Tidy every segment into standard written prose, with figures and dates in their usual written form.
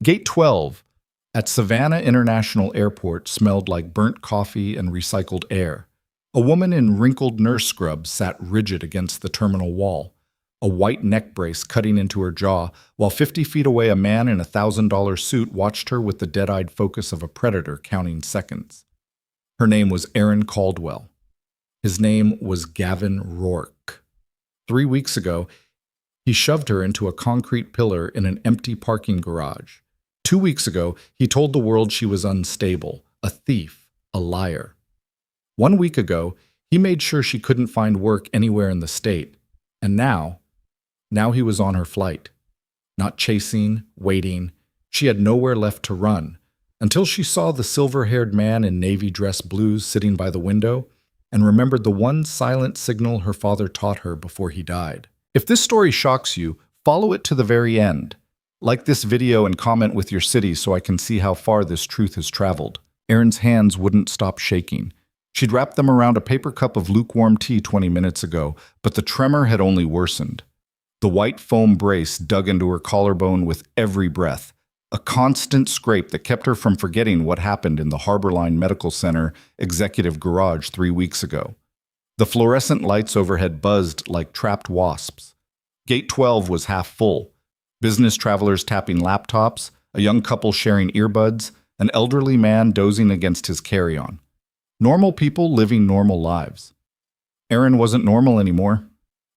Gate 12 at Savannah International Airport smelled like burnt coffee and recycled air. A woman in wrinkled nurse scrubs sat rigid against the terminal wall, a white neck brace cutting into her jaw, while 50 feet away a man in a $1,000 suit watched her with the dead-eyed focus of a predator counting seconds. Her name was Aaron Caldwell. His name was Gavin Rourke. 3 weeks ago, he shoved her into a concrete pillar in an empty parking garage. 2 weeks ago, he told the world she was unstable, a thief, a liar. 1 week ago, he made sure she couldn't find work anywhere in the state. And now he was on her flight. Not chasing, waiting. She had nowhere left to run, until she saw the silver-haired man in navy dress blues sitting by the window and remembered the one silent signal her father taught her before he died. If this story shocks you, follow it to the very end. Like this video and comment with your city so I can see how far this truth has traveled. Erin's hands wouldn't stop shaking. She'd wrapped them around a paper cup of lukewarm tea 20 minutes ago, but the tremor had only worsened. The white foam brace dug into her collarbone with every breath, a constant scrape that kept her from forgetting what happened in the Harborline Medical Center executive garage 3 weeks ago. The fluorescent lights overhead buzzed like trapped wasps. Gate 12 was half full. Business travelers tapping laptops, a young couple sharing earbuds, an elderly man dozing against his carry-on. Normal people living normal lives. Erin wasn't normal anymore.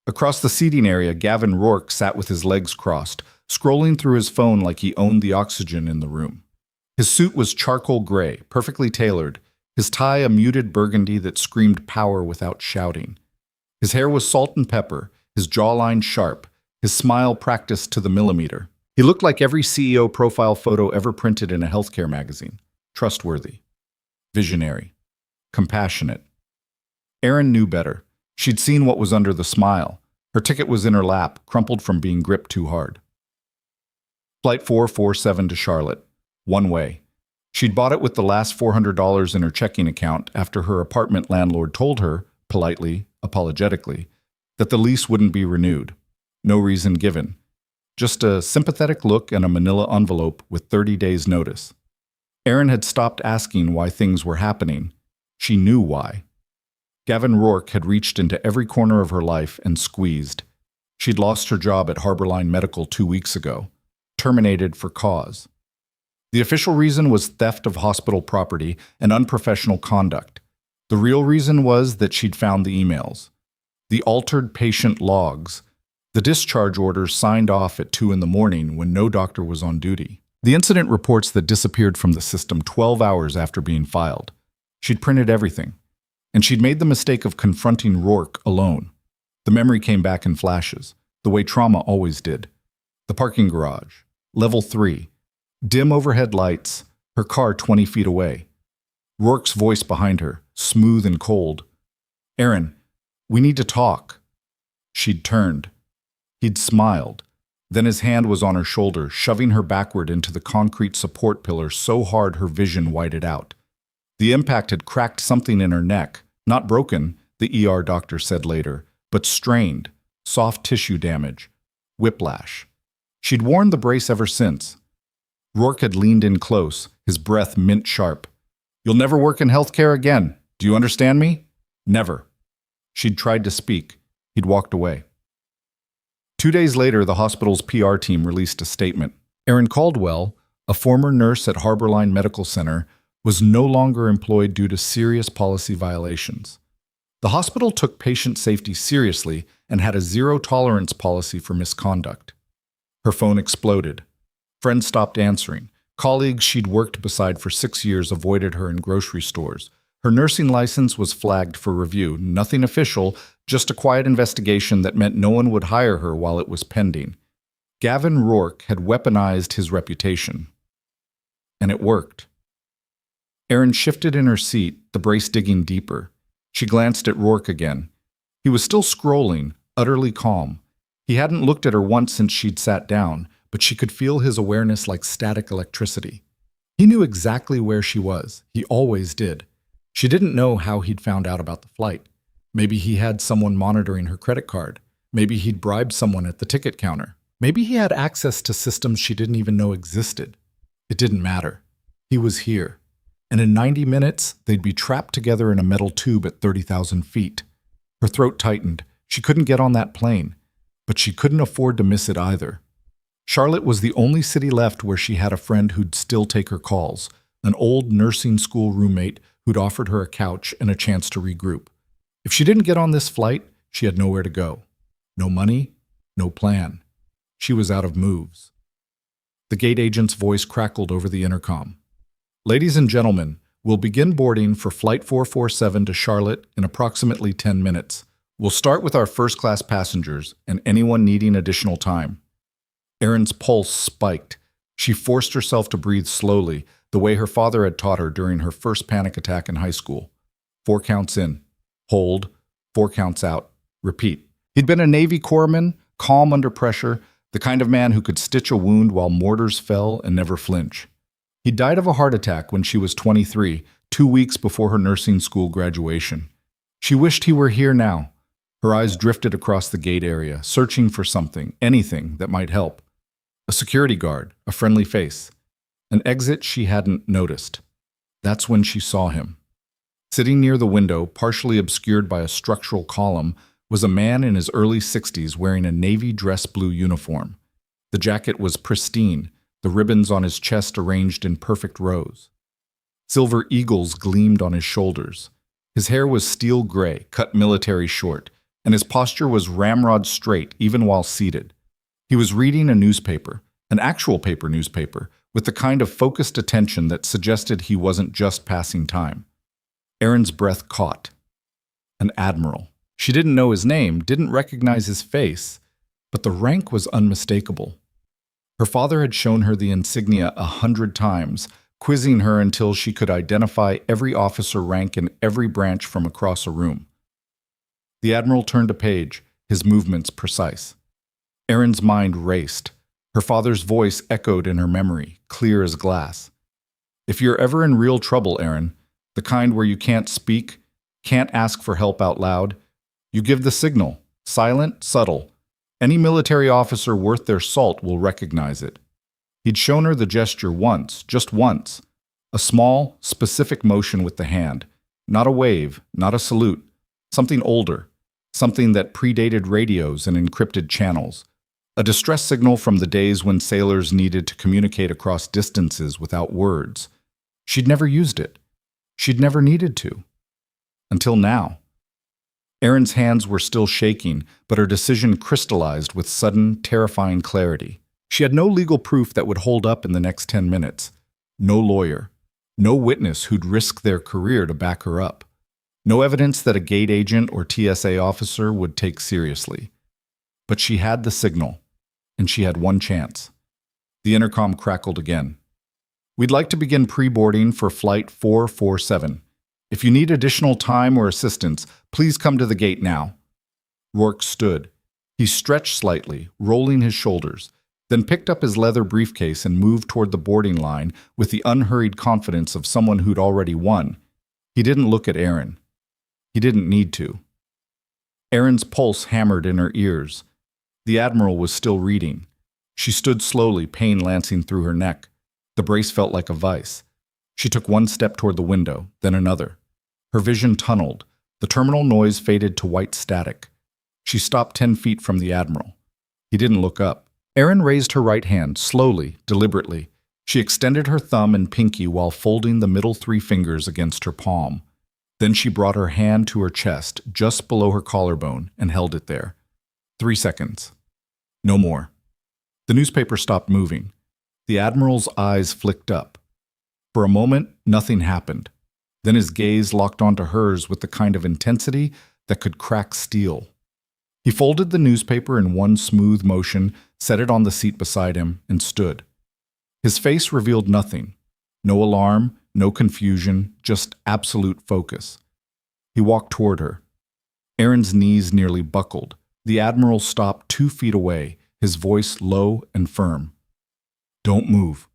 Across the seating area, Gavin Rourke sat with his legs crossed, scrolling through his phone like he owned the oxygen in the room. His suit was charcoal gray, perfectly tailored, his tie a muted burgundy that screamed power without shouting. His hair was salt and pepper, his jawline sharp, his smile practiced to the millimeter. He looked like every CEO profile photo ever printed in a healthcare magazine. Trustworthy. Visionary. Compassionate. Erin knew better. She'd seen what was under the smile. Her ticket was in her lap, crumpled from being gripped too hard. Flight 447 to Charlotte. One way. She'd bought it with the last $400 in her checking account after her apartment landlord told her, politely, apologetically, that the lease wouldn't be renewed. No reason given. Just a sympathetic look and a manila envelope with 30 days' notice. Erin had stopped asking why things were happening. She knew why. Gavin Rourke had reached into every corner of her life and squeezed. She'd lost her job at Harborline Medical 2 weeks ago, terminated for cause. The official reason was theft of hospital property and unprofessional conduct. The real reason was that she'd found the emails, the altered patient logs, the discharge orders signed off at 2 a.m. when no doctor was on duty, the incident reports that disappeared from the system 12 hours after being filed. She'd printed everything, and she'd made the mistake of confronting Rourke alone. The memory came back in flashes, the way trauma always did. The parking garage, level 3, dim overhead lights, her car 20 feet away. Rourke's voice behind her, smooth and cold. "Erin, we need to talk." She'd turned. He'd smiled. Then his hand was on her shoulder, shoving her backward into the concrete support pillar so hard her vision whited out. The impact had cracked something in her neck, not broken, the ER doctor said later, but strained, soft tissue damage, whiplash. She'd worn the brace ever since. Rourke had leaned in close, his breath mint-sharp. "You'll never work in healthcare again. Do you understand me?" "Never." She'd tried to speak. He'd walked away. 2 days later, the hospital's PR team released a statement. Aaron Caldwell, a former nurse at Harborline Medical Center, was no longer employed due to serious policy violations. The hospital took patient safety seriously and had a zero-tolerance policy for misconduct. Her phone exploded. Friends stopped answering. Colleagues she'd worked beside for 6 years avoided her in grocery stores. Her nursing license was flagged for review, nothing official, just a quiet investigation that meant no one would hire her while it was pending. Gavin Rourke had weaponized his reputation. And it worked. Erin shifted in her seat, the brace digging deeper. She glanced at Rourke again. He was still scrolling, utterly calm. He hadn't looked at her once since she'd sat down, but she could feel his awareness like static electricity. He knew exactly where she was. He always did. She didn't know how he'd found out about the flight. Maybe he had someone monitoring her credit card. Maybe he'd bribed someone at the ticket counter. Maybe he had access to systems she didn't even know existed. It didn't matter. He was here. And in 90 minutes, they'd be trapped together in a metal tube at 30,000 feet. Her throat tightened. She couldn't get on that plane, but she couldn't afford to miss it either. Charlotte was the only city left where she had a friend who'd still take her calls, an old nursing school roommate who'd offered her a couch and a chance to regroup. If she didn't get on this flight, she had nowhere to go. No money, no plan. She was out of moves. The gate agent's voice crackled over the intercom. Ladies and gentlemen, we'll begin boarding for Flight 447 to Charlotte in approximately 10 minutes. We'll start with our first-class passengers and anyone needing additional time. Erin's pulse spiked. She forced herself to breathe slowly, the way her father had taught her during her first panic attack in high school. 4 counts in. Hold. 4 counts out. Repeat. He'd been a Navy corpsman, calm under pressure, the kind of man who could stitch a wound while mortars fell and never flinch. He died of a heart attack when she was 23, 2 weeks before her nursing school graduation. She wished he were here now. Her eyes drifted across the gate area, searching for something, anything that might help. A security guard, a friendly face. An exit she hadn't noticed. That's when she saw him. Sitting near the window, partially obscured by a structural column, was a man in his early 60s wearing a navy dress blue uniform. The jacket was pristine, the ribbons on his chest arranged in perfect rows. Silver eagles gleamed on his shoulders. His hair was steel gray, cut military short, and his posture was ramrod straight even while seated. He was reading a newspaper, an actual paper newspaper, with the kind of focused attention that suggested he wasn't just passing time. Erin's breath caught. An admiral. She didn't know his name, didn't recognize his face, but the rank was unmistakable. Her father had shown her the insignia 100 times, quizzing her until she could identify every officer rank in every branch from across a room. The admiral turned a page, his movements precise. Erin's mind raced. Her father's voice echoed in her memory, clear as glass. If you're ever in real trouble, Erin, the kind where you can't speak, can't ask for help out loud, you give the signal, silent, subtle. Any military officer worth their salt will recognize it. He'd shown her the gesture once, just once. A small, specific motion with the hand. Not a wave, not a salute. Something older. Something that predated radios and encrypted channels. A distress signal from the days when sailors needed to communicate across distances without words. She'd never used it. She'd never needed to. Until now. Erin's hands were still shaking, but her decision crystallized with sudden, terrifying clarity. She had no legal proof that would hold up in the next 10 minutes. No lawyer. No witness who'd risk their career to back her up. No evidence that a gate agent or TSA officer would take seriously. But she had the signal, and she had one chance. The intercom crackled again. We'd like to begin pre-boarding for Flight 447. If you need additional time or assistance, please come to the gate now. Rourke stood. He stretched slightly, rolling his shoulders, then picked up his leather briefcase and moved toward the boarding line with the unhurried confidence of someone who'd already won. He didn't look at Erin. He didn't need to. Erin's pulse hammered in her ears. The Admiral was still reading. She stood slowly, pain lancing through her neck. The brace felt like a vice. She took one step toward the window, then another. Her vision tunneled. The terminal noise faded to white static. She stopped 10 feet from the Admiral. He didn't look up. Erin raised her right hand, slowly, deliberately. She extended her thumb and pinky while folding the middle 3 fingers against her palm. Then she brought her hand to her chest, just below her collarbone, and held it there. 3 seconds. No more. The newspaper stopped moving. The Admiral's eyes flicked up. For a moment, nothing happened. Then his gaze locked onto hers with the kind of intensity that could crack steel. He folded the newspaper in one smooth motion, set it on the seat beside him, and stood. His face revealed nothing. No alarm, no confusion, just absolute focus. He walked toward her. Erin's knees nearly buckled. The Admiral stopped 2 feet away, his voice low and firm. Don't move.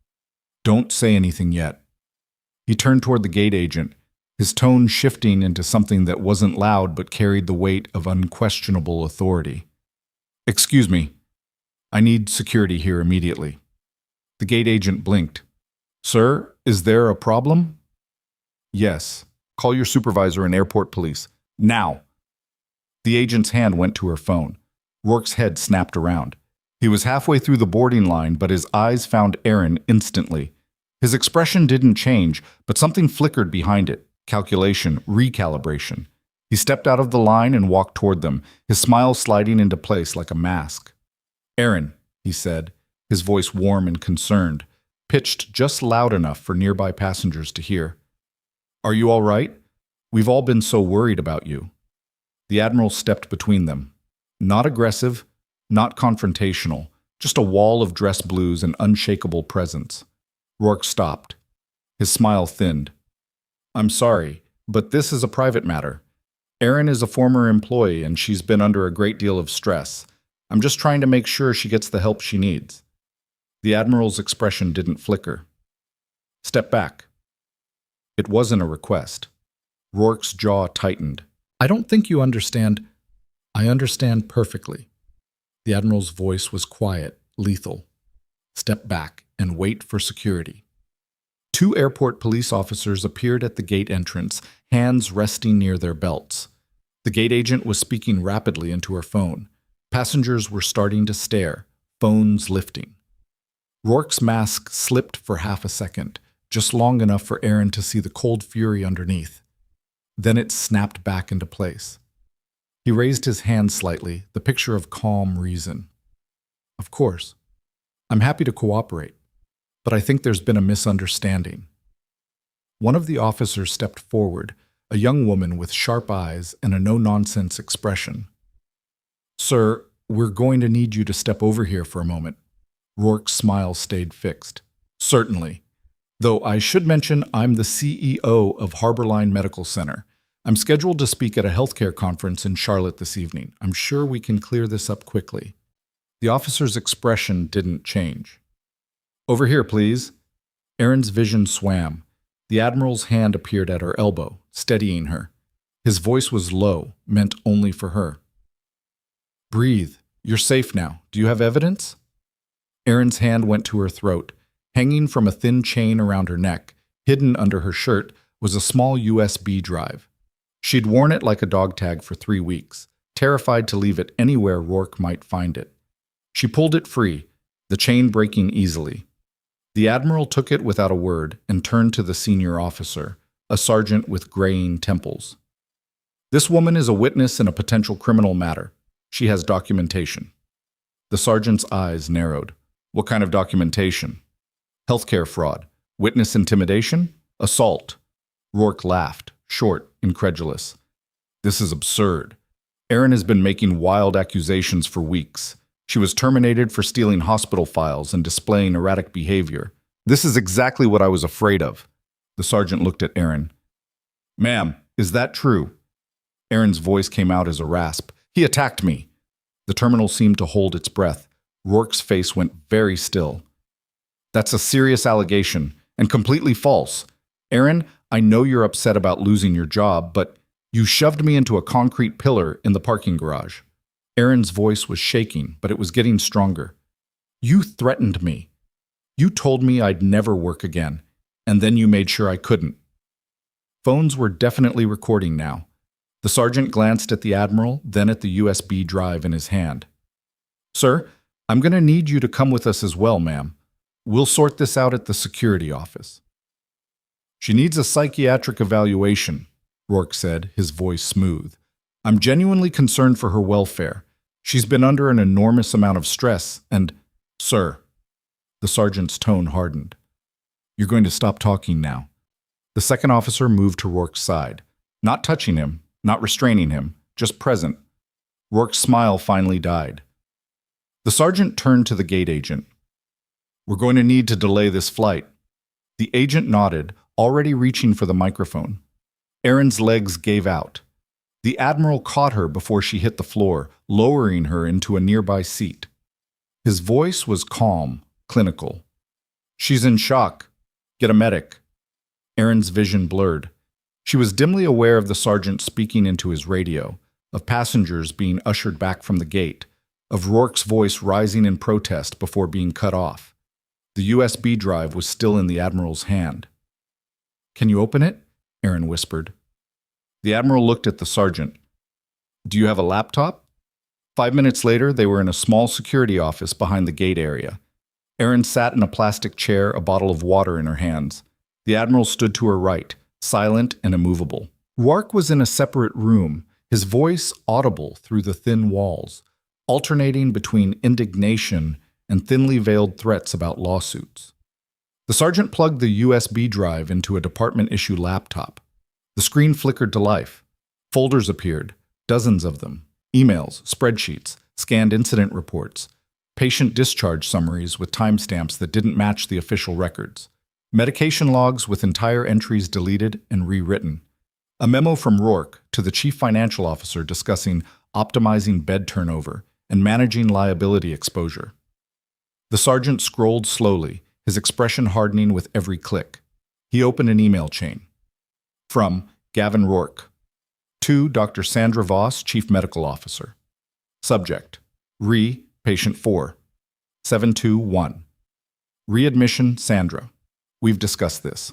Don't say anything yet. He turned toward the gate agent, his tone shifting into something that wasn't loud but carried the weight of unquestionable authority. Excuse me. I need security here immediately. The gate agent blinked. Sir, is there a problem? Yes. Call your supervisor and airport police. Now. The agent's hand went to her phone. Rourke's head snapped around. He was halfway through the boarding line, but his eyes found Aaron instantly. His expression didn't change, but something flickered behind it. Calculation, recalibration. He stepped out of the line and walked toward them, his smile sliding into place like a mask. Aaron, he said, his voice warm and concerned, pitched just loud enough for nearby passengers to hear. Are you all right? We've all been so worried about you. The Admiral stepped between them. Not aggressive, not confrontational, just a wall of dress blues and unshakable presence. Rourke stopped. His smile thinned. I'm sorry, but this is a private matter. Erin is a former employee and she's been under a great deal of stress. I'm just trying to make sure she gets the help she needs. The Admiral's expression didn't flicker. Step back. It wasn't a request. Rourke's jaw tightened. I don't think you understand. I understand perfectly. The Admiral's voice was quiet, lethal. Step back and wait for security. 2 airport police officers appeared at the gate entrance, hands resting near their belts. The gate agent was speaking rapidly into her phone. Passengers were starting to stare, phones lifting. Rourke's mask slipped for half a second, just long enough for Aaron to see the cold fury underneath. Then it snapped back into place. He raised his hand slightly, the picture of calm reason. Of course. I'm happy to cooperate, but I think there's been a misunderstanding. One of the officers stepped forward, a young woman with sharp eyes and a no-nonsense expression. Sir, we're going to need you to step over here for a moment. Rourke's smile stayed fixed. Certainly. Though I should mention I'm the CEO of Harborline Medical Center. I'm scheduled to speak at a healthcare conference in Charlotte this evening. I'm sure we can clear this up quickly. The officer's expression didn't change. Over here, please. Erin's vision swam. The Admiral's hand appeared at her elbow, steadying her. His voice was low, meant only for her. Breathe. You're safe now. Do you have evidence? Erin's hand went to her throat. Hanging from a thin chain around her neck, hidden under her shirt, was a small USB drive. She'd worn it like a dog tag for 3 weeks, terrified to leave it anywhere Rourke might find it. She pulled it free, the chain breaking easily. The Admiral took it without a word and turned to the senior officer, a sergeant with graying temples. This woman is a witness in a potential criminal matter. She has documentation. The sergeant's eyes narrowed. What kind of documentation? Healthcare fraud. Witness intimidation? Assault. Rourke laughed, short, incredulous. This is absurd. Erin has been making wild accusations for weeks. She was terminated for stealing hospital files and displaying erratic behavior. This is exactly what I was afraid of. The sergeant looked at Erin. Ma'am, is that true? Erin's voice came out as a rasp. He attacked me. The terminal seemed to hold its breath. Rourke's face went very still. That's a serious allegation, and completely false. Erin, I know you're upset about losing your job, but you shoved me into a concrete pillar in the parking garage. Erin's voice was shaking, but it was getting stronger. You threatened me. You told me I'd never work again, and then you made sure I couldn't. Phones were definitely recording now. The sergeant glanced at the Admiral, then at the USB drive in his hand. Sir, I'm going to need you to come with us as well, ma'am. We'll sort this out at the security office. She needs a psychiatric evaluation, Rourke said, his voice smooth. I'm genuinely concerned for her welfare. She's been under an enormous amount of stress and, sir, the sergeant's tone hardened. You're going to stop talking now. The second officer moved to Rourke's side, not touching him, not restraining him, just present. Rourke's smile finally died. The sergeant turned to the gate agent. We're going to need to delay this flight. The agent nodded, already reaching for the microphone. Erin's legs gave out. The Admiral caught her before she hit the floor, lowering her into a nearby seat. His voice was calm, clinical. She's in shock. Get a medic. Erin's vision blurred. She was dimly aware of the sergeant speaking into his radio, of passengers being ushered back from the gate, of Rourke's voice rising in protest before being cut off. The USB drive was still in the Admiral's hand. "Can you open it?" Aaron whispered. The Admiral looked at the sergeant. "Do you have a laptop?" 5 minutes later, they were in a small security office behind the gate area. Aaron sat in a plastic chair, a bottle of water in her hands. The Admiral stood to her right, silent and immovable. Rourke was in a separate room, his voice audible through the thin walls, alternating between indignation and thinly veiled threats about lawsuits. The sergeant plugged the USB drive into a department-issue laptop. The screen flickered to life. Folders appeared, dozens of them. Emails, spreadsheets, scanned incident reports, patient discharge summaries with timestamps that didn't match the official records, medication logs with entire entries deleted and rewritten, a memo from Rourke to the chief financial officer discussing optimizing bed turnover and managing liability exposure. The sergeant scrolled slowly, his expression hardening with every click. He opened an email chain. From Gavin Rourke. To Dr. Sandra Voss, Chief Medical Officer. Subject: Patient 4. 721. Readmission Sandra. We've discussed this.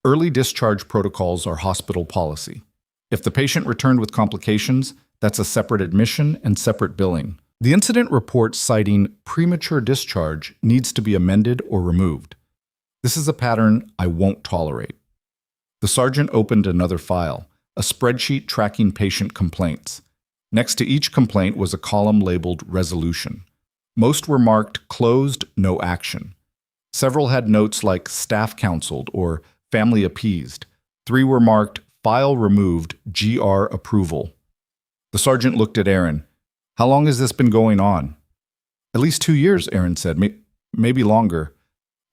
Early discharge protocols are hospital policy. If the patient returned with complications, that's a separate admission and separate billing. The incident report citing premature discharge needs to be amended or removed. This is a pattern I won't tolerate. The sergeant opened another file, a spreadsheet tracking patient complaints. Next to each complaint was a column labeled Resolution. Most were marked Closed, No Action. Several had notes like Staff Counseled or Family Appeased. 3 were marked File Removed, GR Approval. The sergeant looked at Aaron. "How long has this been going on?" "At least 2 years," Aaron said. Maybe longer.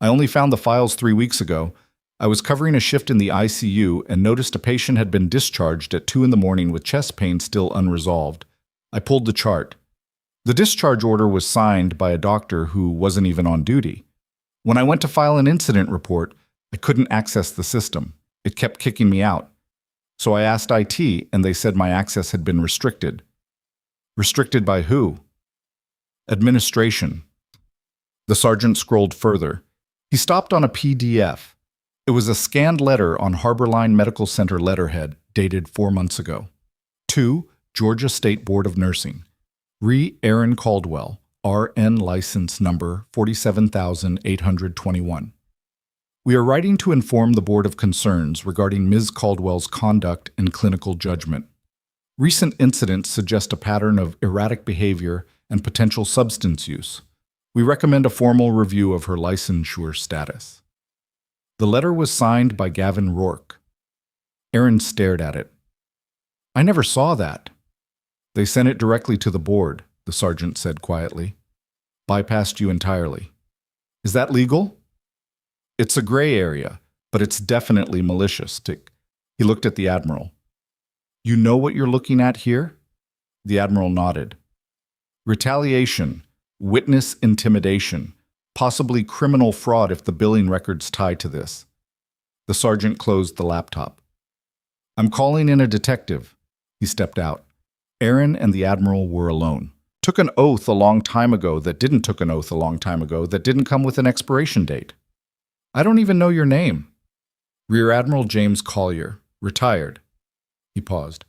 I only found the files 3 weeks ago. I was covering a shift in the ICU and noticed a patient had been discharged at 2 in the morning with chest pain still unresolved. I pulled the chart. The discharge order was signed by a doctor who wasn't even on duty. When I went to file an incident report, I couldn't access the system. It kept kicking me out. So I asked IT, and they said my access had been restricted. Restricted by who? Administration. The sergeant scrolled further. He stopped on a PDF. It was a scanned letter on Harborline Medical Center letterhead, dated 4 months ago. To Georgia State Board of Nursing. Aaron Caldwell, RN license number 47,821. We are writing to inform the Board of concerns regarding Ms. Caldwell's conduct and clinical judgment. Recent incidents suggest a pattern of erratic behavior and potential substance use. We recommend a formal review of her licensure status. The letter was signed by Gavin Rourke. Aaron stared at it. "I never saw that." "They sent it directly to the board," the sergeant said quietly. "Bypassed you entirely." "Is that legal?" "It's a gray area, but it's definitely malicious." He looked at the Admiral. "You know what you're looking at here?" The Admiral nodded. "Retaliation, witness intimidation, possibly criminal fraud if the billing records tie to this." The sergeant closed the laptop. "I'm calling in a detective." He stepped out. Aaron and the Admiral were alone. "Took an oath a long time ago that didn't took an oath a long time ago that didn't come with an expiration date." "I don't even know your name." "Rear Admiral James Collier, retired." He paused.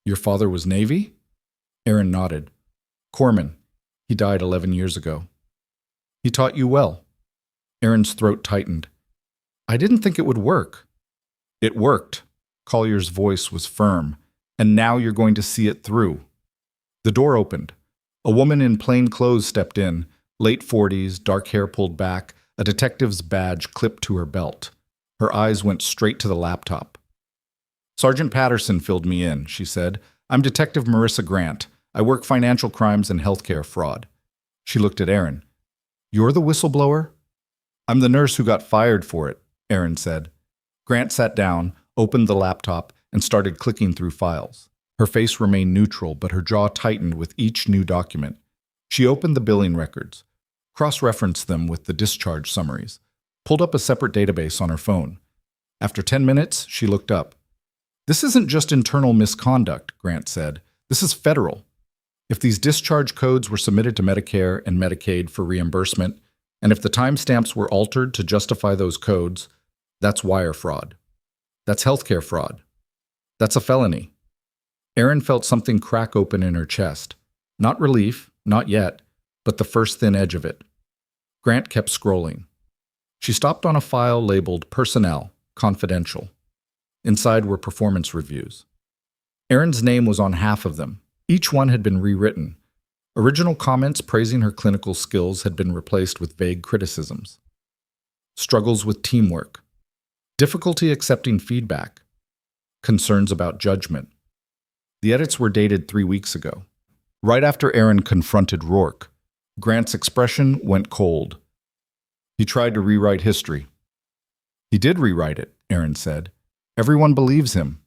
"Your father was Navy?" Aaron nodded. "Corpsman. He died 11 years ago." "He taught you well." Aaron's throat tightened. "I didn't think it would work." "It worked." Collier's voice was firm. "And now you're going to see it through." The door opened. A woman in plain clothes stepped in, late 40s, dark hair pulled back, a detective's badge clipped to her belt. Her eyes went straight to the laptop. "Sergeant Patterson filled me in," she said. "I'm Detective Marissa Grant. I work financial crimes and healthcare fraud." She looked at Aaron. "You're the whistleblower?" "I'm the nurse who got fired for it," Aaron said. Grant sat down, opened the laptop, and started clicking through files. Her face remained neutral, but her jaw tightened with each new document. She opened the billing records, cross-referenced them with the discharge summaries, pulled up a separate database on her phone. After 10 minutes, she looked up. "This isn't just internal misconduct," Grant said. "This is federal. If these discharge codes were submitted to Medicare and Medicaid for reimbursement, And if the timestamps were altered to justify those codes, that's wire fraud. That's healthcare fraud. That's a felony. Erin felt something crack open in her chest. Not relief, not yet, but the first thin edge of it. Grant kept scrolling. She stopped on a file labeled Personnel, Confidential. Inside were performance reviews. Erin's name was on half of them. Each one had been rewritten. Original comments praising her clinical skills had been replaced with vague criticisms. Struggles with teamwork. Difficulty accepting feedback. Concerns about judgment. The edits were dated 3 weeks ago. Right after Erin confronted Rourke, Grant's expression went cold. He tried to rewrite history. He did rewrite it, Erin said. Everyone believes him.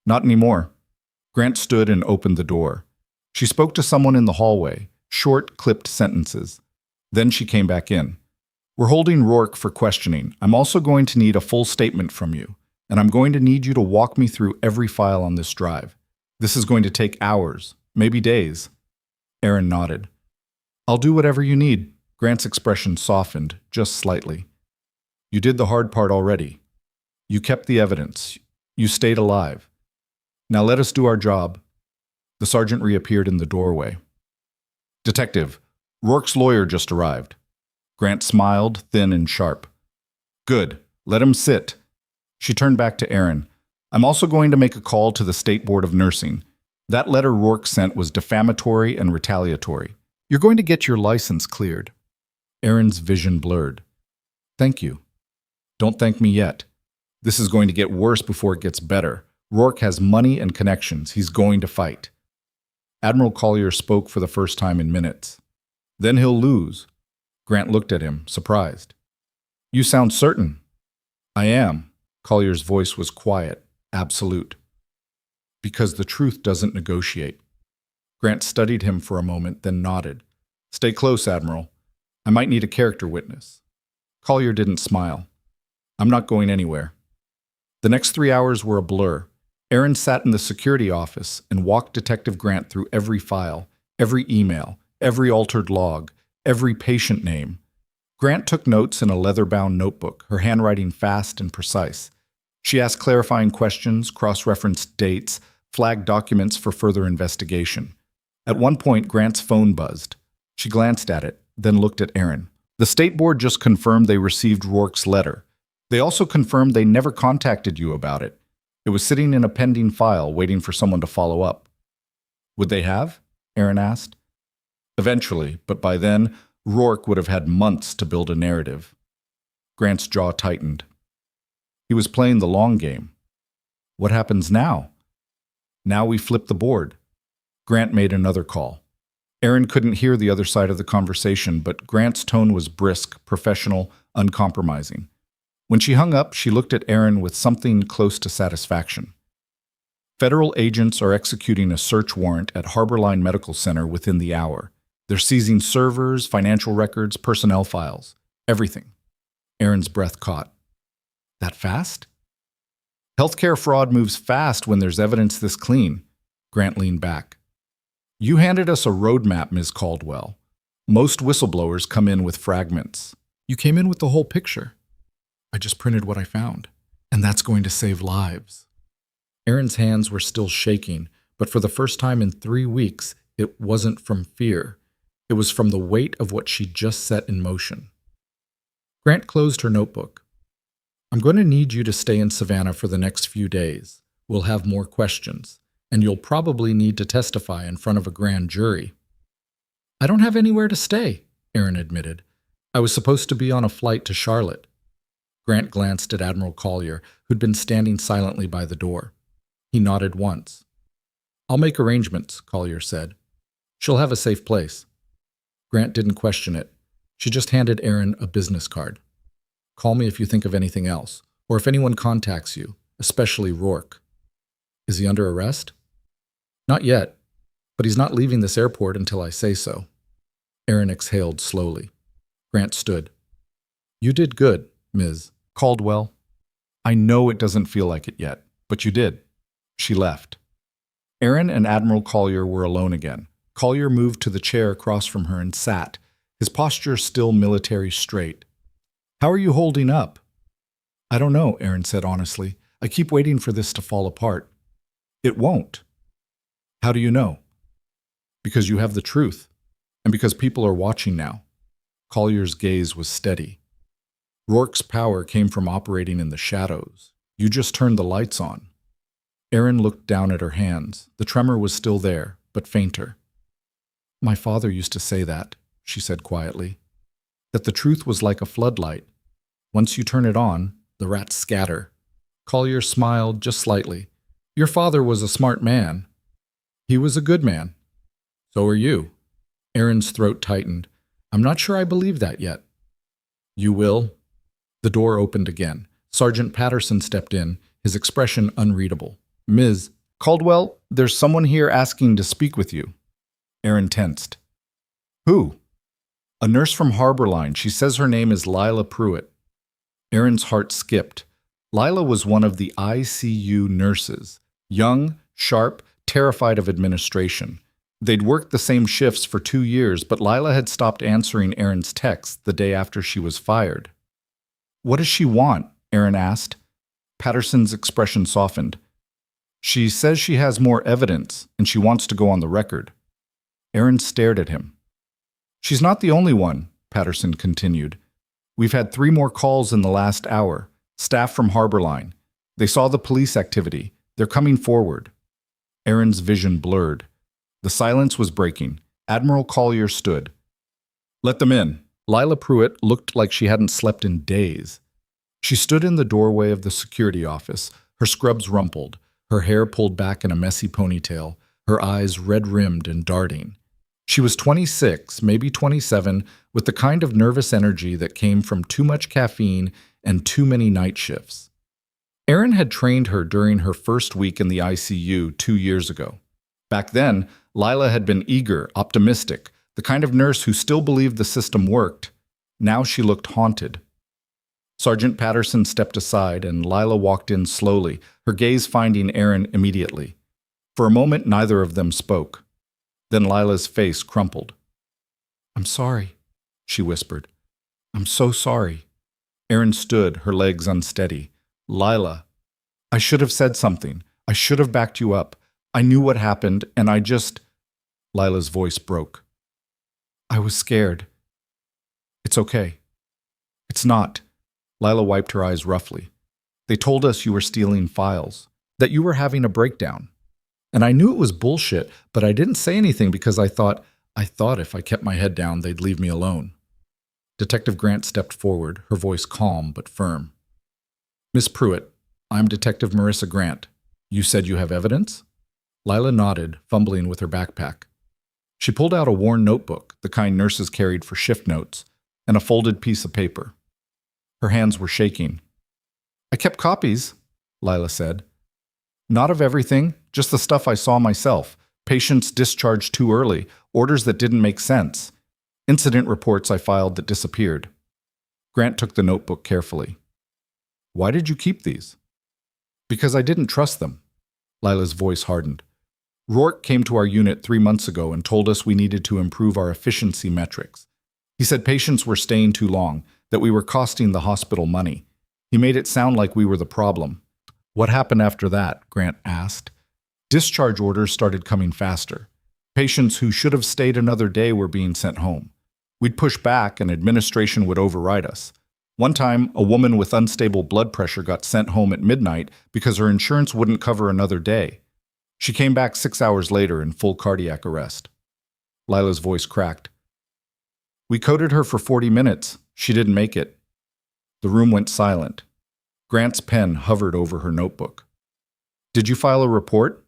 Not anymore. Grant stood and opened the door. She spoke to someone in the hallway, short, clipped sentences. Then she came back in. We're holding Rourke for questioning. I'm also going to need a full statement from you, and I'm going to need you to walk me through every file on this drive. This is going to take hours, maybe days. Erin nodded. I'll do whatever you need. Grant's expression softened, just slightly. You did the hard part already. You kept the evidence. You stayed alive. Now let us do our job. The sergeant reappeared in the doorway. Detective, Rourke's lawyer just arrived. Grant smiled, thin and sharp. Good. Let him sit. She turned back to Erin. I'm also going to make a call to the State Board of Nursing. That letter Rourke sent was defamatory and retaliatory. You're going to get your license cleared. Erin's vision blurred. Thank you. Don't thank me yet. This is going to get worse before it gets better. Rourke has money and connections. He's going to fight. Admiral Collier spoke for the first time in minutes. Then he'll lose. Grant looked at him, surprised. You sound certain. I am. Collier's voice was quiet, absolute. Because the truth doesn't negotiate. Grant studied him for a moment, then nodded. Stay close, Admiral. I might need a character witness. Collier didn't smile. I'm not going anywhere. The next 3 hours were a blur. Erin sat in the security office and walked Detective Grant through every file, every email, every altered log, every patient name. Grant took notes in a leather-bound notebook, her handwriting fast and precise. She asked clarifying questions, cross-referenced dates, flagged documents for further investigation. At one point, Grant's phone buzzed. She glanced at it, then looked at Erin. The State Board just confirmed they received Rourke's letter. They also confirmed they never contacted you about it. It was sitting in a pending file, waiting for someone to follow up. Would they have? Erin asked. Eventually, but by then, Rourke would have had months to build a narrative. Grant's jaw tightened. He was playing the long game. What happens now? Now we flip the board. Grant made another call. Erin couldn't hear the other side of the conversation, but Grant's tone was brisk, professional, uncompromising. When she hung up, she looked at Erin with something close to satisfaction. Federal agents are executing a search warrant at Harborline Medical Center within the hour. They're seizing servers, financial records, personnel files. Everything. Erin's breath caught. That fast? Healthcare fraud moves fast when there's evidence this clean. Grant leaned back. You handed us a roadmap, Ms. Caldwell. Most whistleblowers come in with fragments. You came in with the whole picture. I just printed what I found, and that's going to save lives. Erin's hands were still shaking, but for the first time in 3 weeks, it wasn't from fear. It was from the weight of what she'd just set in motion. Grant closed her notebook. I'm going to need you to stay in Savannah for the next few days. We'll have more questions, and you'll probably need to testify in front of a grand jury. I don't have anywhere to stay, Erin admitted. I was supposed to be on a flight to Charlotte. Grant glanced at Admiral Collier, who'd been standing silently by the door. He nodded once. I'll make arrangements, Collier said. She'll have a safe place. Grant didn't question it. She just handed Erin a business card. Call me if you think of anything else, or if anyone contacts you, especially Rourke. Is he under arrest? Not yet, but he's not leaving this airport until I say so. Erin exhaled slowly. Grant stood. You did good, Ms. Caldwell. I know it doesn't feel like it yet, but you did. She left. Erin and Admiral Collier were alone again. Collier moved to the chair across from her and sat, his posture still military straight. "How are you holding up?" "I don't know," Aaron said honestly. "I keep waiting for this to fall apart." "It won't." "How do you know?" "Because you have the truth, and because people are watching now." Collier's gaze was steady. "Rourke's power came from operating in the shadows. You just turned the lights on." Aaron looked down at her hands. The tremor was still there, but fainter. "My father used to say that," she said quietly, "that the truth was like a floodlight. Once you turn it on, the rats scatter." Collier smiled just slightly. "Your father was a smart man." "He was a good man." "So are you." Aaron's throat tightened. "I'm not sure I believe that yet." "You will." The door opened again. Sergeant Patterson stepped in, his expression unreadable. "Ms. Caldwell, there's someone here asking to speak with you." Aaron tensed. "Who?" "A nurse from Harborline. She says her name is Lila Pruitt." Aaron's heart skipped. Lila was one of the ICU nurses. Young, sharp, terrified of administration. They'd worked the same shifts for 2 years, but Lila had stopped answering Aaron's texts the day after she was fired. "What does she want?" Aaron asked. Patterson's expression softened. "She says she has more evidence, and she wants to go on the record." Aaron stared at him. "She's not the only one," Patterson continued. "We've had 3 more calls in the last hour. Staff from Harborline. They saw the police activity. They're coming forward." Aaron's vision blurred. The silence was breaking. Admiral Collier stood. "Let them in." Lila Pruitt looked like she hadn't slept in days. She stood in the doorway of the security office, her scrubs rumpled, her hair pulled back in a messy ponytail, her eyes red-rimmed and darting. She was 26, maybe 27, with the kind of nervous energy that came from too much caffeine and too many night shifts. Aaron had trained her during her first week in the ICU 2 years ago. Back then, Lila had been eager, optimistic, the kind of nurse who still believed the system worked. Now she looked haunted. Sergeant Patterson stepped aside, and Lila walked in slowly, her gaze finding Aaron immediately. For a moment, neither of them spoke. Then Lila's face crumpled. "I'm sorry," she whispered. "I'm so sorry." Aaron stood, her legs unsteady. "Lila, I should have said something. I should have backed you up. I knew what happened, and I just—" Lila's voice broke. "I was scared." "It's okay." "It's not." Lila wiped her eyes roughly. "They told us you were stealing files, that you were having a breakdown. And I knew it was bullshit, but I didn't say anything because I thought if I kept my head down, they'd leave me alone." Detective Grant stepped forward, her voice calm but firm. "Miss Pruitt, I'm Detective Marissa Grant. You said you have evidence?" Lila nodded, fumbling with her backpack. She pulled out a worn notebook, the kind nurses carried for shift notes, and a folded piece of paper. Her hands were shaking. "I kept copies," Lila said. "Not of everything, just the stuff I saw myself. Patients discharged too early, orders that didn't make sense. Incident reports I filed that disappeared." Grant took the notebook carefully. "Why did you keep these?" "Because I didn't trust them." Lila's voice hardened. "Rourke came to our unit 3 months ago and told us we needed to improve our efficiency metrics. He said patients were staying too long, that we were costing the hospital money. He made it sound like we were the problem." "What happened after that?" Grant asked. "Discharge orders started coming faster. Patients who should have stayed another day were being sent home. We'd push back and administration would override us. One time, a woman with unstable blood pressure got sent home at midnight because her insurance wouldn't cover another day. She came back 6 hours later in full cardiac arrest." Lila's voice cracked. "We coded her for 40 minutes. She didn't make it." The room went silent. Grant's pen hovered over her notebook. "Did you file a report?"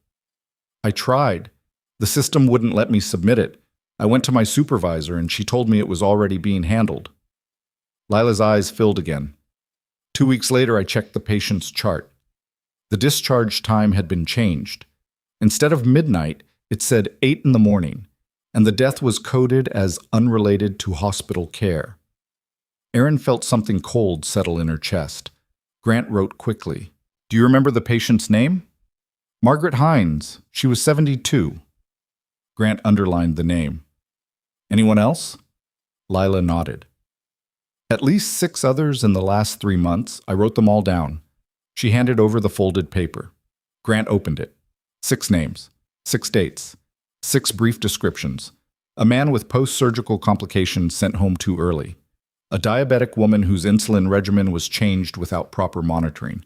"I tried. The system wouldn't let me submit it. I went to my supervisor and she told me it was already being handled." Lila's eyes filled again. 2 weeks later, I checked the patient's chart. The discharge time had been changed. Instead of midnight, it said 8 in the morning, and the death was coded as unrelated to hospital care. Aaron felt something cold settle in her chest. Grant wrote quickly. "Do you remember the patient's name?" "Margaret Hines. She was 72. Grant underlined the name. "Anyone else?" Lila nodded. At least 6 others in the last 3 months. I wrote them all down. She handed over the folded paper. Grant opened it. 6 names, 6 dates, 6 brief descriptions. A man with post-surgical complications sent home too early. A diabetic woman whose insulin regimen was changed without proper monitoring.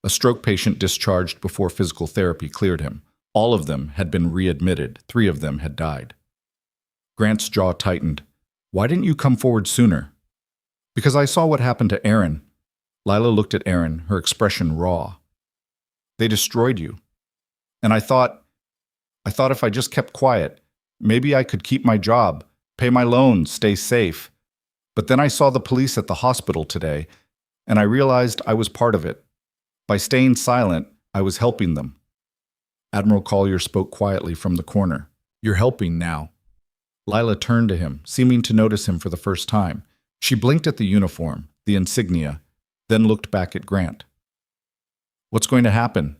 A stroke patient discharged before physical therapy cleared him. All of them had been readmitted. 3 of them had died. Grant's jaw tightened. Why didn't you come forward sooner? Because I saw what happened to Aaron. Lila looked at Aaron, her expression raw. They destroyed you. And I thought if I just kept quiet, maybe I could keep my job, pay my loans, stay safe. But then I saw the police at the hospital today, and I realized I was part of it. By staying silent, I was helping them. Admiral Collier spoke quietly from the corner. You're helping now. Lila turned to him, seeming to notice him for the first time. She blinked at the uniform, the insignia, then looked back at Grant. What's going to happen?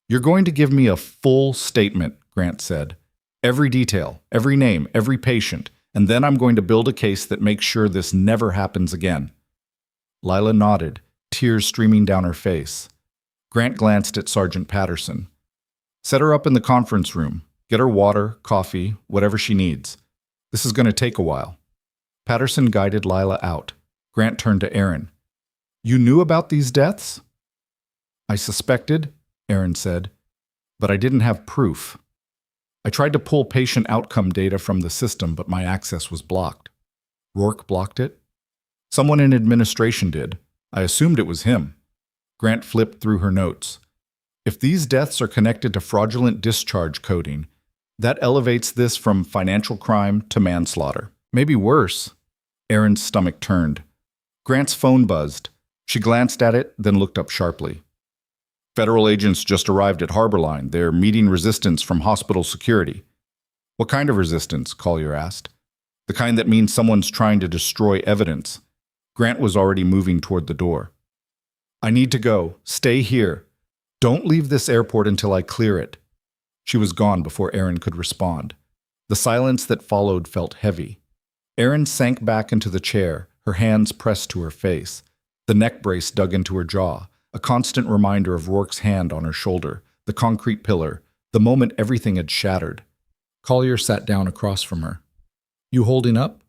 You're going to give me a full statement, Grant said. Every detail, every name, every patient, and then I'm going to build a case that makes sure this never happens again. Lila nodded, tears streaming down her face. Grant glanced at Sergeant Patterson. Set her up in the conference room. Get her water, coffee, whatever she needs. This is going to take a while. Patterson guided Lila out. Grant turned to Aaron. You knew about these deaths? I suspected, Aaron said, but I didn't have proof. I tried to pull patient outcome data from the system, but my access was blocked. Rourke blocked it? Someone in administration did. I assumed it was him. Grant flipped through her notes. If these deaths are connected to fraudulent discharge coding, that elevates this from financial crime to manslaughter. Maybe worse. Aaron's stomach turned. Grant's phone buzzed. She glanced at it, then looked up sharply. Federal agents just arrived at Harborline. They're meeting resistance from hospital security. What kind of resistance? Collier asked. The kind that means someone's trying to destroy evidence. Grant was already moving toward the door. I need to go. Stay here. Don't leave this airport until I clear it. She was gone before Aaron could respond. The silence that followed felt heavy. Aaron sank back into the chair, her hands pressed to her face. The neck brace dug into her jaw, a constant reminder of Rourke's hand on her shoulder, the concrete pillar, the moment everything had shattered. Collier sat down across from her. You holding up?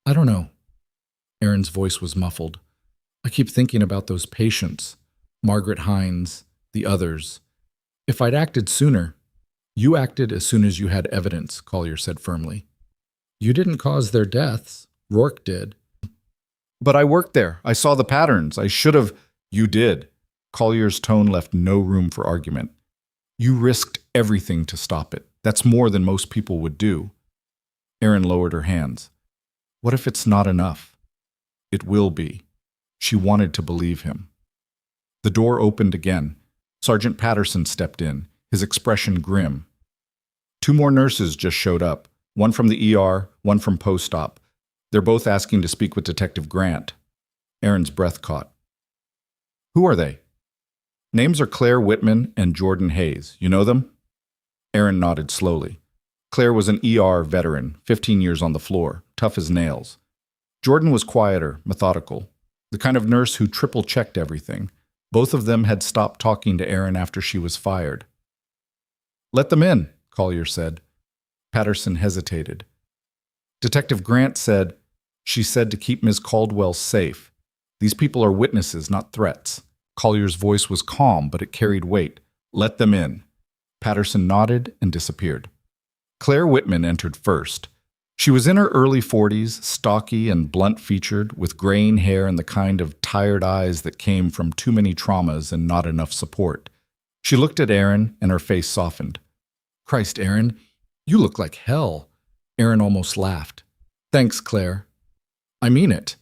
I don't know. Aaron's voice was muffled. I keep thinking about those patients. Margaret Hines, the others. If I'd acted sooner. You acted as soon as you had evidence, Collier said firmly. You didn't cause their deaths. Rourke did. But I worked there. I saw the patterns. I should have. You did. Collier's tone left no room for argument. You risked everything to stop it. That's more than most people would do. Aaron lowered her hands. What if it's not enough? It will be. She wanted to believe him. The door opened again. Sergeant Patterson stepped in, his expression grim. 2 more nurses just showed up, one from the ER, one from post-op. They're both asking to speak with Detective Grant. Aaron's breath caught. Who are they? Names are Claire Whitman and Jordan Hayes. You know them? Aaron nodded slowly. Claire was an ER veteran, 15 years on the floor, tough as nails. Jordan was quieter, methodical, the kind of nurse who triple-checked everything. Both of them had stopped talking to Aaron after she was fired. Let them in, Collier said. Patterson hesitated. Detective Grant said, she said to keep Ms. Caldwell safe. These people are witnesses, not threats. Collier's voice was calm, but it carried weight. Let them in. Patterson nodded and disappeared. Claire Whitman entered first. She was in her early 40s, stocky and blunt-featured, with graying hair and the kind of tired eyes that came from too many traumas and not enough support. She looked at Aaron, and her face softened. Christ, Aaron, you look like hell. Aaron almost laughed. Thanks, Claire. I mean it.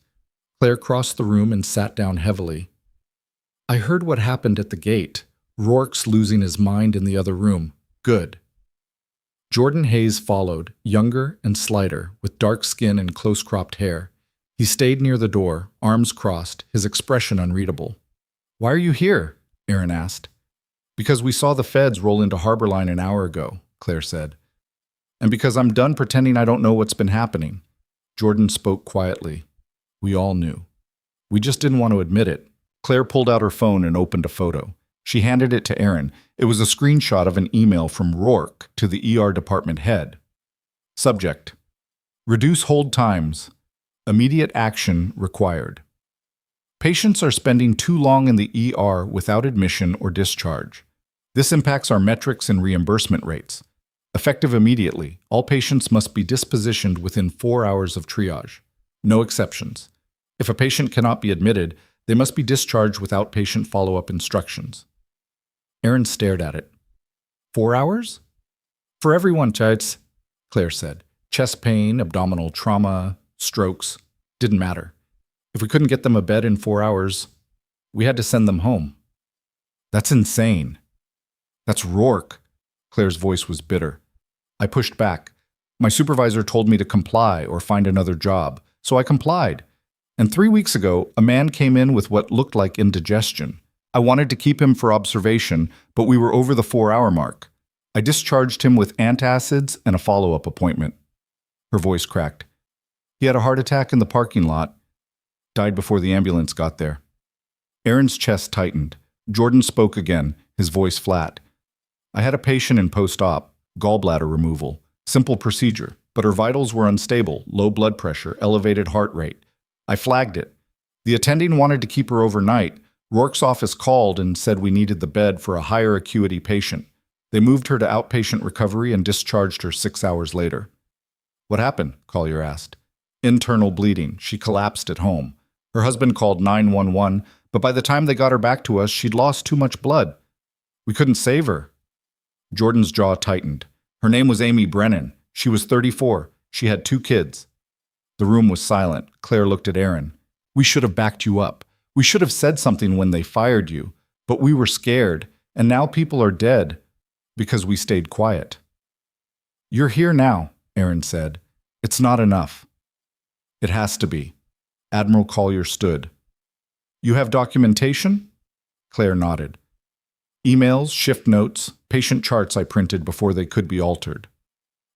Claire crossed the room and sat down heavily. I heard what happened at the gate. Rourke's losing his mind in the other room. Good. Jordan Hayes followed, younger and slighter, with dark skin and close-cropped hair. He stayed near the door, arms crossed, his expression unreadable. Why are you here? Aaron asked. Because we saw the feds roll into Harborline an hour ago, Claire said. And because I'm done pretending I don't know what's been happening. Jordan spoke quietly. We all knew. We just didn't want to admit it. Claire pulled out her phone and opened a photo. She handed it to Aaron. It was a screenshot of an email from Rourke to the ER department head. Subject: reduce hold times. Immediate action required. Patients are spending too long in the ER without admission or discharge. This impacts our metrics and reimbursement rates. Effective immediately, all patients must be dispositioned within 4 hours of triage. No exceptions. If a patient cannot be admitted, they must be discharged with outpatient follow-up instructions. Aaron stared at it. 4 hours? For everyone, Chites, Claire said. Chest pain, abdominal trauma, strokes, didn't matter. If we couldn't get them a bed in 4 hours, we had to send them home. That's insane. That's Rourke. Claire's voice was bitter. I pushed back. My supervisor told me to comply or find another job, so I complied. And 3 weeks ago, a man came in with what looked like indigestion. I wanted to keep him for observation, but we were over the 4-hour mark. I discharged him with antacids and a follow-up appointment. Her voice cracked. He had a heart attack in the parking lot. Died before the ambulance got there. Aaron's chest tightened. Jordan spoke again, his voice flat. I had a patient in post-op, gallbladder removal. Simple procedure, but her vitals were unstable, low blood pressure, elevated heart rate. I flagged it. The attending wanted to keep her overnight. Rourke's office called and said we needed the bed for a higher acuity patient. They moved her to outpatient recovery and discharged her 6 hours later. What happened? Collier asked. Internal bleeding. She collapsed at home. Her husband called 911, but by the time they got her back to us, she'd lost too much blood. We couldn't save her. Jordan's jaw tightened. Her name was Amy Brennan. She was 34. She had 2 kids. The room was silent. Claire looked at Aaron. We should have backed you up. We should have said something when they fired you. But we were scared, and now people are dead because we stayed quiet. You're here now, Aaron said. It's not enough. It has to be. Admiral Collier stood. You have documentation? Claire nodded. Emails, shift notes, patient charts I printed before they could be altered.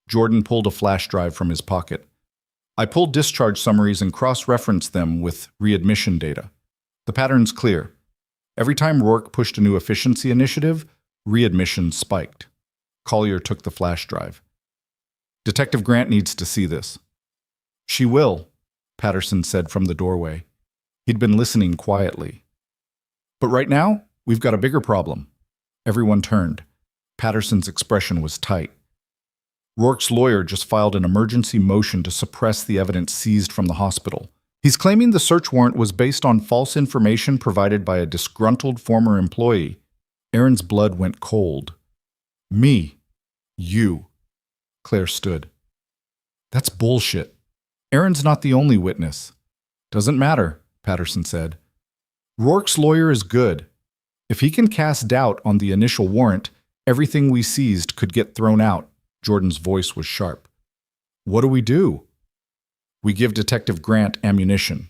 Jordan pulled a flash drive from his pocket. I pulled discharge summaries and cross-referenced them with readmission data. The pattern's clear. Every time Rourke pushed a new efficiency initiative, readmissions spiked. Collier took the flash drive. Detective Grant needs to see this. She will, Patterson said from the doorway. He'd been listening quietly. But right now, we've got a bigger problem. Everyone turned. Patterson's expression was tight. Rourke's lawyer just filed an emergency motion to suppress the evidence seized from the hospital. He's claiming the search warrant was based on false information provided by a disgruntled former employee. Aaron's blood went cold. Me. You. Claire stood. That's bullshit. Aaron's not the only witness. Doesn't matter, Patterson said. Rourke's lawyer is good. If he can cast doubt on the initial warrant, everything we seized could get thrown out. Jordan's voice was sharp. What do we do? We give Detective Grant ammunition.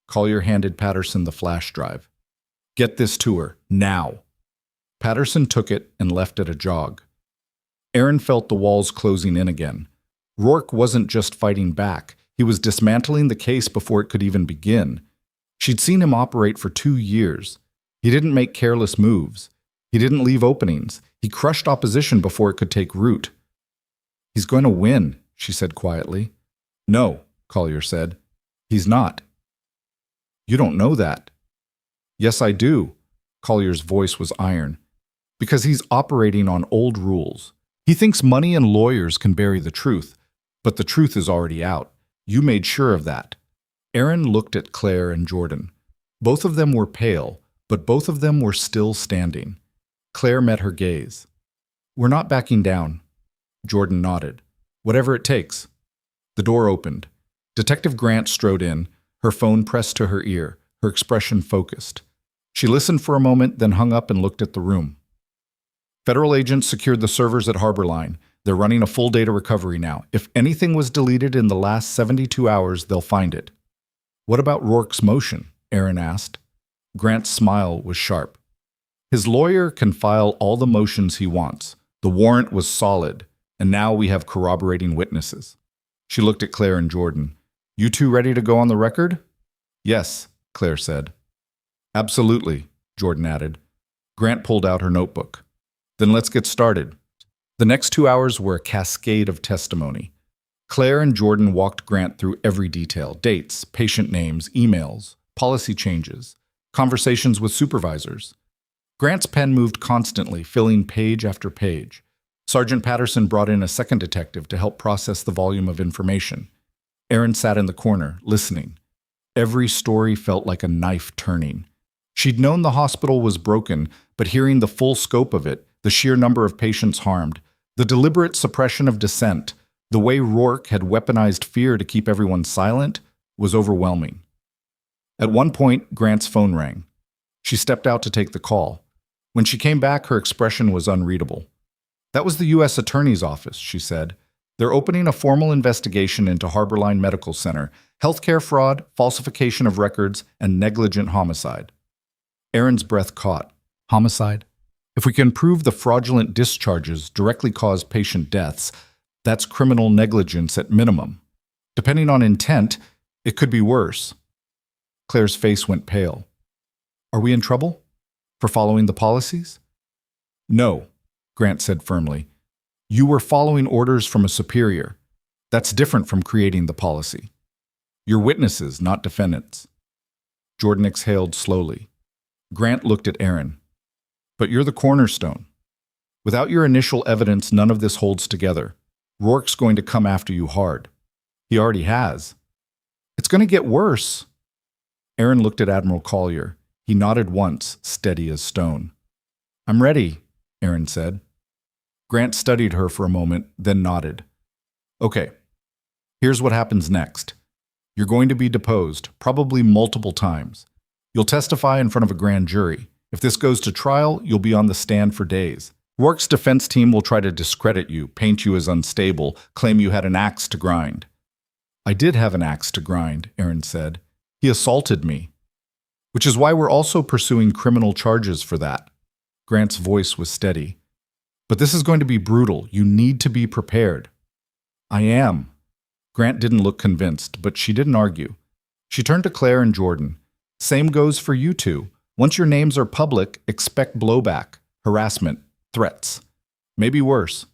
Collier handed Patterson the flash drive. Get this to her, now. Patterson took it and left at a jog. Aaron felt the walls closing in again. Rourke wasn't just fighting back. He was dismantling the case before it could even begin. She'd seen him operate for 2 years. He didn't make careless moves. He didn't leave openings. He crushed opposition before it could take root. He's going to win, she said quietly. No, Collier said. He's not. You don't know that. Yes, I do. Collier's voice was iron. Because he's operating on old rules. He thinks money and lawyers can bury the truth, but the truth is already out. You made sure of that. Aaron looked at Claire and Jordan. Both of them were pale, but both of them were still standing. Claire met her gaze. We're not backing down. Jordan nodded. Whatever it takes. The door opened. Detective Grant strode in, her phone pressed to her ear, her expression focused. She listened for a moment, then hung up and looked at the room. Federal agents secured the servers at Harborline. They're running a full data recovery now. If anything was deleted in the last 72 hours, they'll find it. What about Rourke's motion? Aaron asked. Grant's smile was sharp. His lawyer can file all the motions he wants. The warrant was solid, and now we have corroborating witnesses. She looked at Claire and Jordan. You two ready to go on the record? Yes, Claire said. Absolutely, Jordan added. Grant pulled out her notebook. Then let's get started. The next 2 hours were a cascade of testimony. Claire and Jordan walked Grant through every detail: dates, patient names, emails, policy changes, conversations with supervisors. Grant's pen moved constantly, filling page after page. Sergeant Patterson brought in a second detective to help process the volume of information. Erin sat in the corner, listening. Every story felt like a knife turning. She'd known the hospital was broken, but hearing the full scope of it, the sheer number of patients harmed, the deliberate suppression of dissent, the way Rourke had weaponized fear to keep everyone silent, was overwhelming. At one point, Grant's phone rang. She stepped out to take the call. When she came back, her expression was unreadable. That was the U.S. Attorney's Office, she said. They're opening a formal investigation into Harborline Medical Center, healthcare fraud, falsification of records, and negligent homicide. Erin's breath caught. Homicide? If we can prove the fraudulent discharges directly caused patient deaths, that's criminal negligence at minimum. Depending on intent, it could be worse. Claire's face went pale. Are we in trouble? For following the policies? No, Grant said firmly. You were following orders from a superior. That's different from creating the policy. You're witnesses, not defendants. Jordan exhaled slowly. Grant looked at Erin. But you're the cornerstone. Without your initial evidence, none of this holds together. Rourke's going to come after you hard. He already has. It's going to get worse. Erin looked at Admiral Collier. He nodded once, steady as stone. I'm ready, Erin said. Grant studied her for a moment, then nodded. Okay, here's what happens next. You're going to be deposed, probably multiple times. You'll testify in front of a grand jury. If this goes to trial, you'll be on the stand for days. Rourke's defense team will try to discredit you, paint you as unstable, claim you had an axe to grind. I did have an axe to grind, Erin said. He assaulted me. Which is why we're also pursuing criminal charges for that. Grant's voice was steady. But this is going to be brutal. You need to be prepared. I am. Grant didn't look convinced, but she didn't argue. She turned to Claire and Jordan. Same goes for you two. Once your names are public, expect blowback, harassment, threats. Maybe worse.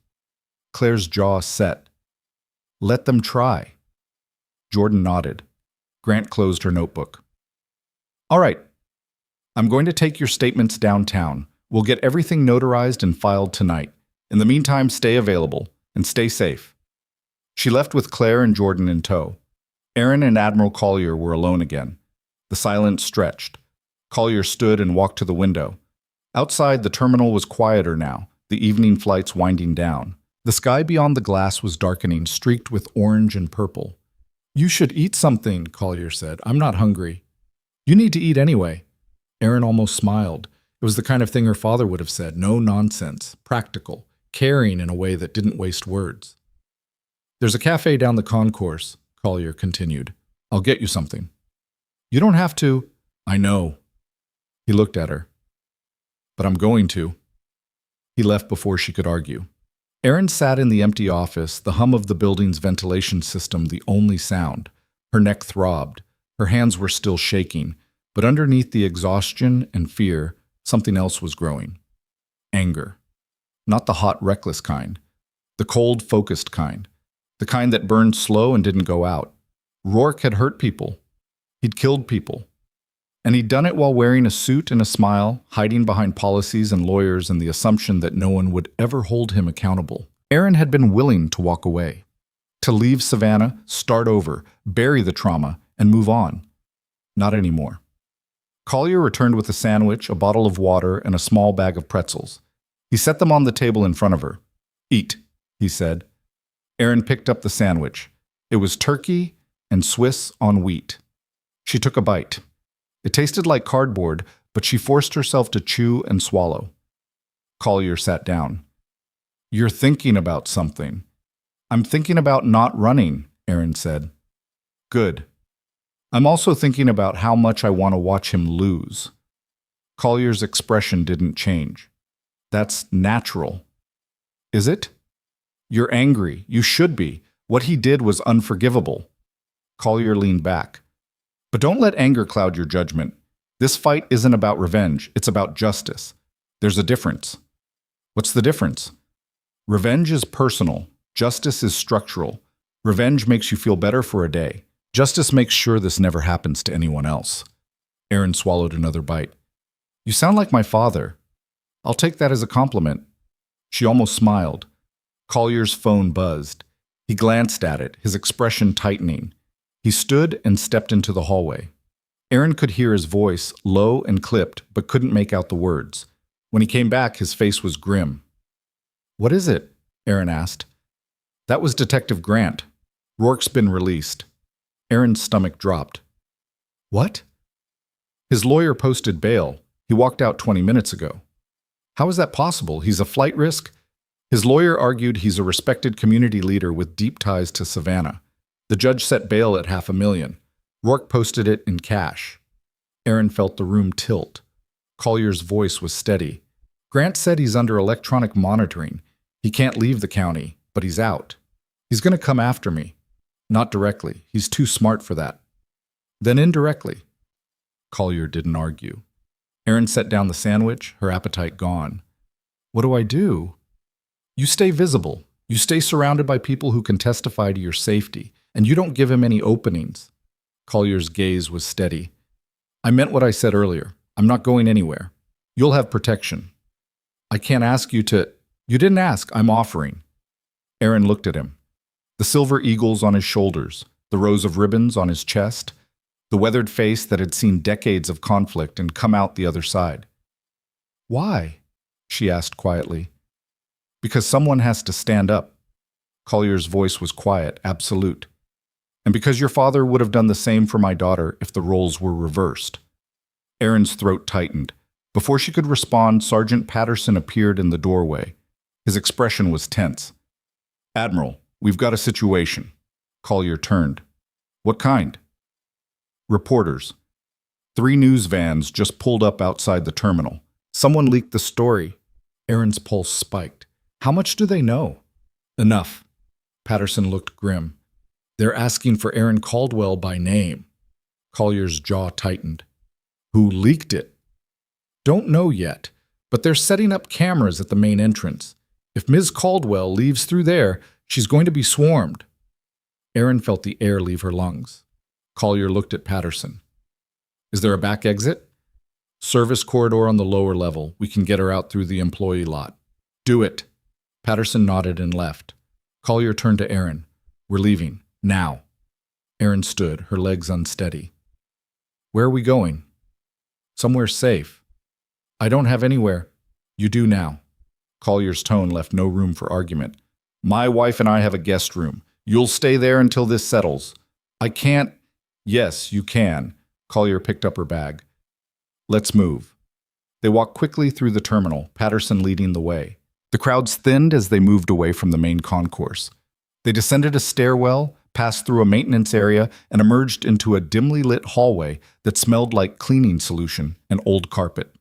Claire's jaw set. Let them try. Jordan nodded. Grant closed her notebook. All right. I'm going to take your statements downtown. We'll get everything notarized and filed tonight. In the meantime, stay available and stay safe. She left with Claire and Jordan in tow. Erin and Admiral Collier were alone again. The silence stretched. Collier stood and walked to the window. Outside, the terminal was quieter now, the evening flights winding down. The sky beyond the glass was darkening, streaked with orange and purple. You should eat something, Collier said. I'm not hungry. You need to eat anyway. Erin almost smiled. It was the kind of thing her father would have said. No nonsense, practical, caring in a way that didn't waste words. There's a cafe down the concourse, Collier continued. I'll get you something. You don't have to. I know. He looked at her. But I'm going to. He left before she could argue. Erin sat in the empty office, the hum of the building's ventilation system the only sound. Her neck throbbed. Her hands were still shaking, but underneath the exhaustion and fear, something else was growing. Anger. Not the hot, reckless kind. The cold, focused kind. The kind that burned slow and didn't go out. Rourke had hurt people. He'd killed people. And he'd done it while wearing a suit and a smile, hiding behind policies and lawyers and the assumption that no one would ever hold him accountable. Erin had been willing to walk away. To leave Savannah, start over, bury the trauma, and move on. Not anymore. Collier returned with a sandwich, a bottle of water, and a small bag of pretzels. He set them on the table in front of her. Eat, he said. Erin picked up the sandwich. It was turkey and Swiss on wheat. She took a bite. It tasted like cardboard, but she forced herself to chew and swallow. Collier sat down. You're thinking about something. I'm thinking about not running, Erin said. Good. I'm also thinking about how much I want to watch him lose. Collier's expression didn't change. That's natural. Is it? You're angry. You should be. What he did was unforgivable. Collier leaned back. But don't let anger cloud your judgment. This fight isn't about revenge, it's about justice. There's a difference. What's the difference? Revenge is personal. Justice is structural. Revenge makes you feel better for a day. Justice makes sure this never happens to anyone else. Aaron swallowed another bite. You sound like my father. I'll take that as a compliment. She almost smiled. Collier's phone buzzed. He glanced at it, his expression tightening. He stood and stepped into the hallway. Aaron could hear his voice, low and clipped, but couldn't make out the words. When he came back, his face was grim. What is it? Aaron asked. That was Detective Grant. Rourke's been released. Aaron's stomach dropped. What? His lawyer posted bail. He walked out 20 minutes ago. How is that possible? He's a flight risk? His lawyer argued he's a respected community leader with deep ties to Savannah. The judge set bail at $500,000. Rourke posted it in cash. Aaron felt the room tilt. Collier's voice was steady. Grant said he's under electronic monitoring. He can't leave the county, but he's out. He's going to come after me. Not directly. He's too smart for that. Then indirectly. Collier didn't argue. Aaron set down the sandwich, her appetite gone. What do I do? You stay visible. You stay surrounded by people who can testify to your safety, and you don't give him any openings. Collier's gaze was steady. I meant what I said earlier. I'm not going anywhere. You'll have protection. I can't ask you to... You didn't ask. I'm offering. Aaron looked at him. The silver eagles on his shoulders, the rows of ribbons on his chest, the weathered face that had seen decades of conflict and come out the other side. Why? She asked quietly. Because someone has to stand up. Collier's voice was quiet, absolute. And because your father would have done the same for my daughter if the roles were reversed. Aaron's throat tightened. Before she could respond, Sergeant Patterson appeared in the doorway. His expression was tense. Admiral, we've got a situation. Collier turned. What kind? Reporters. 3 news vans just pulled up outside the terminal. Someone leaked the story. Aaron's pulse spiked. How much do they know? Enough. Patterson looked grim. They're asking for Aaron Caldwell by name. Collier's jaw tightened. Who leaked it? Don't know yet, but they're setting up cameras at the main entrance. If Ms. Caldwell leaves through there, she's going to be swarmed. Aaron felt the air leave her lungs. Collier looked at Patterson. Is there a back exit? Service corridor on the lower level. We can get her out through the employee lot. Do it. Patterson nodded and left. Collier turned to Aaron. We're leaving. Now. Aaron stood, her legs unsteady. Where are we going? Somewhere safe. I don't have anywhere. You do now. Collier's tone left no room for argument. My wife and I have a guest room. You'll stay there until this settles. I can't... Yes, you can. Collier picked up her bag. Let's move. They walked quickly through the terminal, Patterson leading the way. The crowds thinned as they moved away from the main concourse. They descended a stairwell, passed through a maintenance area, and emerged into a dimly lit hallway that smelled like cleaning solution and old carpet.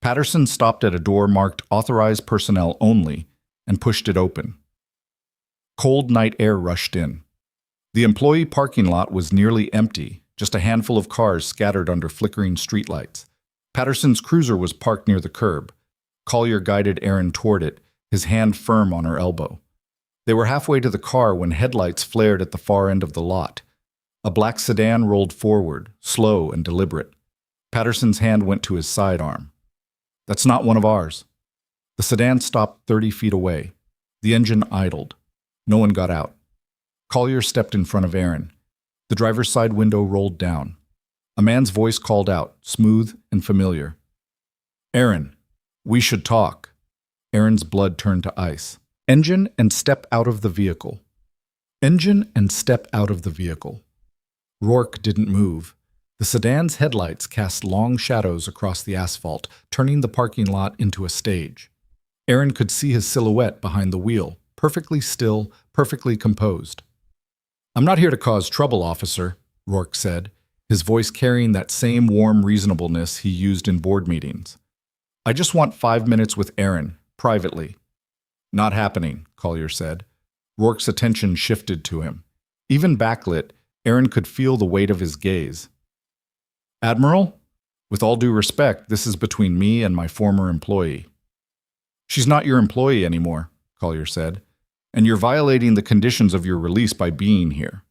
Patterson stopped at a door marked Authorized Personnel Only and pushed it open. Cold night air rushed in. The employee parking lot was nearly empty, just a handful of cars scattered under flickering streetlights. Patterson's cruiser was parked near the curb. Collier guided Aaron toward it, his hand firm on her elbow. They were halfway to the car when headlights flared at the far end of the lot. A black sedan rolled forward, slow and deliberate. Patterson's hand went to his sidearm. That's not one of ours. The sedan stopped 30 feet away. The engine idled. No one got out. Collier stepped in front of Aaron. The driver's side window rolled down. A man's voice called out, smooth and familiar. Aaron, we should talk. Aaron's blood turned to ice. Engine and step out of the vehicle. Engine and step out of the vehicle. Rourke didn't move. The sedan's headlights cast long shadows across the asphalt, turning the parking lot into a stage. Aaron could see his silhouette behind the wheel, perfectly still, perfectly composed. I'm not here to cause trouble, officer, Rourke said, his voice carrying that same warm reasonableness he used in board meetings. I just want 5 minutes with Aaron, privately. Not happening, Collier said. Rourke's attention shifted to him. Even backlit, Aaron could feel the weight of his gaze. Admiral, with all due respect, this is between me and my former employee. She's not your employee anymore, Collier said, and you're violating the conditions of your release by being here.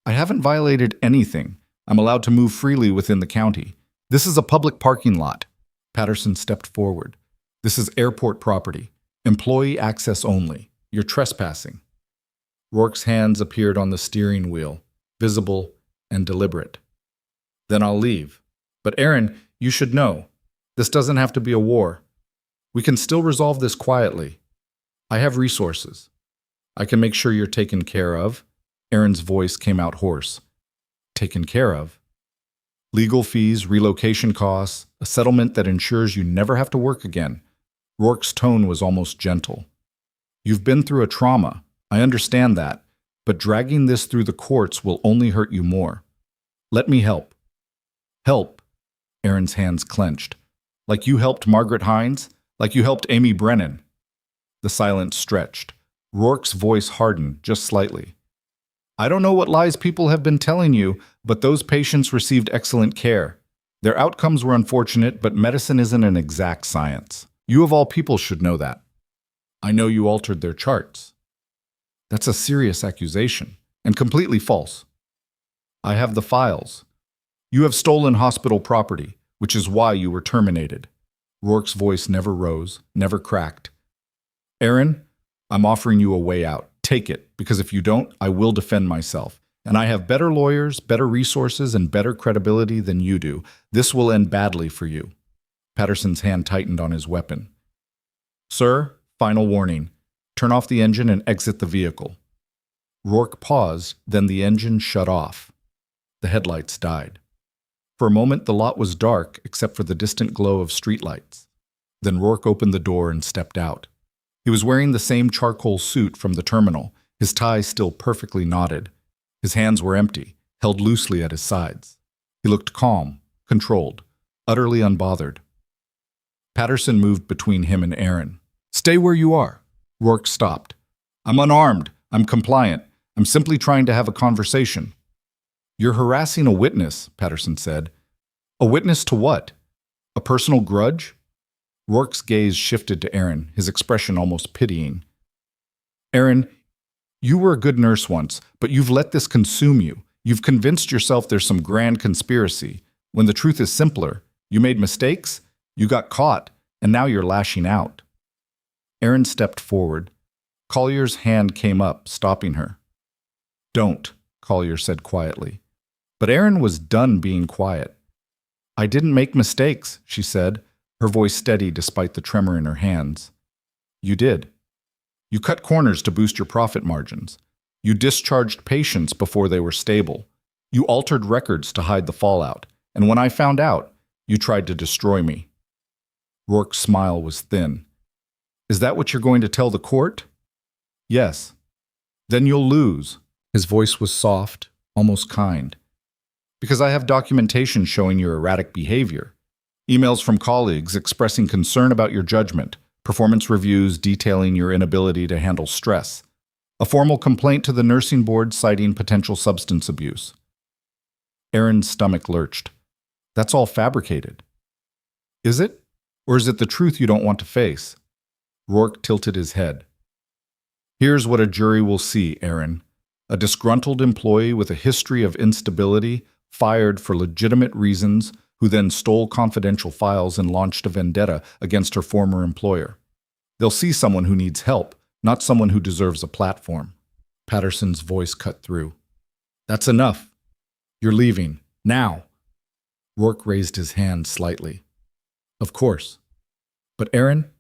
I haven't violated anything. I'm allowed to move freely within the county. This is a public parking lot. Patterson stepped forward. This is airport property. Employee access only. You're trespassing. Rourke's hands appeared on the steering wheel, visible and deliberate. Then I'll leave. But Aaron, you should know, this doesn't have to be a war. We can still resolve this quietly. I have resources. I can make sure you're taken care of. Aaron's voice came out hoarse. Taken care of? Legal fees, relocation costs, a settlement that ensures you never have to work again. Rourke's tone was almost gentle. You've been through a trauma. I understand that. But dragging this through the courts will only hurt you more. Let me help. Help? Aaron's hands clenched. Like you helped Margaret Hines? Like you helped Amy Brennan? The silence stretched. Rourke's voice hardened just slightly. I don't know what lies people have been telling you, but those patients received excellent care. Their outcomes were unfortunate, but medicine isn't an exact science. You of all people should know that. I know you altered their charts. That's a serious accusation, and completely false. I have the files. You have stolen hospital property, which is why you were terminated. Rourke's voice never rose, never cracked. Aaron, I'm offering you a way out. Take it, because if you don't, I will defend myself. And I have better lawyers, better resources, and better credibility than you do. This will end badly for you. Patterson's hand tightened on his weapon. Sir, final warning. Turn off the engine and exit the vehicle. Rourke paused, then the engine shut off. The headlights died. For a moment, the lot was dark, except for the distant glow of streetlights. Then Rourke opened the door and stepped out. He was wearing the same charcoal suit from the terminal, his tie still perfectly knotted. His hands were empty, held loosely at his sides. He looked calm, controlled, utterly unbothered. Patterson moved between him and Aaron. Stay where you are. Rourke stopped. I'm unarmed. I'm compliant. I'm simply trying to have a conversation. You're harassing a witness, Patterson said. A witness to what? A personal grudge? Rourke's gaze shifted to Aaron, his expression almost pitying. Aaron, you were a good nurse once, but you've let this consume you. You've convinced yourself there's some grand conspiracy, when the truth is simpler. You made mistakes, you got caught, and now you're lashing out. Aaron stepped forward. Collier's hand came up, stopping her. Don't, Collier said quietly. But Aaron was done being quiet. I didn't make mistakes, she said, her voice steady despite the tremor in her hands. You did. You cut corners to boost your profit margins. You discharged patients before they were stable. You altered records to hide the fallout. And when I found out, you tried to destroy me. Rourke's smile was thin. Is that what you're going to tell the court? Yes. Then you'll lose. His voice was soft, almost kind. Because I have documentation showing your erratic behavior. Emails from colleagues expressing concern about your judgment, performance reviews detailing your inability to handle stress, a formal complaint to the nursing board citing potential substance abuse. Aaron's stomach lurched. That's all fabricated. Is it? Or is it the truth you don't want to face? Rourke tilted his head. Here's what a jury will see, Aaron. A disgruntled employee with a history of instability, fired for legitimate reasons, who then stole confidential files and launched a vendetta against her former employer. They'll see someone who needs help, not someone who deserves a platform. Patterson's voice cut through. That's enough. You're leaving. Now. Rourke raised his hand slightly. Of course. But Aaron,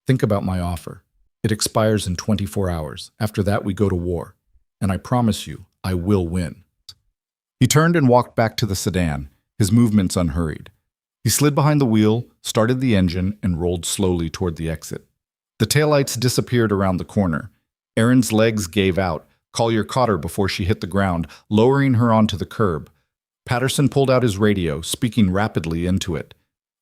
think about my offer. It expires in 24 hours. After that, we go to war. And I promise you, I will win. He turned and walked back to the sedan, his movements unhurried. He slid behind the wheel, started the engine, and rolled slowly toward the exit. The taillights disappeared around the corner. Aaron's legs gave out. Collier caught her before she hit the ground, lowering her onto the curb. Patterson pulled out his radio, speaking rapidly into it.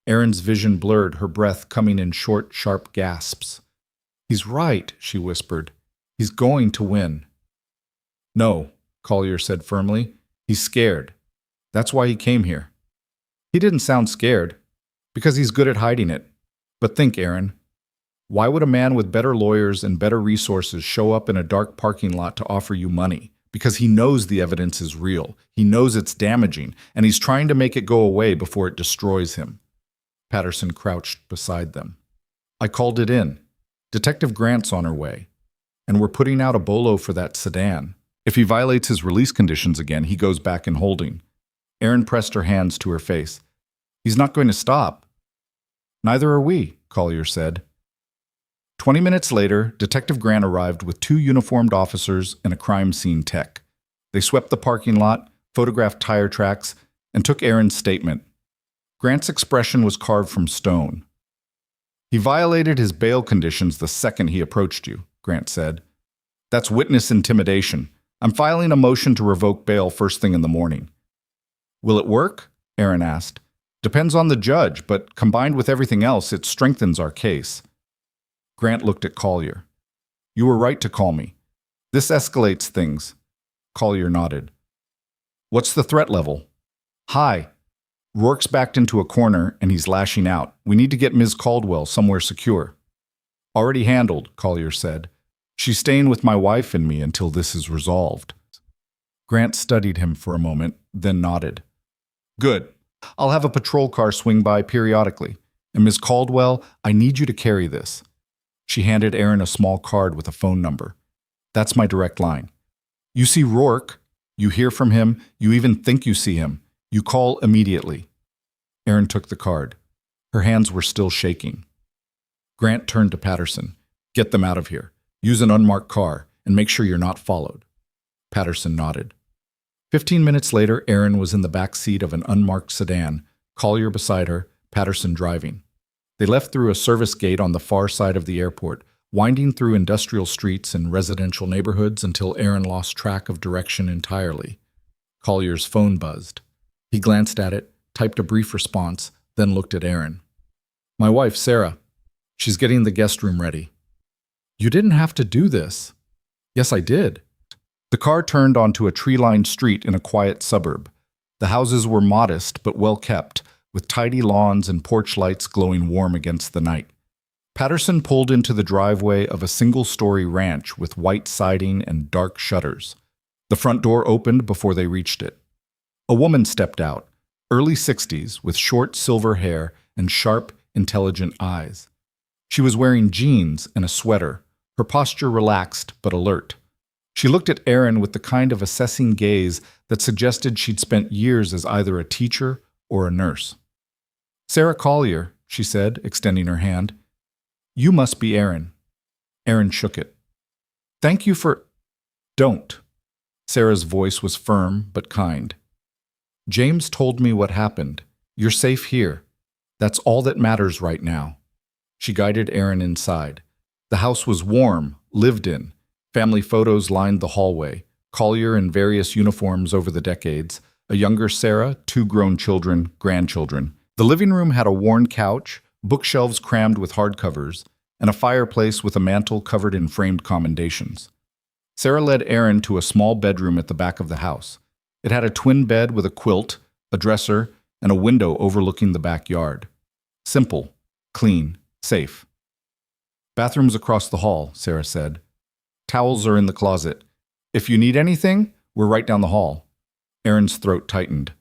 Aaron's vision blurred, her breath coming in short, sharp gasps. He's right, she whispered. He's going to win. No, Collier said firmly. He's scared. That's why he came here. He didn't sound scared, because he's good at hiding it. But think, Aaron, why would a man with better lawyers and better resources show up in a dark parking lot to offer you money? Because he knows the evidence is real. He knows it's damaging, and he's trying to make it go away before it destroys him. Patterson crouched beside them. I called it in. Detective Grant's on her way, and we're putting out a bolo for that sedan. If he violates his release conditions again, he goes back in holding. Aaron pressed her hands to her face. He's not going to stop. Neither are we, Collier said. 20 minutes later, Detective Grant arrived with 2 uniformed officers and a crime scene tech. They swept the parking lot, photographed tire tracks, and took Aaron's statement. Grant's expression was carved from stone. He violated his bail conditions the second he approached you, Grant said. That's witness intimidation. I'm filing a motion to revoke bail first thing in the morning. Will it work? Aaron asked. Depends on the judge, but combined with everything else, it strengthens our case. Grant looked at Collier. You were right to call me. This escalates things. Collier nodded. What's the threat level? High. Rourke's backed into a corner and he's lashing out. We need to get Ms. Caldwell somewhere secure. Already handled, Collier said. She's staying with my wife and me until this is resolved. Grant studied him for a moment, then nodded. Good. I'll have a patrol car swing by periodically. And Ms. Caldwell, I need you to carry this. She handed Aaron a small card with a phone number. That's my direct line. You see Rourke, you hear from him, you even think you see him. You call immediately. Aaron took the card. Her hands were still shaking. Grant turned to Patterson. Get them out of here. Use an unmarked car, and make sure you're not followed. Patterson nodded. 15 minutes later, Aaron was in the back seat of an unmarked sedan, Collier beside her, Patterson driving. They left through a service gate on the far side of the airport, winding through industrial streets and residential neighborhoods until Aaron lost track of direction entirely. Collier's phone buzzed. He glanced at it, typed a brief response, then looked at Aaron. My wife, Sarah. She's getting the guest room ready. You didn't have to do this. Yes, I did. The car turned onto a tree-lined street in a quiet suburb. The houses were modest but well kept, with tidy lawns and porch lights glowing warm against the night. Patterson pulled into the driveway of a single-story ranch with white siding and dark shutters. The front door opened before they reached it. A woman stepped out, early 60s, with short silver hair and sharp, intelligent eyes. She was wearing jeans and a sweater, her posture relaxed but alert. She looked at Aaron with the kind of assessing gaze that suggested she'd spent years as either a teacher or a nurse. Sarah Collier, she said, extending her hand. You must be Aaron. Aaron shook it. Thank you for... Don't. Sarah's voice was firm but kind. James told me what happened. You're safe here. That's all that matters right now. She guided Aaron inside. The house was warm, lived in. Family photos lined the hallway, Collier in various uniforms over the decades, a younger Sarah, 2 grown children, grandchildren. The living room had a worn couch, bookshelves crammed with hardcovers, and a fireplace with a mantel covered in framed commendations. Sarah led Aaron to a small bedroom at the back of the house. It had a twin bed with a quilt, a dresser, and a window overlooking the backyard. Simple, clean, safe. Bathroom's across the hall, Sarah said. Towels are in the closet. If you need anything, we're right down the hall. Aaron's throat tightened.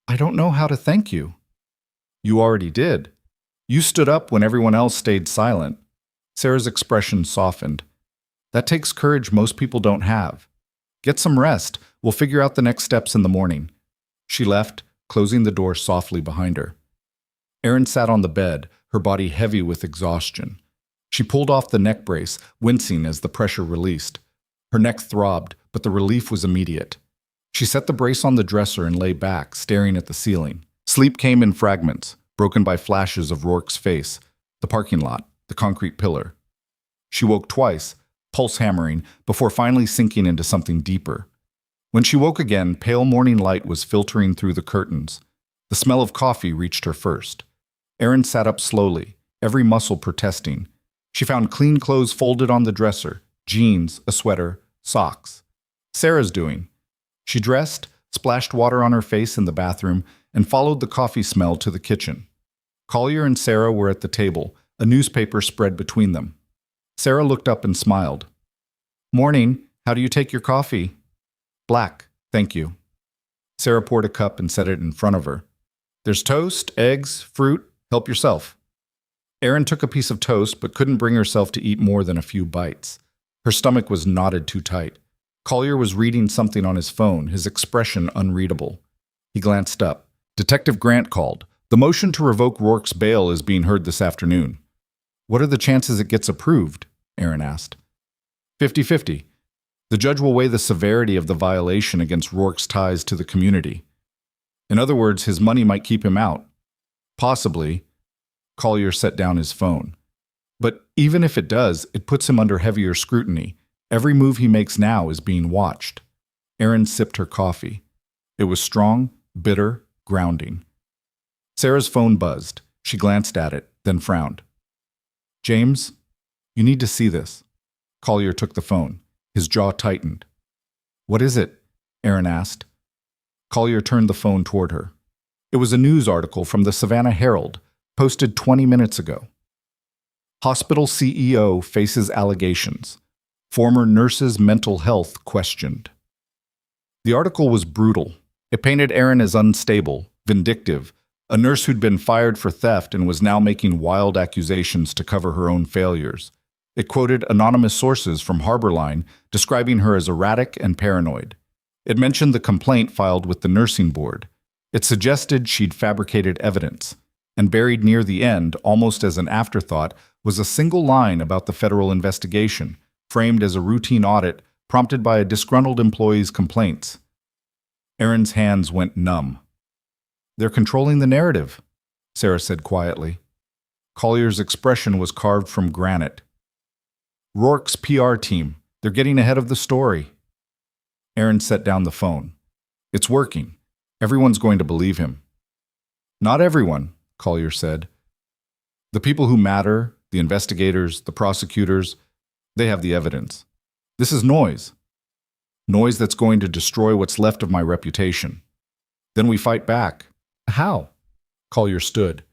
I don't know how to thank you. You already did. You stood up when everyone else stayed silent. Sarah's expression softened. That takes courage most people don't have. Get some rest. We'll figure out the next steps in the morning. She left, closing the door softly behind her. Aaron sat on the bed, her body heavy with exhaustion. She pulled off the neck brace, wincing as the pressure released. Her neck throbbed, but the relief was immediate. She set the brace on the dresser and lay back, staring at the ceiling. Sleep came in fragments, broken by flashes of Rourke's face, the parking lot, the concrete pillar. She woke twice, pulse hammering, before finally sinking into something deeper. When she woke again, pale morning light was filtering through the curtains. The smell of coffee reached her first. Aaron sat up slowly, every muscle protesting. She found clean clothes folded on the dresser, jeans, a sweater, socks. Sarah's doing. She dressed, splashed water on her face in the bathroom, and followed the coffee smell to the kitchen. Collier and Sarah were at the table, a newspaper spread between them. Sarah looked up and smiled. "Morning. How do you take your coffee?" "Black, thank you." Sarah poured a cup and set it in front of her. "There's toast, eggs, fruit. Help yourself." Erin took a piece of toast but couldn't bring herself to eat more than a few bites. Her stomach was knotted too tight. Collier was reading something on his phone, his expression unreadable. He glanced up. Detective Grant called. "The motion to revoke Rourke's bail is being heard this afternoon." "What are the chances it gets approved?" Erin asked. 50-50. The judge will weigh the severity of the violation against Rourke's ties to the community. In other words, his money might keep him out. Possibly. Collier set down his phone. But even if it does, it puts him under heavier scrutiny. Every move he makes now is being watched. Erin sipped her coffee. It was strong, bitter, grounding. Sarah's phone buzzed. She glanced at it, then frowned. "James, you need to see this." Collier took the phone. His jaw tightened. "What is it?" Erin asked. Collier turned the phone toward her. It was a news article from the Savannah Herald, posted 20 minutes ago. Hospital CEO faces allegations. Former nurse's mental health questioned. The article was brutal. It painted Erin as unstable, vindictive, a nurse who'd been fired for theft and was now making wild accusations to cover her own failures. It quoted anonymous sources from Harborline describing her as erratic and paranoid. It mentioned the complaint filed with the nursing board. It suggested she'd fabricated evidence. And buried near the end, almost as an afterthought, was a single line about the federal investigation, framed as a routine audit prompted by a disgruntled employee's complaints. Erin's hands went numb. "They're controlling the narrative," Sarah said quietly. Collier's expression was carved from granite. "Rourke's PR team. They're getting ahead of the story." Erin set down the phone. "It's working. Everyone's going to believe him." "Not everyone," Collier said. "The people who matter, the investigators, the prosecutors, they have the evidence. This is noise. Noise that's going to destroy what's left of my reputation. Then we fight back." "How?" Collier stood.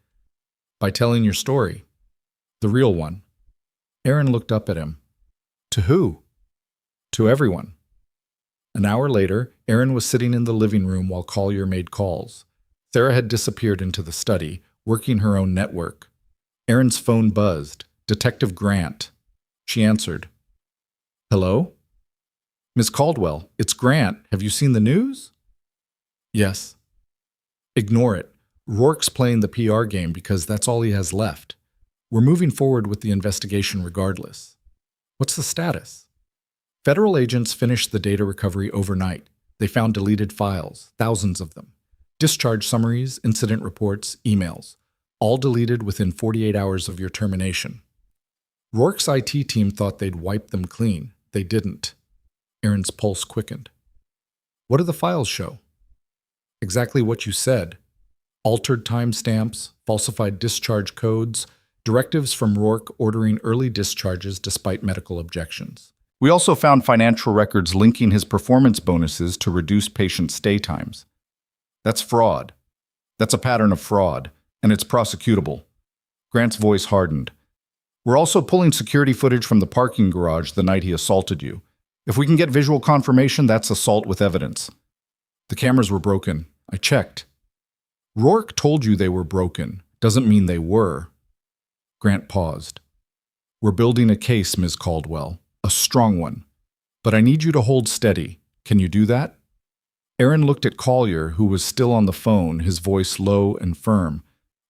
"By telling your story. The real one." Erin looked up at him. "To who?" "To everyone." An hour later, Erin was sitting in the living room while Collier made calls. Sarah had disappeared into the study, working her own network. Erin's phone buzzed. Detective Grant. She answered. "Hello?" "Miss Caldwell, it's Grant. Have you seen the news?" "Yes." "Ignore it. Rourke's playing the PR game because that's all he has left. We're moving forward with the investigation regardless." "What's the status?" "Federal agents finished the data recovery overnight. They found deleted files, thousands of them. Discharge summaries, incident reports, emails, all deleted within 48 hours of your termination. Rourke's IT team thought they'd wipe them clean. They didn't." Erin's pulse quickened. "What do the files show?" "Exactly what you said. Altered timestamps, falsified discharge codes, directives from Rourke ordering early discharges despite medical objections. We also found financial records linking his performance bonuses to reduce patient stay times. That's fraud. That's a pattern of fraud, and it's prosecutable." Grant's voice hardened. "We're also pulling security footage from the parking garage the night he assaulted you. If we can get visual confirmation, that's assault with evidence." "The cameras were broken. I checked." "Rourke told you they were broken. Doesn't mean they were." Grant paused. "We're building a case, Ms. Caldwell. A strong one. But I need you to hold steady. Can you do that?" Erin looked at Collier, who was still on the phone, his voice low and firm.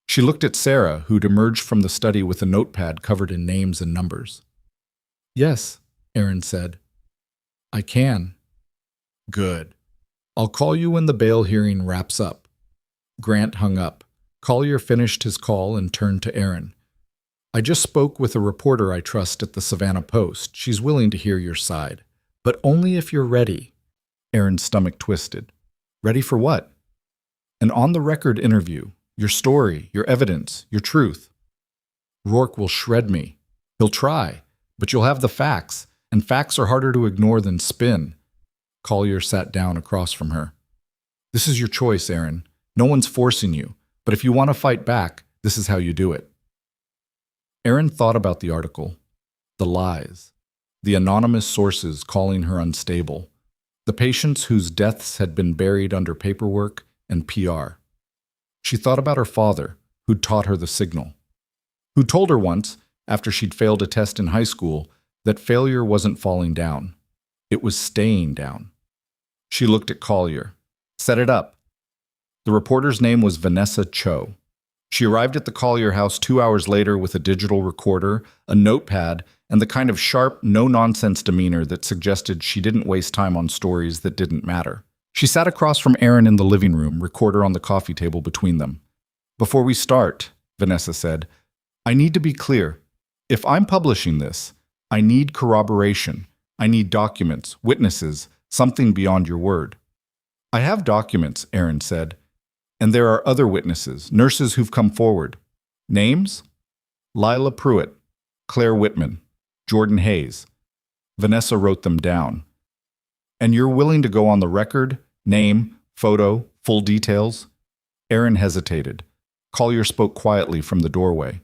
She looked at Sarah, who'd emerged from the study with a notepad covered in names and numbers. "Yes," Erin said. "I can." "Good. I'll call you when the bail hearing wraps up." Grant hung up. Collier finished his call and turned to Erin. "I just spoke with a reporter I trust at the Savannah Post. She's willing to hear your side. But only if you're ready." Erin's stomach twisted. "Ready for what?" "An on-the-record interview. Your story, your evidence, your truth." "Rourke will shred me. He'll try, but you'll have the facts, and facts are harder to ignore than spin." Collier sat down across from her. This is your choice, Aaron. No one's forcing you, but if you want to fight back, this is how you do it. Aaron thought about the article, the lies, the anonymous sources calling her unstable, the patients whose deaths had been buried under paperwork and PR. She thought about her father, who'd taught her the signal, who told her once, after she'd failed a test in high school, that failure wasn't falling down. It was staying down. She looked at Collier. Set it up. The reporter's name was Vanessa Cho. She arrived at the Collier house 2 hours later with a digital recorder, a notepad, and the kind of sharp, no-nonsense demeanor that suggested she didn't waste time on stories that didn't matter. She sat across from Aaron in the living room, recorder on the coffee table between them. "Before we start," Vanessa said, "I need to be clear. If I'm publishing this, I need corroboration. I need documents, witnesses, something beyond your word." "I have documents," Aaron said. "And there are other witnesses, nurses who've come forward. Names? Lila Pruitt, Claire Whitman, Jordan Hayes." Vanessa wrote them down. "And you're willing to go on the record? Name, photo, full details?" Aaron hesitated. Collier spoke quietly from the doorway.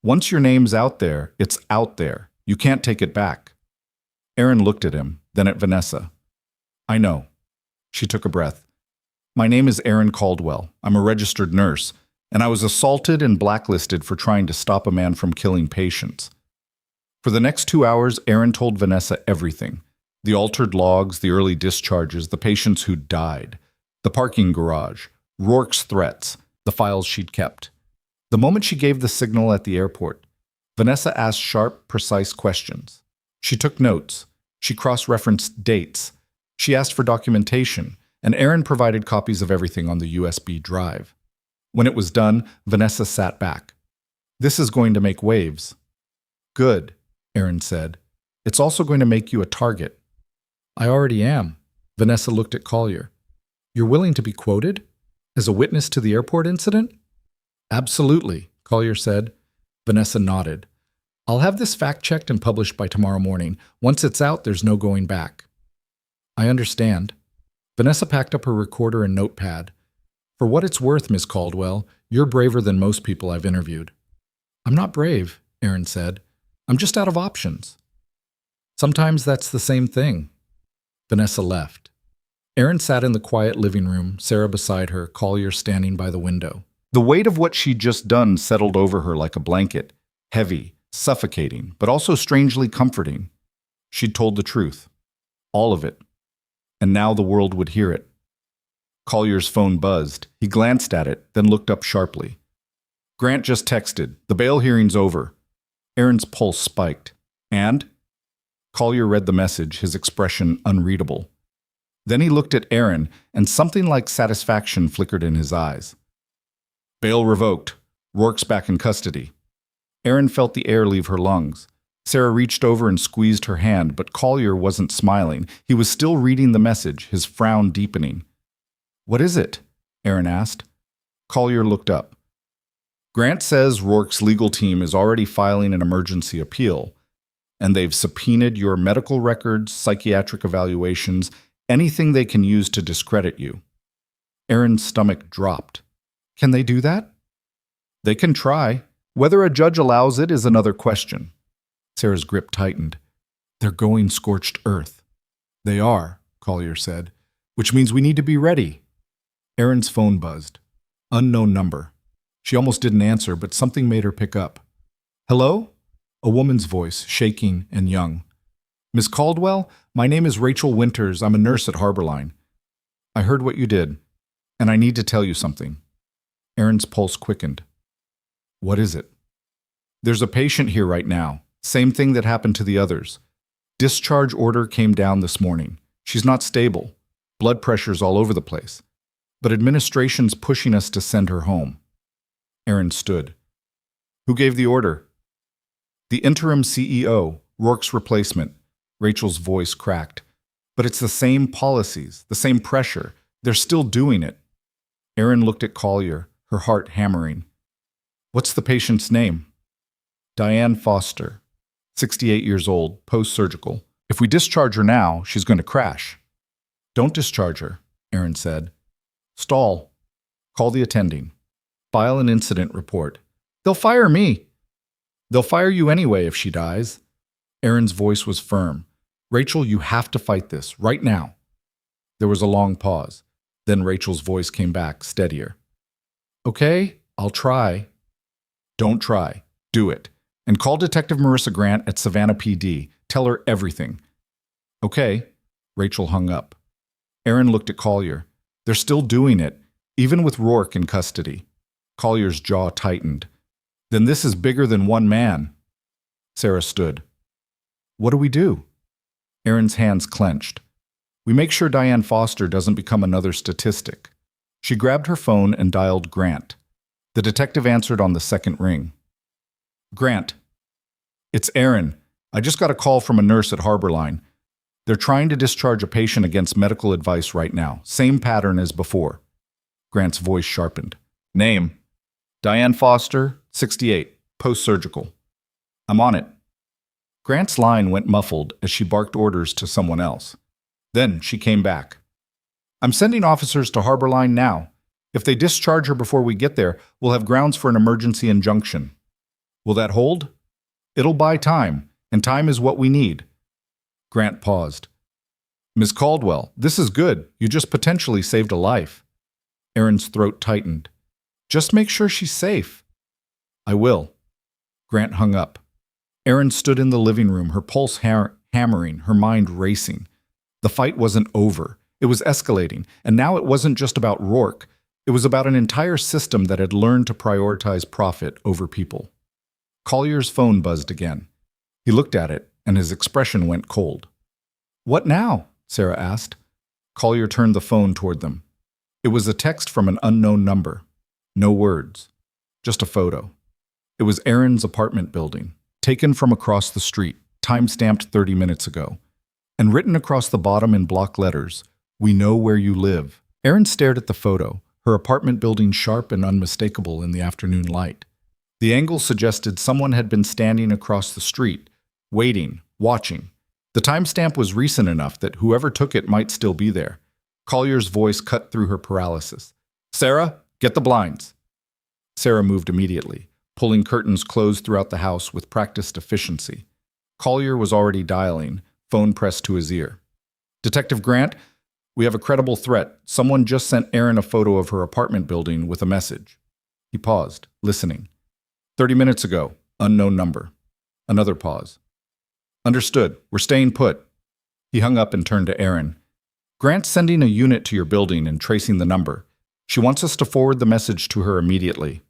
"Once your name's out there, it's out there. You can't take it back." Aaron looked at him, then at Vanessa. "I know." She took a breath. "My name is Erin Caldwell. I'm a registered nurse, and I was assaulted and blacklisted for trying to stop a man from killing patients." For the next 2 hours, Aaron told Vanessa everything. The altered logs, the early discharges, the patients who died, the parking garage, Rourke's threats, the files she'd kept. The moment she gave the signal at the airport, Vanessa asked sharp, precise questions. She took notes. She cross-referenced dates. She asked for documentation, and Aaron provided copies of everything on the USB drive. When it was done, Vanessa sat back. "This is going to make waves." "Good," Aaron said. "It's also going to make you a target." "I already am." Vanessa looked at Collier. "You're willing to be quoted? As a witness to the airport incident?" "Absolutely," Collier said. Vanessa nodded. "I'll have this fact-checked and published by tomorrow morning. Once it's out, there's no going back." "I understand." Vanessa packed up her recorder and notepad. "For what it's worth, Miss Caldwell, you're braver than most people I've interviewed." "I'm not brave," Aaron said. "I'm just out of options." "Sometimes that's the same thing." Vanessa left. Aaron sat in the quiet living room, Sarah beside her, Collier standing by the window. The weight of what she'd just done settled over her like a blanket, heavy, suffocating, but also strangely comforting. She'd told the truth. All of it. And now the world would hear it. Collier's phone buzzed. He glanced at it, then looked up sharply. "Grant just texted. The bail hearing's over." Aaron's pulse spiked. "And?" Collier read the message, his expression unreadable. Then he looked at Aaron, and something like satisfaction flickered in his eyes. "Bail revoked. Rourke's back in custody." Aaron felt the air leave her lungs. Sarah reached over and squeezed her hand, but Collier wasn't smiling. He was still reading the message, his frown deepening. "What is it?" Aaron asked. Collier looked up. "Grant says Rourke's legal team is already filing an emergency appeal, and they've subpoenaed your medical records, psychiatric evaluations, anything they can use to discredit you." Aaron's stomach dropped. "Can they do that?" "They can try. Whether a judge allows it is another question." Sarah's grip tightened. "They're going scorched earth." "They are," Collier said, "which means we need to be ready." Aaron's phone buzzed. Unknown number. She almost didn't answer, but something made her pick up. "Hello?" A woman's voice, shaking and young. "Miss Caldwell, my name is Rachel Winters. I'm a nurse at Harborline. I heard what you did, and I need to tell you something." Aaron's pulse quickened. "What is it?" "There's a patient here right now. Same thing that happened to the others. Discharge order came down this morning. She's not stable. Blood pressure's all over the place. But administration's pushing us to send her home." Aaron stood. "Who gave the order?" "The interim CEO, Rourke's replacement." Rachel's voice cracked. "But it's the same policies, the same pressure. They're still doing it." Aaron looked at Collier, her heart hammering. "What's the patient's name?" "Diane Foster, 68 years old, post-surgical. If we discharge her now, she's going to crash." "Don't discharge her," Aaron said. Stall. Call the attending. File an incident report. They'll fire me. They'll fire you anyway if she dies. Aaron's voice was firm. Rachel, you have to fight this, right now. There was a long pause. Then Rachel's voice came back, steadier. Okay, I'll try. Don't try. Do it. And call Detective Marissa Grant at Savannah PD. Tell her everything. Okay. Rachel hung up. Aaron looked at Collier. They're still doing it, even with Rourke in custody. Collier's jaw tightened. Then this is bigger than one man. Sarah stood. What do we do? Aaron's hands clenched. We make sure Diane Foster doesn't become another statistic. She grabbed her phone and dialed Grant. The detective answered on the second ring. Grant. It's Aaron. I just got a call from a nurse at Harborline. They're trying to discharge a patient against medical advice right now. Same pattern as before. Grant's voice sharpened. Name. Diane Foster, 68, post-surgical. I'm on it. Grant's line went muffled as she barked orders to someone else. Then she came back. I'm sending officers to Harborline now. If they discharge her before we get there, we'll have grounds for an emergency injunction. Will that hold? It'll buy time, and time is what we need. Grant paused. Ms. Caldwell, this is good. You just potentially saved a life. Aaron's throat tightened. Just make sure she's safe. I will. Grant hung up. Aaron stood in the living room, her pulse hammering, her mind racing. The fight wasn't over. It was escalating, and now it wasn't just about Rourke. It was about an entire system that had learned to prioritize profit over people. Collier's phone buzzed again. He looked at it, and his expression went cold. What now? Sarah asked. Collier turned the phone toward them. It was a text from an unknown number. No words. Just a photo. It was Aaron's apartment building, taken from across the street, time-stamped 30 minutes ago, and written across the bottom in block letters, "We know where you live." Aaron stared at the photo, her apartment building sharp and unmistakable in the afternoon light. The angle suggested someone had been standing across the street, waiting, watching. The timestamp was recent enough that whoever took it might still be there. Collier's voice cut through her paralysis. Sarah, get the blinds. Sarah moved immediately, pulling curtains closed throughout the house with practiced efficiency. Collier was already dialing, phone pressed to his ear. Detective Grant, we have a credible threat. Someone just sent Aaron a photo of her apartment building with a message. He paused, listening. 30 minutes ago, unknown number. Another pause. Understood. We're staying put. He hung up and turned to Aaron. Grant's sending a unit to your building and tracing the number. She wants us to forward the message to her immediately.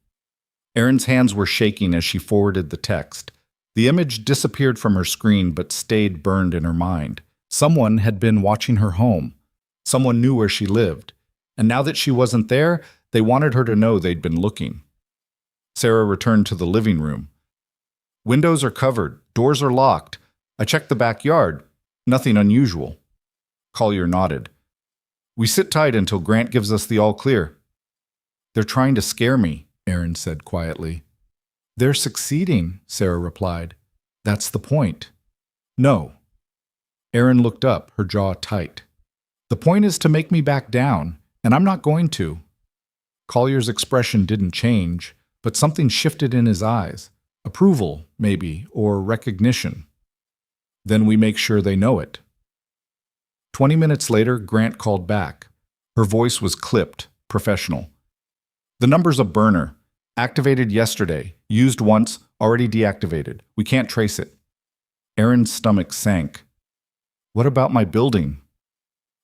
Aaron's hands were shaking as she forwarded the text. The image disappeared from her screen but stayed burned in her mind. Someone had been watching her home. Someone knew where she lived. And now that she wasn't there, they wanted her to know they'd been looking. Sarah returned to the living room. Windows are covered. Doors are locked. I checked the backyard. Nothing unusual. Collier nodded. We sit tight until Grant gives us the all clear. They're trying to scare me, Aaron said quietly. They're succeeding, Sarah replied. That's the point. No. Aaron looked up, her jaw tight. The point is to make me back down, and I'm not going to. Collier's expression didn't change, but something shifted in his eyes. Approval, maybe, or recognition. Then we make sure they know it. 20 minutes later, Grant called back. Her voice was clipped, professional. The number's a burner. Activated yesterday. Used once, already deactivated. We can't trace it. Aaron's stomach sank. What about my building?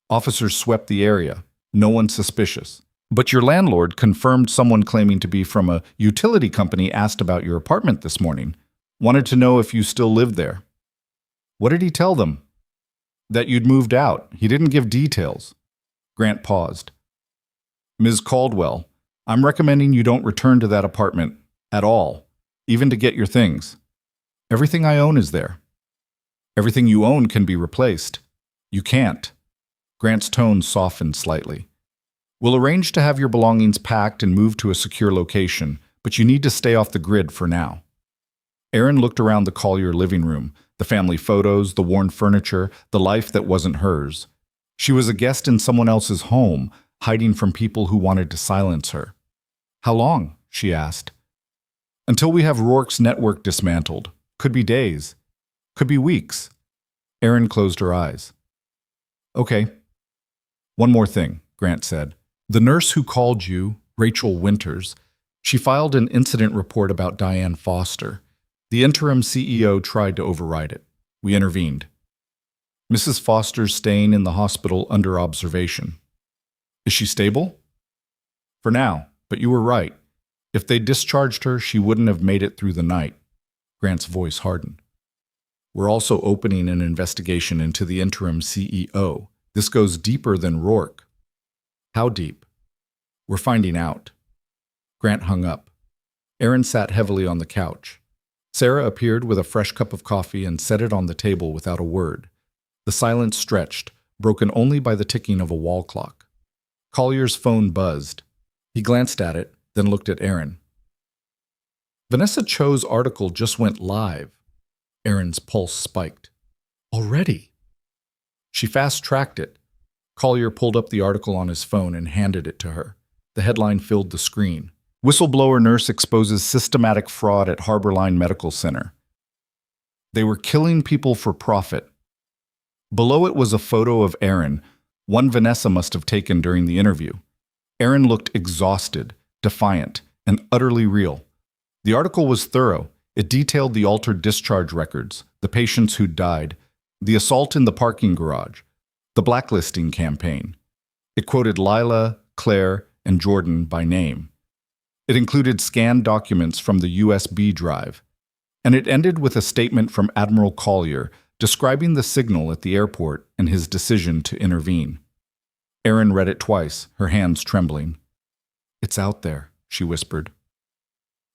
Officers swept the area. No one suspicious. But your landlord confirmed someone claiming to be from a utility company asked about your apartment this morning. Wanted to know if you still lived there. What did he tell them? That you'd moved out. He didn't give details. Grant paused. Ms. Caldwell, I'm recommending you don't return to that apartment at all, even to get your things. Everything I own is there. Everything you own can be replaced. You can't. Grant's tone softened slightly. We'll arrange to have your belongings packed and moved to a secure location, but you need to stay off the grid for now. Aaron looked around the Collier living room, the family photos, the worn furniture, the life that wasn't hers. She was a guest in someone else's home, hiding from people who wanted to silence her. How long? She asked. Until we have Rourke's network dismantled. Could be days. Could be weeks. Erin closed her eyes. Okay. One more thing, Grant said. The nurse who called you, Rachel Winters, she filed an incident report about Diane Foster. The interim CEO tried to override it. We intervened. Mrs. Foster's staying in the hospital under observation. Is she stable? For now, but you were right. If they discharged her, she wouldn't have made it through the night. Grant's voice hardened. We're also opening an investigation into the interim CEO. This goes deeper than Rourke. How deep? We're finding out. Grant hung up. Erin sat heavily on the couch. Sarah appeared with a fresh cup of coffee and set it on the table without a word. The silence stretched, broken only by the ticking of a wall clock. Collier's phone buzzed. He glanced at it, then looked at Erin. Vanessa Cho's article just went live. Erin's pulse spiked. Already? She fast-tracked it. Collier pulled up the article on his phone and handed it to her. The headline filled the screen. Whistleblower nurse exposes systematic fraud at Harborline Medical Center. They were killing people for profit. Below it was a photo of Erin, one Vanessa must have taken during the interview. Erin looked exhausted, defiant, and utterly real. The article was thorough. It detailed the altered discharge records, the patients who'd died, the assault in the parking garage, the blacklisting campaign. It quoted Lila, Claire, and Jordan by name. It included scanned documents from the USB drive. And it ended with a statement from Admiral Collier describing the signal at the airport and his decision to intervene. Erin read it twice, her hands trembling. It's out there, she whispered.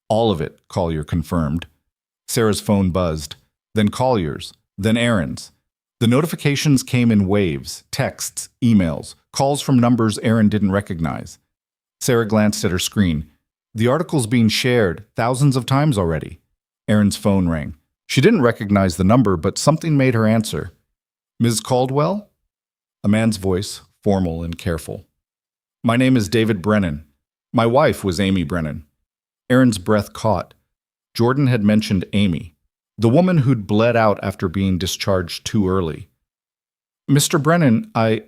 All of it, Collier confirmed. Sarah's phone buzzed, then Collier's, then Erin's. The notifications came in waves, texts, emails, calls from numbers Erin didn't recognize. Sarah glanced at her screen. The article's being shared thousands of times already. Erin's phone rang. She didn't recognize the number, but something made her answer. Ms. Caldwell? A man's voice, formal and careful. My name is David Brennan. My wife was Amy Brennan. Erin's breath caught. Jordan had mentioned Amy, the woman who'd bled out after being discharged too early. Mr. Brennan, I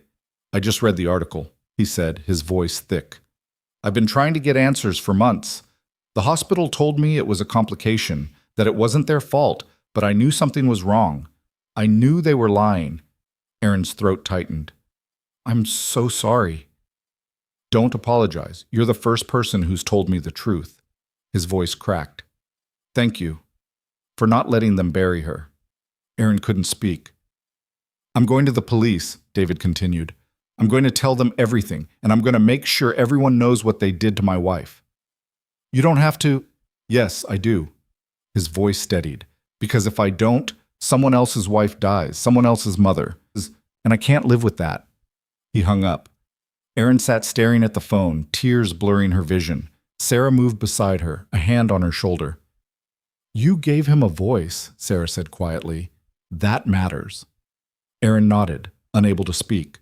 just read the article, he said, his voice thick. I've been trying to get answers for months. The hospital told me it was a complication, that it wasn't their fault, but I knew something was wrong. I knew they were lying. Erin's throat tightened. I'm so sorry. Don't apologize. You're the first person who's told me the truth. His voice cracked. Thank you for not letting them bury her. Erin couldn't speak. I'm going to the police, David continued. I'm going to tell them everything, and I'm going to make sure everyone knows what they did to my wife. You don't have to. Yes, I do. His voice steadied. Because if I don't, someone else's wife dies, someone else's mother, and I can't live with that. He hung up. Erin sat staring at the phone, tears blurring her vision. Sarah moved beside her, a hand on her shoulder. You gave him a voice, Sarah said quietly. That matters. Erin nodded, unable to speak.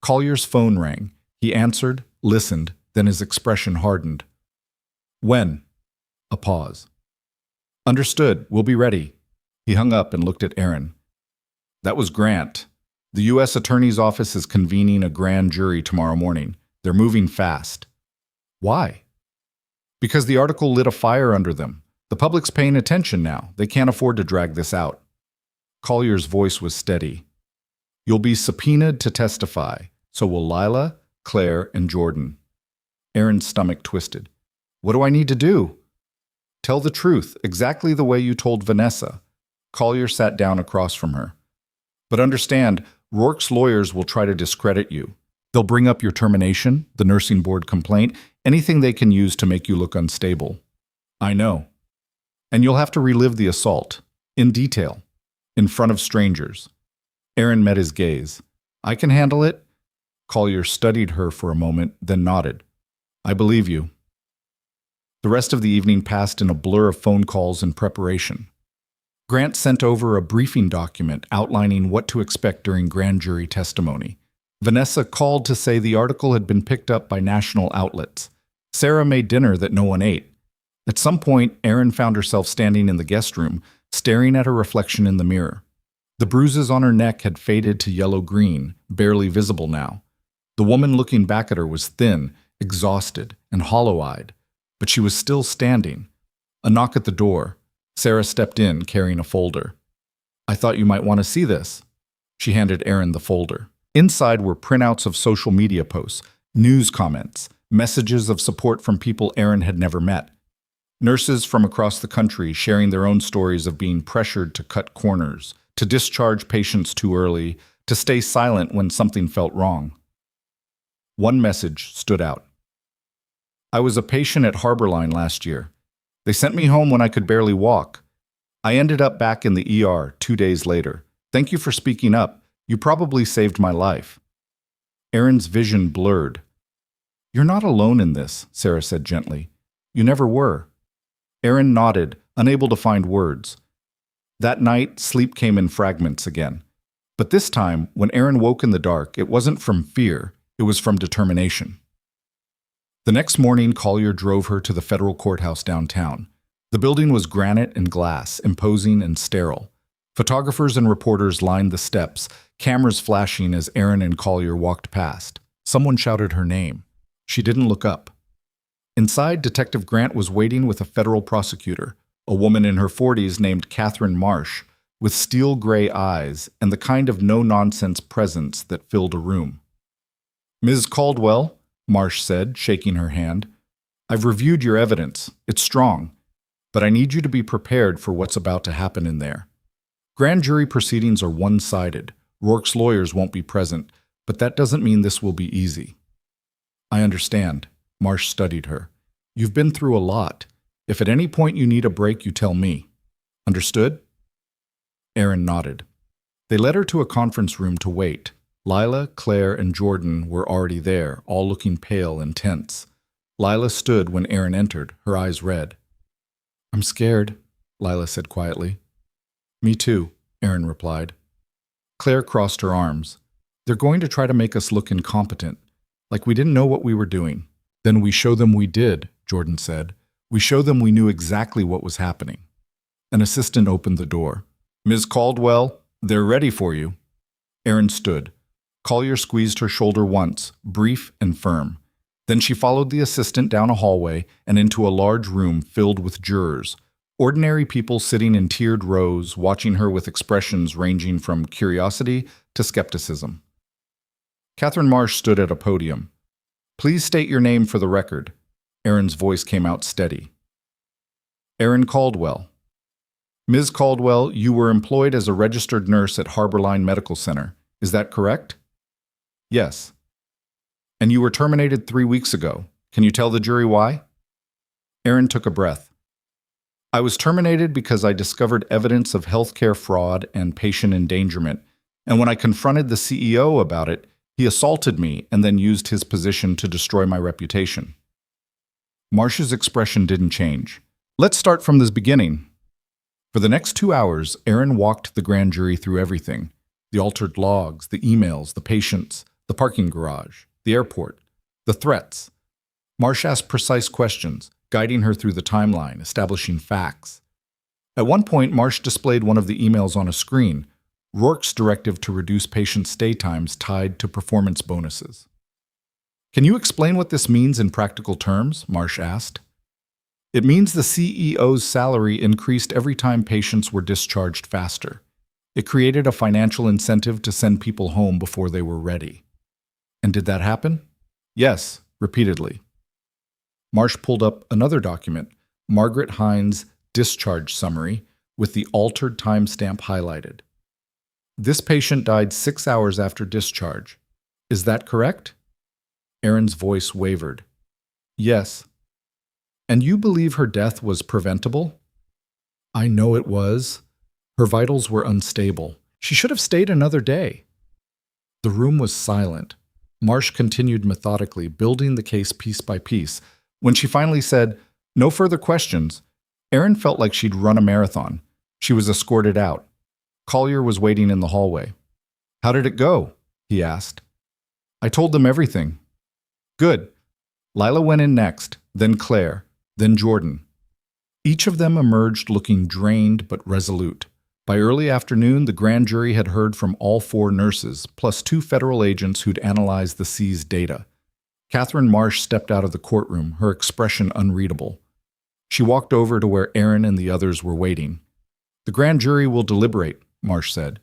Collier's phone rang. He answered, listened, then his expression hardened. When? A pause. Understood. We'll be ready. He hung up and looked at Erin. That was Grant. The U.S. Attorney's Office is convening a grand jury tomorrow morning. They're moving fast. Why? Because the article lit a fire under them. The public's paying attention now. They can't afford to drag this out. Collier's voice was steady. You'll be subpoenaed to testify. So will Lila, Claire, and Jordan. Erin's stomach twisted. What do I need to do? Tell the truth, exactly the way you told Vanessa. Collier sat down across from her. But understand, Rourke's lawyers will try to discredit you. They'll bring up your termination, the nursing board complaint, anything they can use to make you look unstable. I know. And you'll have to relive the assault, in detail, in front of strangers. Erin met his gaze. I can handle it. Collier studied her for a moment, then nodded. I believe you. The rest of the evening passed in a blur of phone calls and preparation. Grant sent over a briefing document outlining what to expect during grand jury testimony. Vanessa called to say the article had been picked up by national outlets. Sarah made dinner that no one ate. At some point, Erin found herself standing in the guest room, staring at her reflection in the mirror. The bruises on her neck had faded to yellow-green, barely visible now. The woman looking back at her was thin, exhausted, and hollow-eyed, but she was still standing. A knock at the door. Sarah stepped in, carrying a folder. "I thought you might want to see this." She handed Erin the folder. Inside were printouts of social media posts, news comments, messages of support from people Erin had never met. Nurses from across the country sharing their own stories of being pressured to cut corners, to discharge patients too early, to stay silent when something felt wrong. One message stood out. "I was a patient at Harborline last year. They sent me home when I could barely walk. I ended up back in the ER 2 days later. Thank you for speaking up. You probably saved my life." Erin's vision blurred. "You're not alone in this," Sarah said gently. "You never were." Erin nodded, unable to find words. That night, sleep came in fragments again. But this time, when Erin woke in the dark, it wasn't from fear, it was from determination. The next morning, Collier drove her to the federal courthouse downtown. The building was granite and glass, imposing and sterile. Photographers and reporters lined the steps, cameras flashing as Erin and Collier walked past. Someone shouted her name. She didn't look up. Inside, Detective Grant was waiting with a federal prosecutor, a woman in her 40s named Catherine Marsh, with steel-gray eyes and the kind of no-nonsense presence that filled a room. "Ms. Caldwell," Marsh said, shaking her hand, "I've reviewed your evidence. It's strong. But I need you to be prepared for what's about to happen in there. Grand jury proceedings are one-sided. Rourke's lawyers won't be present, but that doesn't mean this will be easy." "I understand." Marsh studied her. "You've been through a lot. If at any point you need a break, you tell me. Understood?" Erin nodded. They led her to a conference room to wait. Lila, Claire, and Jordan were already there, all looking pale and tense. Lila stood when Erin entered, her eyes red. "I'm scared," Lila said quietly. "Me too," Erin replied. Claire crossed her arms. "They're going to try to make us look incompetent, like we didn't know what we were doing." "Then we show them we did," Jordan said. "We show them we knew exactly what was happening." An assistant opened the door. "Ms. Caldwell, they're ready for you." Erin stood. Collier squeezed her shoulder once, brief and firm. Then she followed the assistant down a hallway and into a large room filled with jurors, ordinary people sitting in tiered rows, watching her with expressions ranging from curiosity to skepticism. Catherine Marsh stood at a podium. "Please state your name for the record." Erin's voice came out steady. "Erin Caldwell." "Ms. Caldwell, you were employed as a registered nurse at Harborline Medical Center. Is that correct?" "Yes." "And you were terminated 3 weeks ago. Can you tell the jury why?" Erin took a breath. "I was terminated because I discovered evidence of healthcare fraud and patient endangerment, and when I confronted the CEO about it, he assaulted me and then used his position to destroy my reputation." Marsh's expression didn't change. "Let's start from the beginning." For the next 2 hours, Erin walked the grand jury through everything: the altered logs, the emails, the patients, the parking garage, the airport, the threats. Marsh asked precise questions, guiding her through the timeline, establishing facts. At one point, Marsh displayed one of the emails on a screen, Rourke's directive to reduce patient stay times tied to performance bonuses. "Can you explain what this means in practical terms?" Marsh asked. "It means the CEO's salary increased every time patients were discharged faster. It created a financial incentive to send people home before they were ready." "And did that happen?" "Yes, repeatedly." Marsh pulled up another document, Margaret Hines' discharge summary, with the altered timestamp highlighted. "This patient died 6 hours after discharge. Is that correct?" Erin's voice wavered. "Yes." "And you believe her death was preventable?" "I know it was. Her vitals were unstable. She should have stayed another day." The room was silent. Marsh continued methodically, building the case piece by piece. When she finally said, "No further questions," Erin felt like she'd run a marathon. She was escorted out. Collier was waiting in the hallway. "How did it go?" he asked. I told them everything. Good. Lila went in next, then Claire, then Jordan. Each of them emerged looking drained but resolute. By early afternoon, the grand jury had heard from all 4 nurses, plus 2 federal agents who'd analyzed the seized data. Catherine Marsh stepped out of the courtroom, her expression unreadable. She walked over to where Aaron and the others were waiting. The grand jury will deliberate, Marsh said.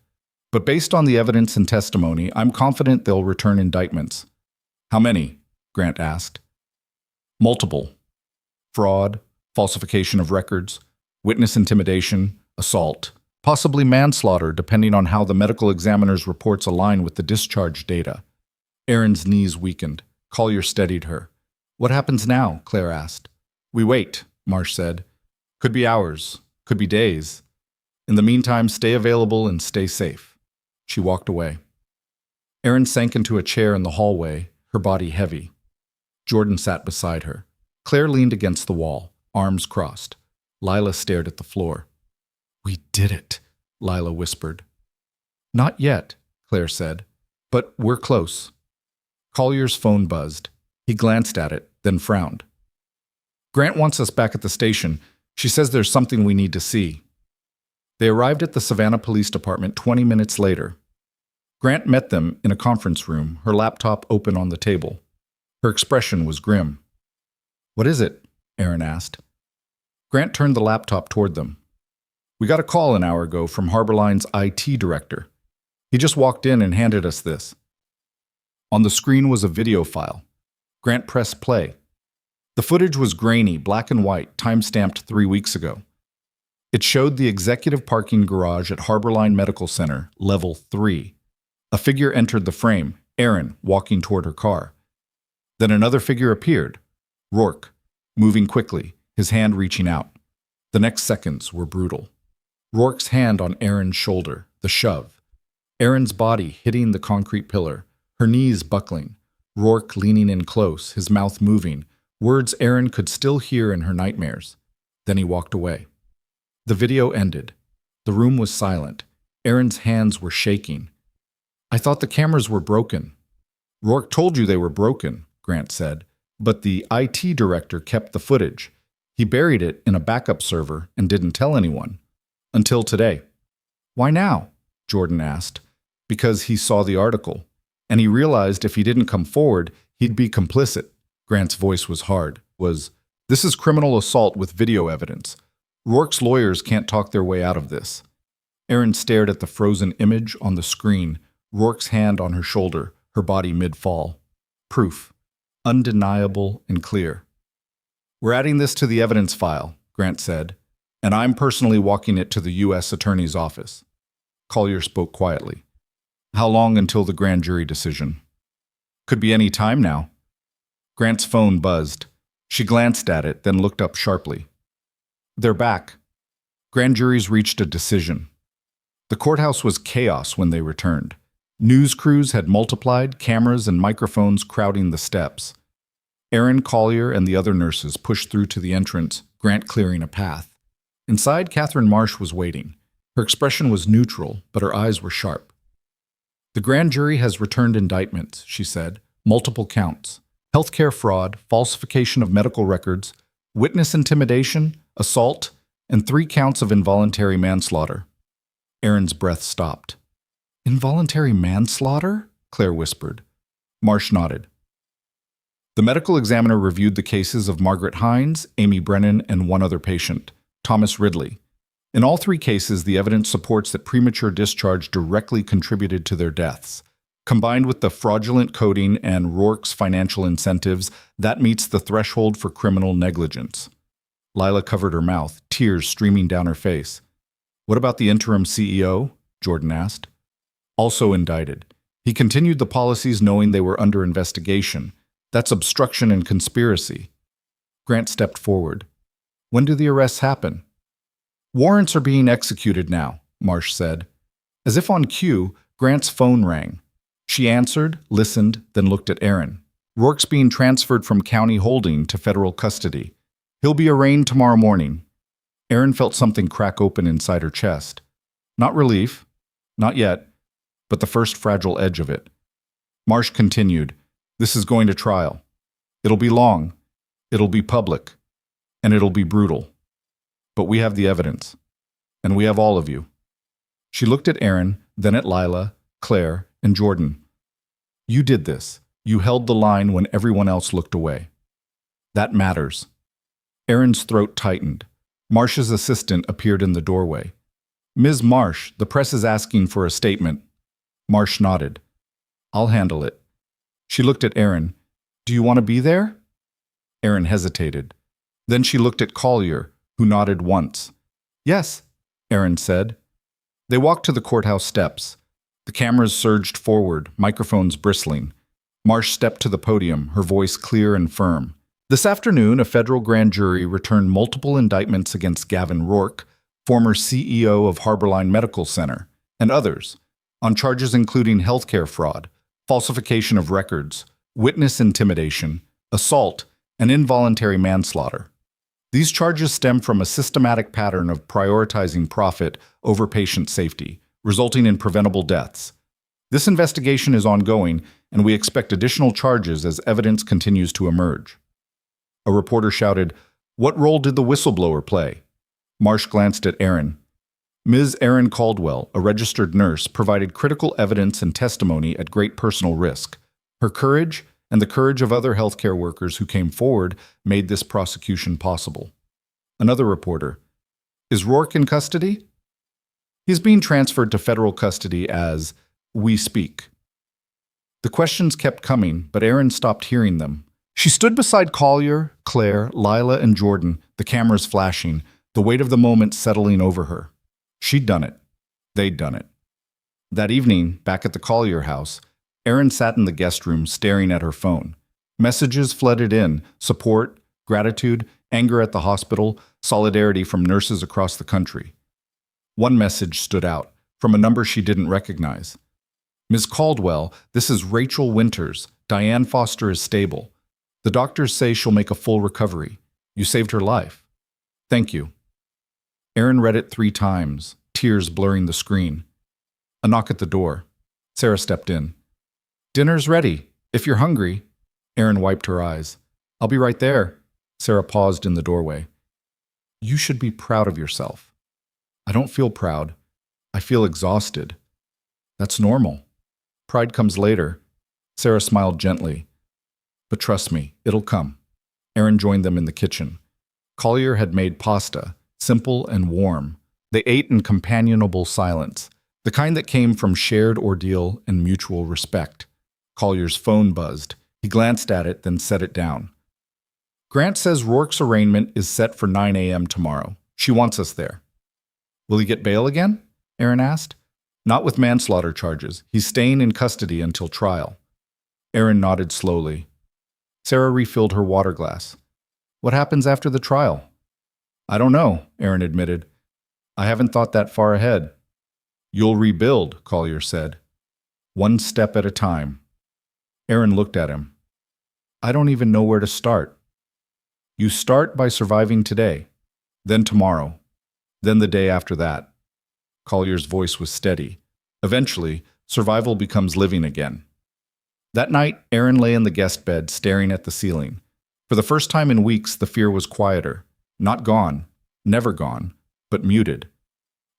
But based on the evidence and testimony, I'm confident they'll return indictments. How many? Grant asked. Multiple. Fraud, falsification of records, witness intimidation, assault, possibly manslaughter depending on how the medical examiner's reports align with the discharge data. Aaron's knees weakened. Collier steadied her. What happens now? Claire asked. We wait, Marsh said. Could be hours, could be days. In the meantime, stay available and stay safe. She walked away. Aaron sank into a chair in the hallway, her body heavy. Jordan sat beside her. Claire leaned against the wall, arms crossed. Lila stared at the floor. We did it, Lila whispered. Not yet, Claire said, but we're close. Collier's phone buzzed. He glanced at it, then frowned. Grant wants us back at the station. She says there's something we need to see. They arrived at the Savannah Police Department 20 minutes later. Grant met them in a conference room, her laptop open on the table. Her expression was grim. What is it? Aaron asked. Grant turned the laptop toward them. We got a call an hour ago from Harborline's IT director. He just walked in and handed us this. On the screen was a video file. Grant pressed play. The footage was grainy, black and white, time-stamped 3 weeks ago. It showed the executive parking garage at Harborline Medical Center, level 3. A figure entered the frame, Aaron, walking toward her car. Then another figure appeared, Rourke, moving quickly, his hand reaching out. The next seconds were brutal. Rourke's hand on Aaron's shoulder, the shove. Aaron's body hitting the concrete pillar, her knees buckling. Rourke leaning in close, his mouth moving, words Aaron could still hear in her nightmares. Then he walked away. The video ended. The room was silent. Aaron's hands were shaking. I thought the cameras were broken. Rourke told you they were broken, Grant said, but the IT director kept the footage. He buried it in a backup server and didn't tell anyone. Until today. Why now? Jordan asked. Because he saw the article, and he realized if he didn't come forward, he'd be complicit. Grant's voice was hard. This is criminal assault with video evidence. Rourke's lawyers can't talk their way out of this. Aaron stared at the frozen image on the screen, Rourke's hand on her shoulder, her body mid-fall. Proof. Undeniable and clear. We're adding this to the evidence file, Grant said, and I'm personally walking it to the U.S. Attorney's Office. Collier spoke quietly. How long until the grand jury decision? Could be any time now. Grant's phone buzzed. She glanced at it, then looked up sharply. They're back. Grand juries reached a decision. The courthouse was chaos when they returned. News crews had multiplied, cameras and microphones crowding the steps. Aaron, Collier, and the other nurses pushed through to the entrance, Grant clearing a path. Inside, Catherine Marsh was waiting. Her expression was neutral, but her eyes were sharp. The grand jury has returned indictments, she said. Multiple counts. Healthcare fraud, falsification of medical records, witness intimidation, assault, and 3 counts of involuntary manslaughter. Aaron's breath stopped. Involuntary manslaughter? Claire whispered. Marsh nodded. The medical examiner reviewed the cases of Margaret Hines, Amy Brennan, and 1 other patient, Thomas Ridley. In all 3 cases, the evidence supports that premature discharge directly contributed to their deaths. Combined with the fraudulent coding and Rourke's financial incentives, that meets the threshold for criminal negligence. Lila covered her mouth, tears streaming down her face. What about the interim CEO? Jordan asked. Also indicted. He continued the policies knowing they were under investigation. That's obstruction and conspiracy. Grant stepped forward. When do the arrests happen? Warrants are being executed now, Marsh said. As if on cue, Grant's phone rang. She answered, listened, then looked at Aaron. Rourke's being transferred from county holding to federal custody. He'll be arraigned tomorrow morning. Aaron felt something crack open inside her chest. Not relief, not yet, but the first fragile edge of it. Marsh continued, "This is going to trial. It'll be long, it'll be public, and it'll be brutal. But we have the evidence, and we have all of you." She looked at Aaron, then at Lila, Claire, and Jordan. "You did this. You held the line when everyone else looked away. That matters." Aaron's throat tightened. Marsh's assistant appeared in the doorway. "Ms. Marsh, the press is asking for a statement." Marsh nodded. "I'll handle it." She looked at Aaron. "Do you want to be there?" Aaron hesitated. Then she looked at Collier, who nodded once. "Yes," Aaron said. They walked to the courthouse steps. The cameras surged forward, microphones bristling. Marsh stepped to the podium, her voice clear and firm. "This afternoon, a federal grand jury returned multiple indictments against Gavin Rourke, former CEO of Harborline Medical Center, and others, on charges including healthcare fraud, falsification of records, witness intimidation, assault, and involuntary manslaughter. These charges stem from a systematic pattern of prioritizing profit over patient safety, resulting in preventable deaths. This investigation is ongoing, and we expect additional charges as evidence continues to emerge." A reporter shouted, "What role did the whistleblower play?" Marsh glanced at Aaron. "Ms. Erin Caldwell, a registered nurse, provided critical evidence and testimony at great personal risk. Her courage and the courage of other healthcare workers who came forward made this prosecution possible." Another reporter, "Is Rourke in custody?" "He's being transferred to federal custody as we speak." The questions kept coming, but Aaron stopped hearing them. She stood beside Collier, Claire, Lila, and Jordan, the cameras flashing, the weight of the moment settling over her. She'd done it. They'd done it. That evening, back at the Collier house, Aaron sat in the guest room staring at her phone. Messages flooded in: support, gratitude, anger at the hospital, solidarity from nurses across the country. One message stood out, from a number she didn't recognize. "Ms. Caldwell, this is Rachel Winters. Diane Foster is stable. The doctors say she'll make a full recovery. You saved her life. Thank you." Aaron read it 3 times, tears blurring the screen. A knock at the door. Sarah stepped in. "Dinner's ready, if you're hungry." Aaron wiped her eyes. "I'll be right there." Sarah paused in the doorway. "You should be proud of yourself." "I don't feel proud. I feel exhausted." "That's normal. Pride comes later." Sarah smiled gently. "But trust me, it'll come." Aaron joined them in the kitchen. Collier had made pasta, simple and warm. They ate in companionable silence, the kind that came from shared ordeal and mutual respect. Collier's phone buzzed. He glanced at it, then set it down. "Grant says Rourke's arraignment is set for 9 a.m. tomorrow. She wants us there." "Will he get bail again?" Aaron asked. "Not with manslaughter charges. He's staying in custody until trial." Aaron nodded slowly. Sarah refilled her water glass. "What happens after the trial?" "I don't know," Aaron admitted. "I haven't thought that far ahead." "You'll rebuild," Collier said. "One step at a time." Aaron looked at him. "I don't even know where to start." "You start by surviving today, then tomorrow, then the day after that." Collier's voice was steady. "Eventually, survival becomes living again." That night, Aaron lay in the guest bed, staring at the ceiling. For the first time in weeks, the fear was quieter. Not gone, never gone, but muted.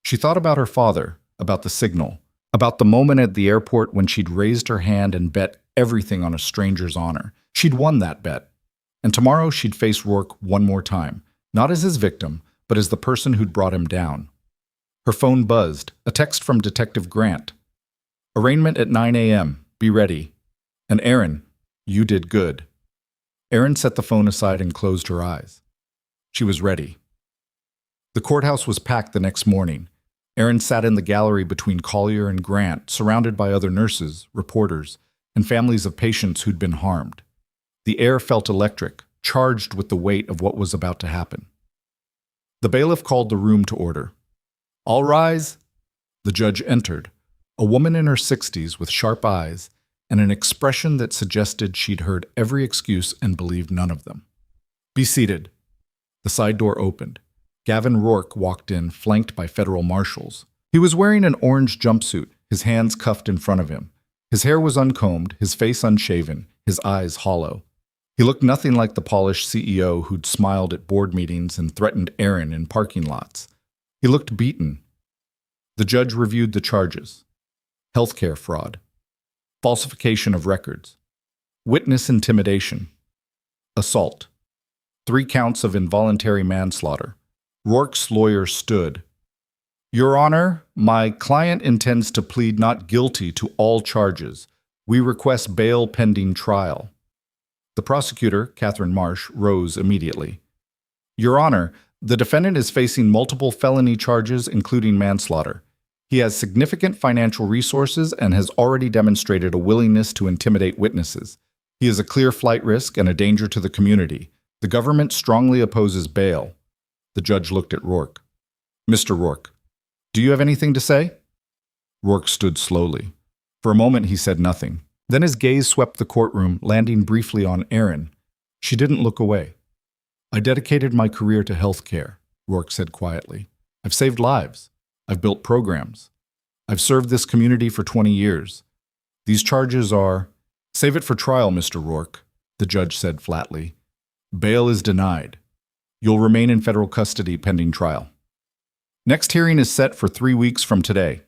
She thought about her father, about the signal, about the moment at the airport when she'd raised her hand and bet everything on a stranger's honor. She'd won that bet. And tomorrow she'd face Rourke one more time, not as his victim, but as the person who'd brought him down. Her phone buzzed, a text from Detective Grant. "Arraignment at 9 a.m. Be ready." And "Aaron, you did good." Aaron set the phone aside and closed her eyes. She was ready. The courthouse was packed the next morning. Aaron sat in the gallery between Collier and Grant, surrounded by other nurses, reporters, and families of patients who'd been harmed. The air felt electric, charged with the weight of what was about to happen. The bailiff called the room to order. "All rise." The judge entered, a woman in her 60s with sharp eyes and an expression that suggested she'd heard every excuse and believed none of them. "Be seated." The side door opened. Gavin Rourke walked in, flanked by federal marshals. He was wearing an orange jumpsuit, his hands cuffed in front of him. His hair was uncombed, his face unshaven, his eyes hollow. He looked nothing like the polished CEO who'd smiled at board meetings and threatened Aaron in parking lots. He looked beaten. The judge reviewed the charges: healthcare fraud, falsification of records, witness intimidation, assault, 3 counts of involuntary manslaughter. Rourke's lawyer stood. Your Honor, my client intends to plead not guilty to all charges. We request bail pending trial. The prosecutor, Catherine Marsh, rose immediately. Your Honor, the defendant is facing multiple felony charges, including manslaughter. He has significant financial resources and has already demonstrated a willingness to intimidate witnesses. He is a clear flight risk and a danger to the community. The government strongly opposes bail. The judge looked at Rourke. Mr. Rourke, do you have anything to say? Rourke stood slowly. For a moment he said nothing. Then his gaze swept the courtroom, landing briefly on Aaron. She didn't look away. I dedicated my career to healthcare, Rourke said quietly. I've saved lives. I've built programs. I've served this community for 20 years. These charges are— Save it for trial, Mr. Rourke, the judge said flatly. Bail is denied. You'll remain in federal custody pending trial. Next hearing is set for 3 weeks from today.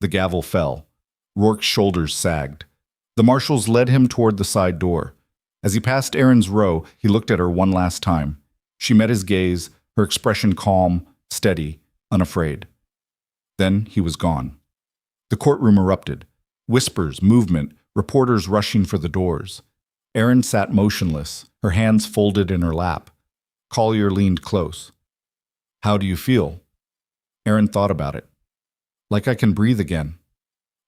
The gavel fell. Rourke's shoulders sagged. The marshals led him toward the side door. As he passed Aaron's row, he looked at her one last time. She met his gaze, her expression calm, steady, unafraid. Then he was gone. The courtroom erupted. Whispers, movement, reporters rushing for the doors. Aaron sat motionless, her hands folded in her lap. Collier leaned close. How do you feel? Aaron thought about it. Like I can breathe again.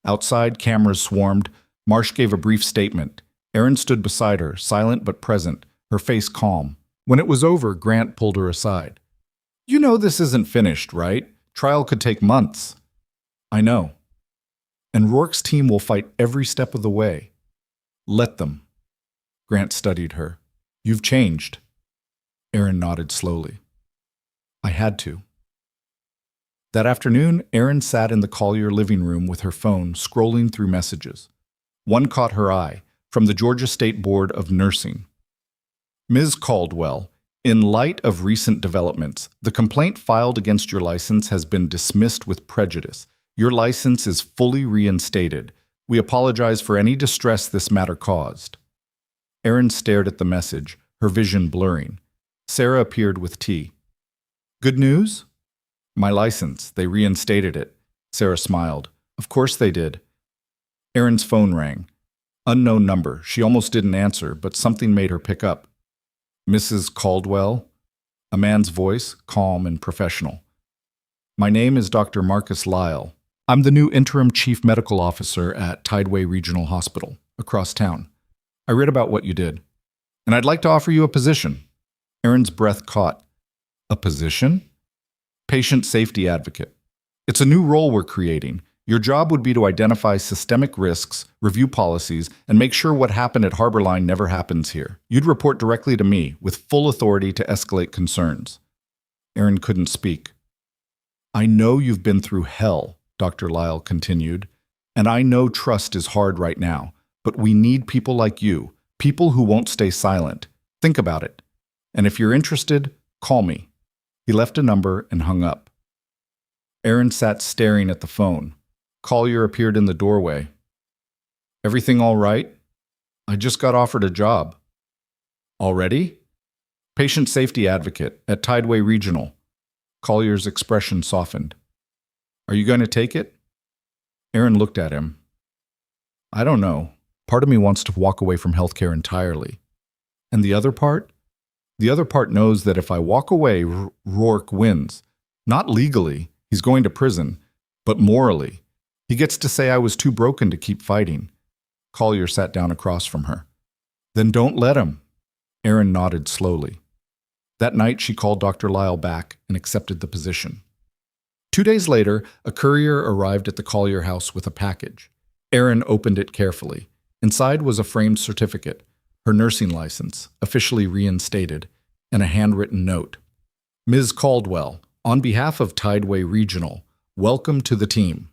Outside, cameras swarmed. Marsh gave a brief statement. Aaron stood beside her, silent but present, her face calm. When it was over, Grant pulled her aside. You know this isn't finished, right? Trial could take months. I know. And Rourke's team will fight every step of the way. Let them. Grant studied her. You've changed. Aaron nodded slowly. I had to. That afternoon, Aaron sat in the Collier living room with her phone, scrolling through messages. One caught her eye, from the Georgia State Board of Nursing. Ms. Caldwell, in light of recent developments, the complaint filed against your license has been dismissed with prejudice. Your license is fully reinstated. We apologize for any distress this matter caused. Aaron stared at the message, her vision blurring. Sarah appeared with tea. Good news? My license. They reinstated it. Sarah smiled. Of course they did. Aaron's phone rang. Unknown number. She almost didn't answer, but something made her pick up. Mrs. Caldwell? A man's voice, calm and professional. My name is Dr. Marcus Lyle. I'm the new interim chief medical officer at Tideway Regional Hospital, across town. I read about what you did, and I'd like to offer you a position. Aaron's breath caught. A position? Patient safety advocate. It's a new role we're creating. Your job would be to identify systemic risks, review policies, and make sure what happened at Harborline never happens here. You'd report directly to me, with full authority to escalate concerns. Aaron couldn't speak. I know you've been through hell, Dr. Lyle continued, and I know trust is hard right now, but we need people like you, people who won't stay silent. Think about it. And if you're interested, call me. He left a number and hung up. Aaron sat staring at the phone. Collier appeared in the doorway. Everything all right? I just got offered a job. Already? Patient safety advocate at Tideway Regional. Collier's expression softened. Are you going to take it? Aaron looked at him. I don't know. Part of me wants to walk away from healthcare entirely. And the other part? The other part knows that if I walk away, Rourke wins. Not legally, he's going to prison, but morally. He gets to say I was too broken to keep fighting. Collier sat down across from her. Then don't let him. Aaron nodded slowly. That night she called Dr. Lyle back and accepted the position. 2 days later, a courier arrived at the Collier house with a package. Aaron opened it carefully. Inside was a framed certificate, her nursing license, officially reinstated, and a handwritten note. Ms. Caldwell, on behalf of Tideway Regional, welcome to the team.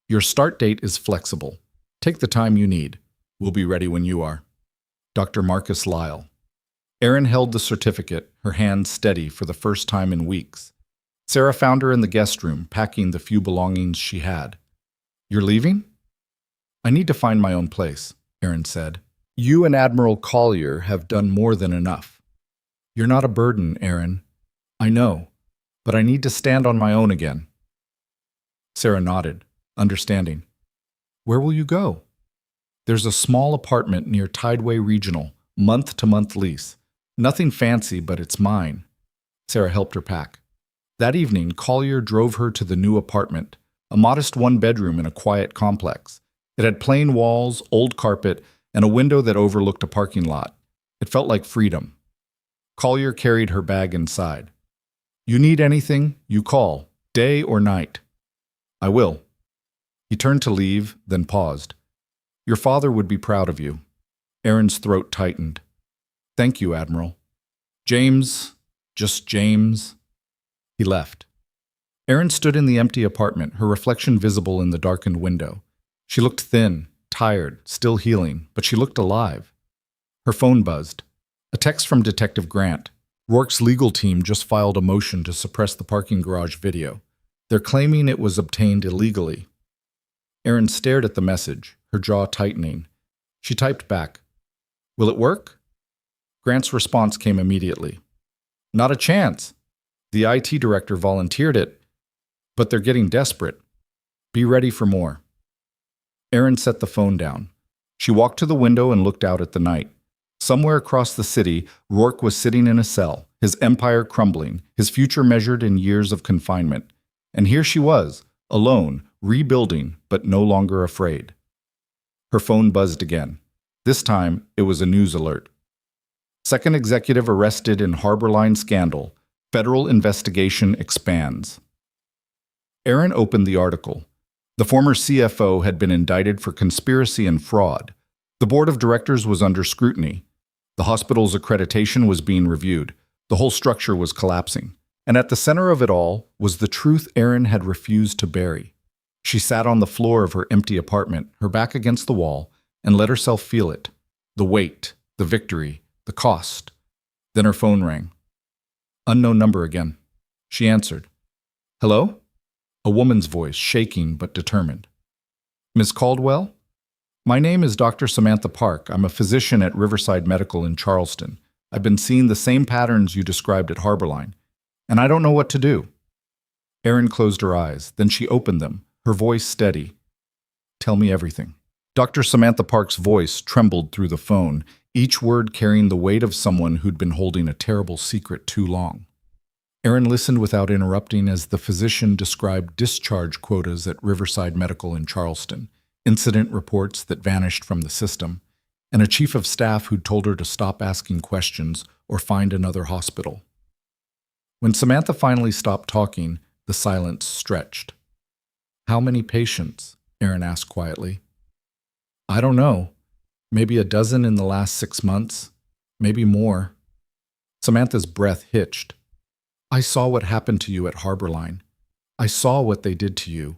Your start date is flexible. Take the time you need. We'll be ready when you are. Dr. Marcus Lyle. Erin held the certificate, her hands steady for the first time in weeks. Sarah found her in the guest room, packing the few belongings she had. You're leaving? I need to find my own place, Erin said. You and Admiral Collier have done more than enough. You're not a burden, Erin. I know, but I need to stand on my own again. Sarah nodded, understanding. Where will you go? There's a small apartment near Tideway Regional, month-to-month lease. Nothing fancy, but it's mine. Sarah helped her pack. That evening, Collier drove her to the new apartment, a modest one-bedroom in a quiet complex. It had plain walls, old carpet, and a window that overlooked a parking lot. It felt like freedom. Collier carried her bag inside. You need anything, you call, day or night. I will. He turned to leave, then paused. Your father would be proud of you. Erin's throat tightened. Thank you, Admiral. James, just James. He left. Erin stood in the empty apartment, her reflection visible in the darkened window. She looked thin, tired, still healing, but she looked alive. Her phone buzzed. A text from Detective Grant. Rourke's legal team just filed a motion to suppress the parking garage video. They're claiming it was obtained illegally. Erin stared at the message, her jaw tightening. She typed back, Will it work? Grant's response came immediately. Not a chance. The IT director volunteered it, but they're getting desperate. Be ready for more. Erin set the phone down. She walked to the window and looked out at the night. Somewhere across the city, Rourke was sitting in a cell, his empire crumbling, his future measured in years of confinement. And here she was, alone, rebuilding, but no longer afraid. Her phone buzzed again. This time, it was a news alert. Second executive arrested in Harbor Line scandal. Federal investigation expands. Erin opened the article. The former CFO had been indicted for conspiracy and fraud. The board of directors was under scrutiny. The hospital's accreditation was being reviewed. The whole structure was collapsing. And at the center of it all was the truth Erin had refused to bury. She sat on the floor of her empty apartment, her back against the wall, and let herself feel it. The weight, the victory, the cost. Then her phone rang. Unknown number again. She answered. Hello? A woman's voice, shaking but determined. Miss Caldwell? My name is Dr. Samantha Park. I'm a physician at Riverside Medical in Charleston. I've been seeing the same patterns you described at Harborline, and I don't know what to do. Erin closed her eyes. Then she opened them, her voice steady. Tell me everything. Dr. Samantha Park's voice trembled through the phone, each word carrying the weight of someone who'd been holding a terrible secret too long. Erin listened without interrupting as the physician described discharge quotas at Riverside Medical in Charleston, incident reports that vanished from the system, and a chief of staff who'd told her to stop asking questions or find another hospital. When Samantha finally stopped talking, the silence stretched. How many patients? Erin asked quietly. I don't know. Maybe a dozen in the last 6 months. Maybe more. Samantha's breath hitched. I saw what happened to you at Harborline. I saw what they did to you,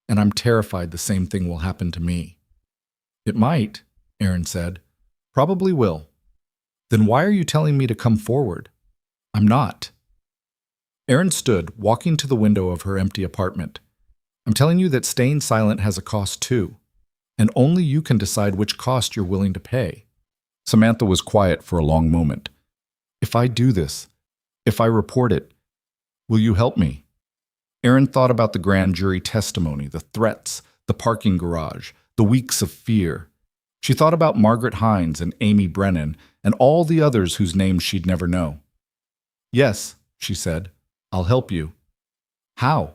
and I'm terrified the same thing will happen to me. It might, Erin said. Probably will. Then why are you telling me to come forward? I'm not. Erin stood, walking to the window of her empty apartment. I'm telling you that staying silent has a cost too, and only you can decide which cost you're willing to pay. Samantha was quiet for a long moment. If I do this, if I report it, will you help me? Erin thought about the grand jury testimony, the threats, the parking garage, the weeks of fear. She thought about Margaret Hines and Amy Brennan and all the others whose names she'd never know. Yes, she said, I'll help you. How?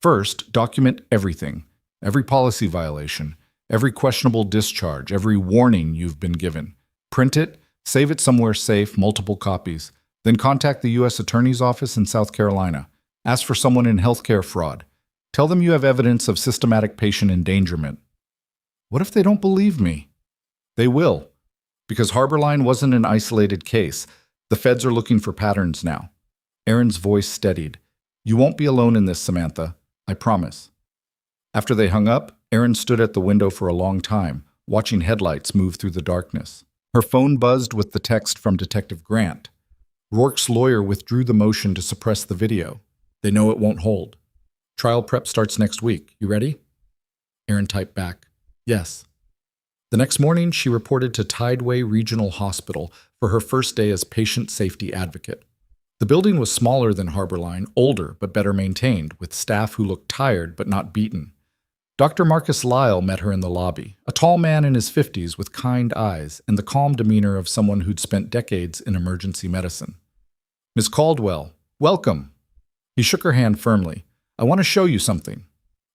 First, document everything, every policy violation, every questionable discharge, every warning you've been given. Print it, save it somewhere safe, multiple copies. Then contact the U.S. Attorney's Office in South Carolina. Ask for someone in healthcare fraud. Tell them you have evidence of systematic patient endangerment. What if they don't believe me? They will, because Harborline wasn't an isolated case. The feds are looking for patterns now. Erin's voice steadied. You won't be alone in this, Samantha. I promise. After they hung up, Erin stood at the window for a long time, watching headlights move through the darkness. Her phone buzzed with the text from Detective Grant. Rourke's lawyer withdrew the motion to suppress the video. They know it won't hold. Trial prep starts next week. You ready? Erin typed back, yes. The next morning, she reported to Tideway Regional Hospital for her first day as patient safety advocate. The building was smaller than Harborline, older but better maintained, with staff who looked tired but not beaten. Dr. Marcus Lyle met her in the lobby, a tall man in his 50s with kind eyes and the calm demeanor of someone who'd spent decades in emergency medicine. Miss Caldwell, welcome. He shook her hand firmly. I want to show you something.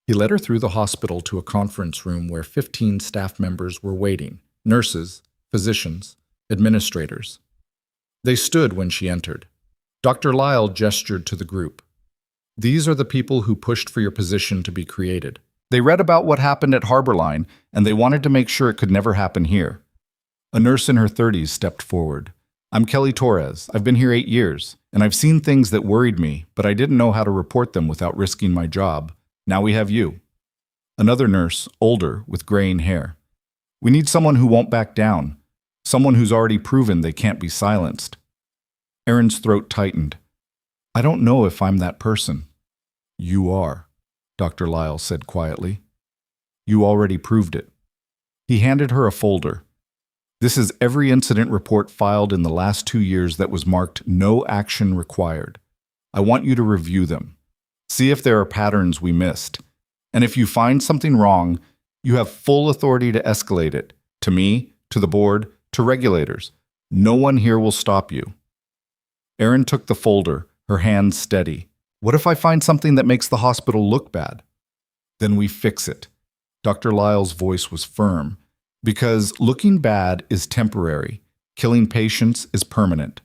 He led her through the hospital to a conference room where 15 staff members were waiting, nurses, physicians, administrators. They stood when she entered. Dr. Lyle gestured to the group. These are the people who pushed for your position to be created. They read about what happened at Harborline, and they wanted to make sure it could never happen here. A nurse in her 30s stepped forward. I'm Kelly Torres. I've been here 8 years, and I've seen things that worried me, but I didn't know how to report them without risking my job. Now we have you. Another nurse, older, with graying hair. We need someone who won't back down, someone who's already proven they can't be silenced. Erin's throat tightened. I don't know if I'm that person. You are, Dr. Lyle said quietly. You already proved it. He handed her a folder. This is every incident report filed in the last 2 years that was marked no action required. I want you to review them. See if there are patterns we missed. And if you find something wrong, you have full authority to escalate it. To me, to the board, to regulators. No one here will stop you. Erin took the folder, her hands steady. What if I find something that makes the hospital look bad? Then we fix it. Dr. Lyle's voice was firm. Because looking bad is temporary. Killing patients is permanent.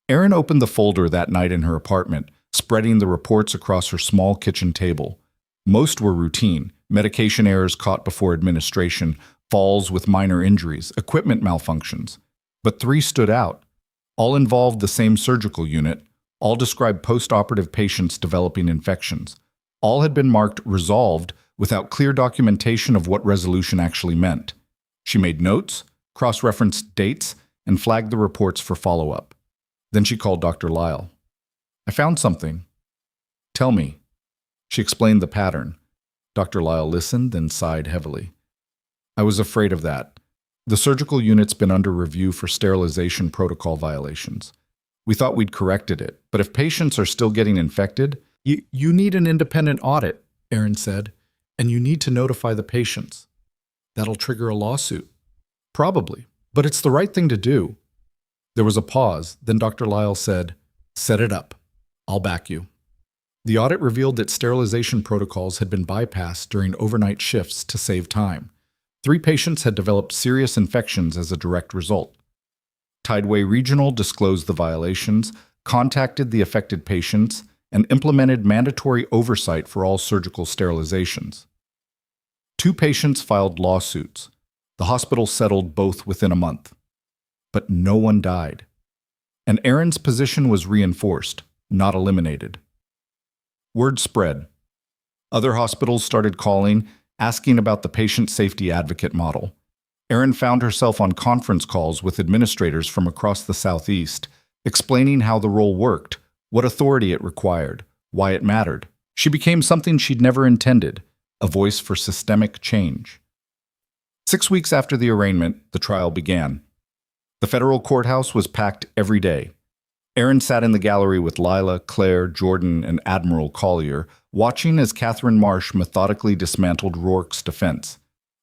Erin opened the folder that night in her apartment, spreading the reports across her small kitchen table. Most were routine, medication errors caught before administration, falls with minor injuries, equipment malfunctions. But 3 stood out. All involved the same surgical unit. All described post-operative patients developing infections. All had been marked resolved without clear documentation of what resolution actually meant. She made notes, cross-referenced dates, and flagged the reports for follow-up. Then she called Dr. Lyle. I found something. Tell me. She explained the pattern. Dr. Lyle listened, then sighed heavily. I was afraid of that. The surgical unit's been under review for sterilization protocol violations. We thought we'd corrected it, but if patients are still getting infected, you need an independent audit, Erin said, and you need to notify the patients. That'll trigger a lawsuit. Probably, but it's the right thing to do. There was a pause, then Dr. Lyle said, Set it up. I'll back you. The audit revealed that sterilization protocols had been bypassed during overnight shifts to save time. 3 patients had developed serious infections as a direct result. Tideway Regional disclosed the violations, contacted the affected patients, and implemented mandatory oversight for all surgical sterilizations. 2 patients filed lawsuits. The hospital settled both within a month. But no one died. And Erin's position was reinforced, not eliminated. Word spread. Other hospitals started calling, asking about the patient safety advocate model. Erin found herself on conference calls with administrators from across the Southeast, explaining how the role worked, what authority it required, why it mattered. She became something she'd never intended, a voice for systemic change. 6 weeks after the arraignment, the trial began. The federal courthouse was packed every day. Erin sat in the gallery with Lila, Claire, Jordan, and Admiral Collier, watching as Catherine Marsh methodically dismantled Rourke's defense.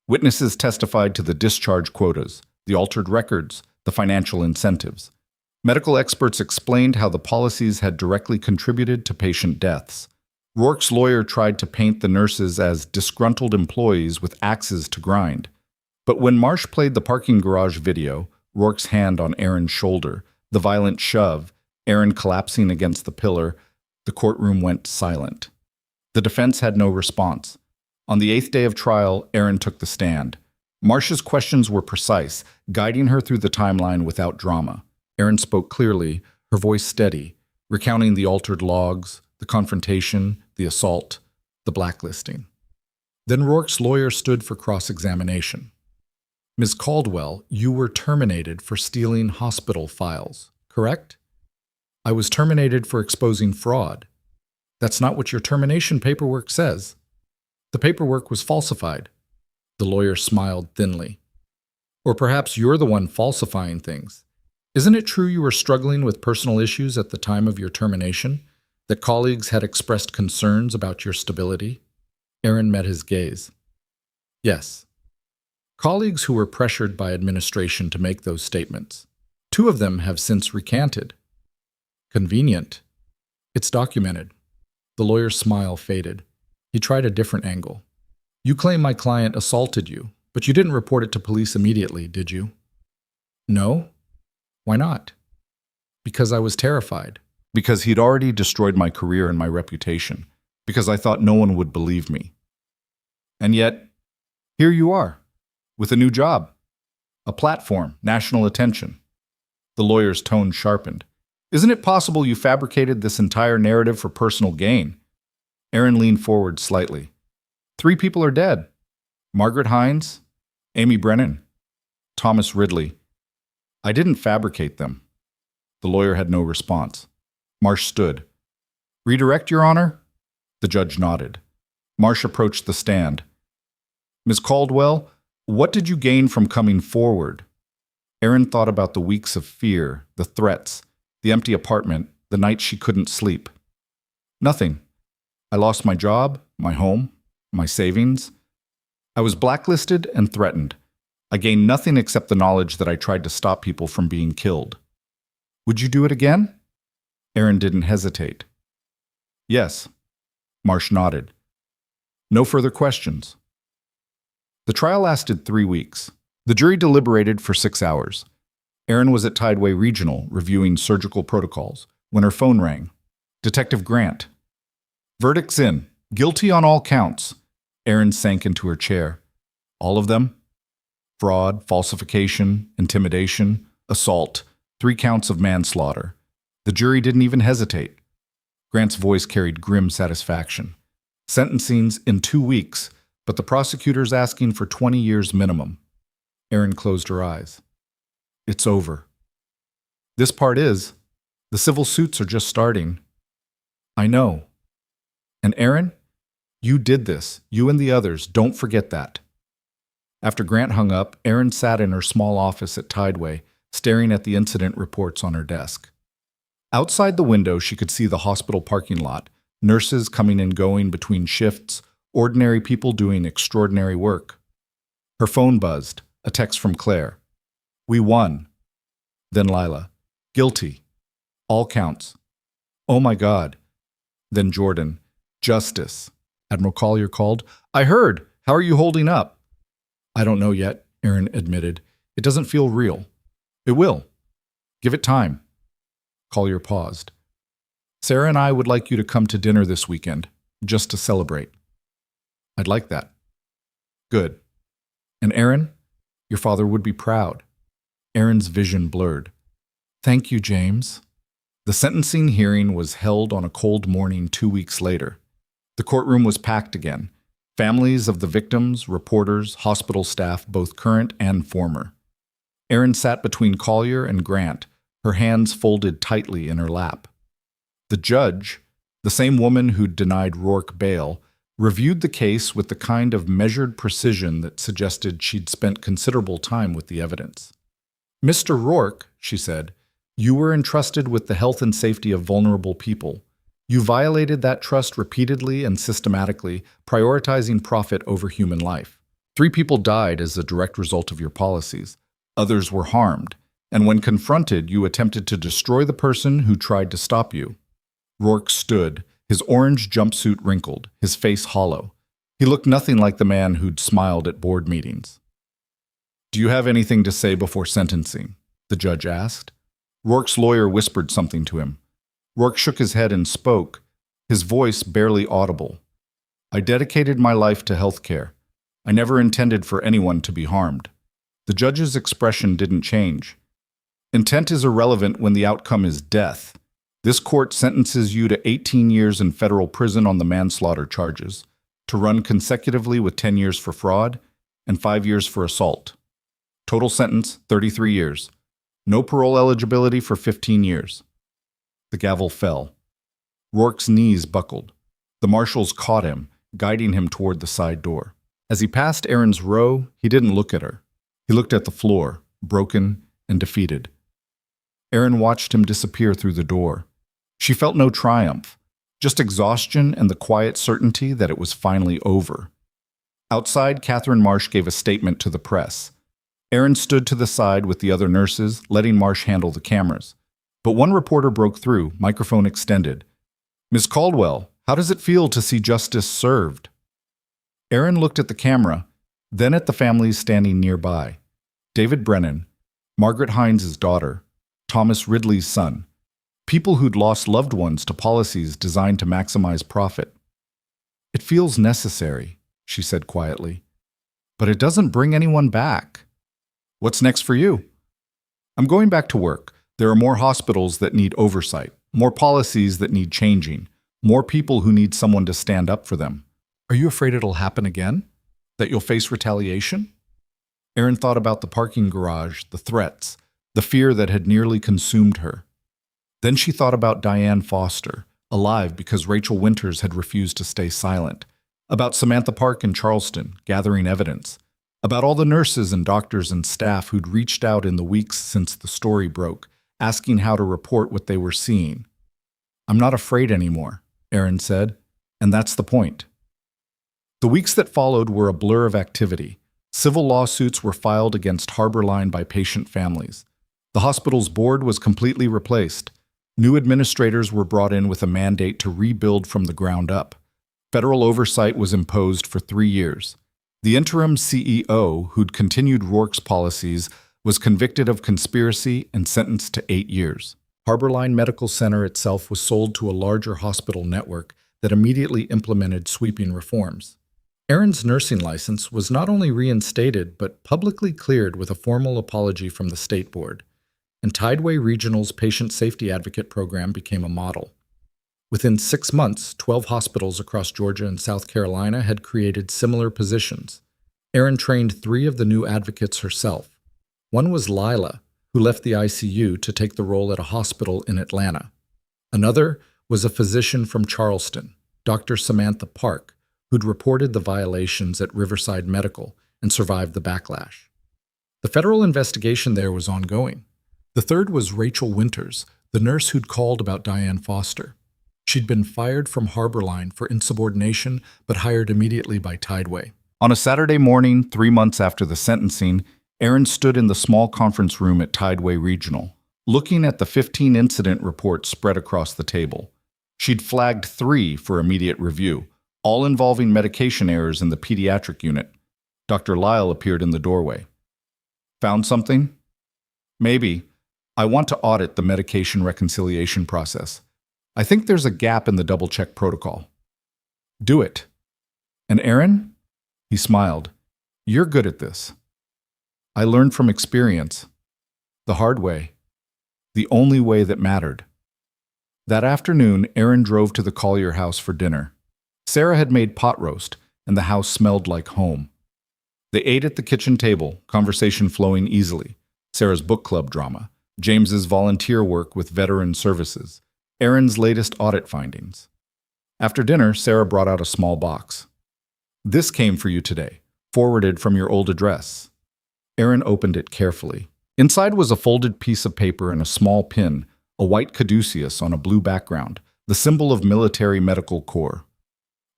Witnesses testified to the discharge quotas, the altered records, the financial incentives. Medical experts explained how the policies had directly contributed to patient deaths. Rourke's lawyer tried to paint the nurses as disgruntled employees with axes to grind. But when Marsh played the parking garage video, Rourke's hand on Erin's shoulder, the violent shove, Erin collapsing against the pillar, the courtroom went silent. The defense had no response. On the 8th day of trial, Erin took the stand. Marsh's questions were precise, guiding her through the timeline without drama. Erin spoke clearly, her voice steady, recounting the altered logs, the confrontation, the assault, the blacklisting. Then Rourke's lawyer stood for cross-examination. Ms. Caldwell, you were terminated for stealing hospital files, correct? I was terminated for exposing fraud. That's not what your termination paperwork says. The paperwork was falsified. The lawyer smiled thinly. Or perhaps you're the one falsifying things. Isn't it true you were struggling with personal issues at the time of your termination? That colleagues had expressed concerns about your stability? Aaron met his gaze. Yes. Colleagues who were pressured by administration to make those statements. 2 of them have since recanted. Convenient. It's documented. The lawyer's smile faded. He tried a different angle. You claim my client assaulted you, but you didn't report it to police immediately, did you? No. Why not? Because I was terrified. Because he'd already destroyed my career and my reputation. Because I thought no one would believe me. And yet, here you are, with a new job, a platform, national attention. The lawyer's tone sharpened. Isn't it possible you fabricated this entire narrative for personal gain? Aaron leaned forward slightly. 3 people are dead. Margaret Hines, Amy Brennan, Thomas Ridley. I didn't fabricate them. The lawyer had no response. Marsh stood. Redirect, Your Honor? The judge nodded. Marsh approached the stand. Ms. Caldwell, what did you gain from coming forward? Aaron thought about the weeks of fear, the threats, the empty apartment, the nights she couldn't sleep. Nothing. I lost my job, my home, my savings. I was blacklisted and threatened. I gained nothing except the knowledge that I tried to stop people from being killed. Would you do it again? Aaron didn't hesitate. Yes. Marsh nodded. No further questions. The trial lasted 3 weeks. The jury deliberated for 6 hours. Aaron was at Tideway Regional reviewing surgical protocols when her phone rang. Detective Grant. Verdict's in. Guilty on all counts. Aaron sank into her chair. All of them? Fraud, falsification, intimidation, assault, 3 counts of manslaughter. The jury didn't even hesitate. Grant's voice carried grim satisfaction. Sentencing's in 2 weeks, but the prosecutor's asking for 20 years minimum. Aaron closed her eyes. It's over. This part is. The civil suits are just starting. I know. And Aaron, you did this. You and the others. Don't forget that. After Grant hung up, Aaron sat in her small office at Tideway, staring at the incident reports on her desk. Outside the window, she could see the hospital parking lot, nurses coming and going between shifts, ordinary people doing extraordinary work. Her phone buzzed, a text from Claire. We won. Then Lila. Guilty. All counts. Oh my God. Then Jordan. Justice. Admiral Collier called. I heard. How are you holding up? I don't know yet, Aaron admitted. It doesn't feel real. It will. Give it time. Collier paused. Sarah and I would like you to come to dinner this weekend, just to celebrate. I'd like that. Good. And Aaron, your father would be proud. Aaron's vision blurred. Thank you, James. The sentencing hearing was held on a cold morning 2 weeks later. The courtroom was packed again. Families of the victims, reporters, hospital staff, both current and former. Aaron sat between Collier and Grant, her hands folded tightly in her lap. The judge, the same woman who'd denied Rourke bail, reviewed the case with the kind of measured precision that suggested she'd spent considerable time with the evidence. Mr. Rourke, she said, you were entrusted with the health and safety of vulnerable people. You violated that trust repeatedly and systematically, prioritizing profit over human life. 3 people died as a direct result of your policies. Others were harmed, and when confronted, you attempted to destroy the person who tried to stop you. Rourke stood, his orange jumpsuit wrinkled, his face hollow. He looked nothing like the man who'd smiled at board meetings. Do you have anything to say before sentencing? The judge asked. Rourke's lawyer whispered something to him. Rourke shook his head and spoke, his voice barely audible. I dedicated my life to health care. I never intended for anyone to be harmed. The judge's expression didn't change. Intent is irrelevant when the outcome is death. This court sentences you to 18 years in federal prison on the manslaughter charges. to run consecutively with 10 years for fraud and 5 years for assault. Total sentence, 33 years. No parole eligibility for 15 years. The gavel fell. Rourke's knees buckled. The marshals caught him, guiding him toward the side door. As he passed Aaron's row, he didn't look at her. He looked at the floor, broken and defeated. Aaron watched him disappear through the door. She felt no triumph, just exhaustion and the quiet certainty that it was finally over. Outside, Catherine Marsh gave a statement to the press. Aaron stood to the side with the other nurses, letting Marsh handle the cameras. But one reporter broke through, microphone extended. "Ms. Caldwell, how does it feel to see justice served?" Aaron looked at the camera, then at the families standing nearby. David Brennan, Margaret Hines' daughter, Thomas Ridley's son, people who'd lost loved ones to policies designed to maximize profit. "It feels necessary," she said quietly, "but it doesn't bring anyone back." "What's next for you?" "I'm going back to work. There are more hospitals that need oversight, more policies that need changing, more people who need someone to stand up for them." "Are you afraid it'll happen again? That you'll face retaliation?" Aaron thought about the parking garage, the threats, the fear that had nearly consumed her. Then she thought about Diane Foster, alive because Rachel Winters had refused to stay silent, about Samantha Park in Charleston, gathering evidence, about all the nurses and doctors and staff who'd reached out in the weeks since the story broke, asking how to report what they were seeing. "I'm not afraid anymore," Aaron said, "and that's the point." The weeks that followed were a blur of activity. Civil lawsuits were filed against Harborline by patient families. The hospital's board was completely replaced. New administrators were brought in with a mandate to rebuild from the ground up. Federal oversight was imposed for 3 years. The interim CEO, who'd continued Rourke's policies, was convicted of conspiracy and sentenced to 8 years. Harborline Medical Center itself was sold to a larger hospital network that immediately implemented sweeping reforms. Aaron's nursing license was not only reinstated but publicly cleared with a formal apology from the state board, and Tideway Regional's patient safety advocate program became a model. Within 6 months, 12 hospitals across Georgia and South Carolina had created similar positions. Aaron trained 3 of the new advocates herself. One was Lila, who left the ICU to take the role at a hospital in Atlanta. Another was a physician from Charleston, Dr. Samantha Park, who'd reported the violations at Riverside Medical and survived the backlash. The federal investigation there was ongoing. The third was Rachel Winters, the nurse who'd called about Diane Foster. She'd been fired from Harborline for insubordination, but hired immediately by Tideway. On a Saturday morning, 3 months after the sentencing, Aaron stood in the small conference room at Tideway Regional, looking at the 15 incident reports spread across the table. She'd flagged 3 for immediate review, all involving medication errors in the pediatric unit. Dr. Lyle appeared in the doorway. "Found something?" "Maybe. I want to audit the medication reconciliation process. I think there's a gap in the double-check protocol." "Do it." "And Aaron?" He smiled. "You're good at this." "I learned from experience. The hard way. The only way that mattered." That afternoon, Aaron drove to the Collier house for dinner. Sarah had made pot roast, and the house smelled like home. They ate at the kitchen table, conversation flowing easily. Sarah's book club drama, James's volunteer work with veteran services, Aaron's latest audit findings. After dinner, Sarah brought out a small box. "This came for you today, forwarded from your old address." Aaron opened it carefully. Inside was a folded piece of paper and a small pin, a white caduceus on a blue background, the symbol of Military Medical Corps.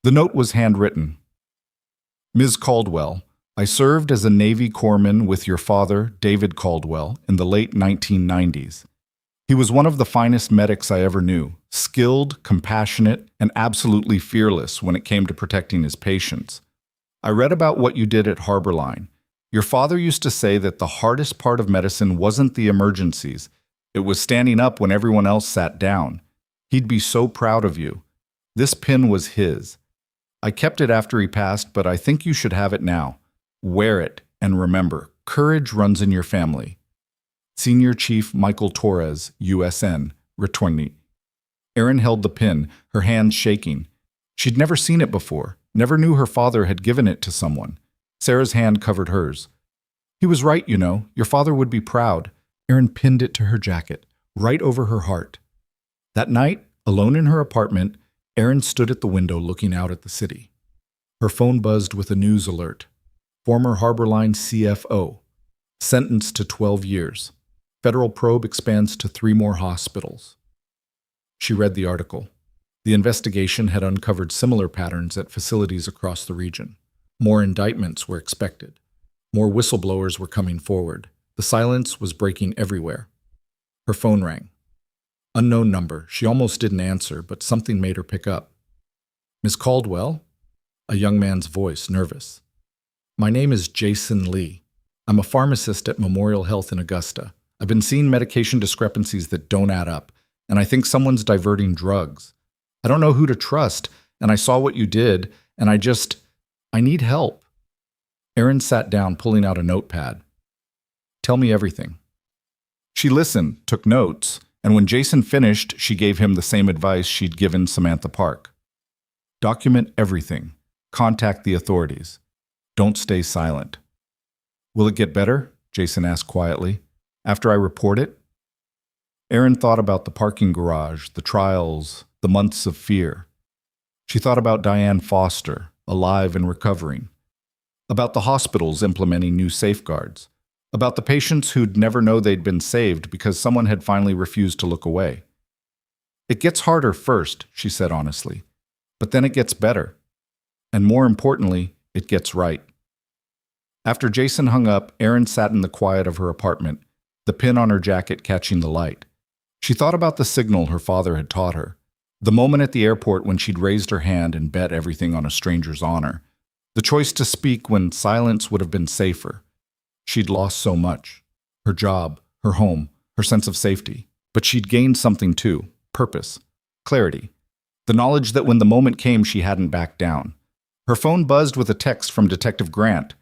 The note was handwritten. "Ms. Caldwell, I served as a Navy corpsman with your father, David Caldwell, in the late 1990s. He was one of the finest medics I ever knew, skilled, compassionate, and absolutely fearless when it came to protecting his patients. I read about what you did at Harborline. Your father used to say that the hardest part of medicine wasn't the emergencies. It was standing up when everyone else sat down. He'd be so proud of you. This pin was his. I kept it after he passed, but I think you should have it now. Wear it, and remember, courage runs in your family. Senior Chief Michael Torres, USN, Retorni." Aaron held the pin, her hands shaking. She'd never seen it before. Never knew her father had given it to someone. Sarah's hand covered hers. He was right, you know. Your father would be proud. Erin pinned it to her jacket, right over her heart. That night, alone in her apartment, Erin stood at the window looking out at the city. Her phone buzzed with a news alert. Former Harborline CFO. Sentenced to 12 years. Federal probe expands to 3 more hospitals. She read the article. The investigation had uncovered similar patterns at facilities across the region. More indictments were expected. More whistleblowers were coming forward. The silence was breaking everywhere. Her phone rang. Unknown number. She almost didn't answer, but something made her pick up. Miss Caldwell? A young man's voice, nervous. My name is Jason Lee. I'm a pharmacist at Memorial Health in Augusta. I've been seeing medication discrepancies that don't add up, and I think someone's diverting drugs. I don't know who to trust, and I saw what you did, and I need help. Erin sat down, pulling out a notepad. Tell me everything. She listened, took notes, and when Jason finished, she gave him the same advice she'd given Samantha Park. Document everything. Contact the authorities. Don't stay silent. Will it get better? Jason asked quietly. After I report it? Erin thought about the parking garage, the trials, the months of fear. She thought about Diane Foster, alive and recovering. About the hospitals implementing new safeguards. About the patients who'd never know they'd been saved because someone had finally refused to look away. It gets harder first, she said honestly, but then it gets better. And more importantly, it gets right. After Jason hung up, Erin sat in the quiet of her apartment, the pin on her jacket catching the light. She thought about the signal her father had taught her, the moment at the airport when she'd raised her hand and bet everything on a stranger's honor, the choice to speak when silence would have been safer. She'd lost so much, her job, her home, her sense of safety, but she'd gained something too, purpose, clarity, the knowledge that when the moment came she hadn't backed down. Her phone buzzed with a text from Detective Grant.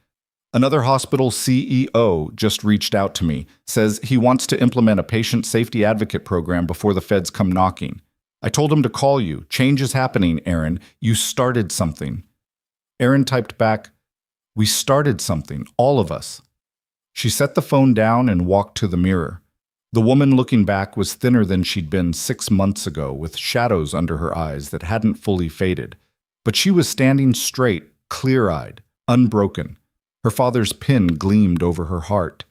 Another hospital CEO just reached out to me, says he wants to implement a patient safety advocate program before the feds come knocking. I told him to call you. Change is happening, Erin. You started something. Erin typed back, we started something, all of us. She set the phone down and walked to the mirror. The woman looking back was thinner than she'd been 6 months ago, with shadows under her eyes that hadn't fully faded. But she was standing straight, clear-eyed, unbroken. Her father's pin gleamed over her heart.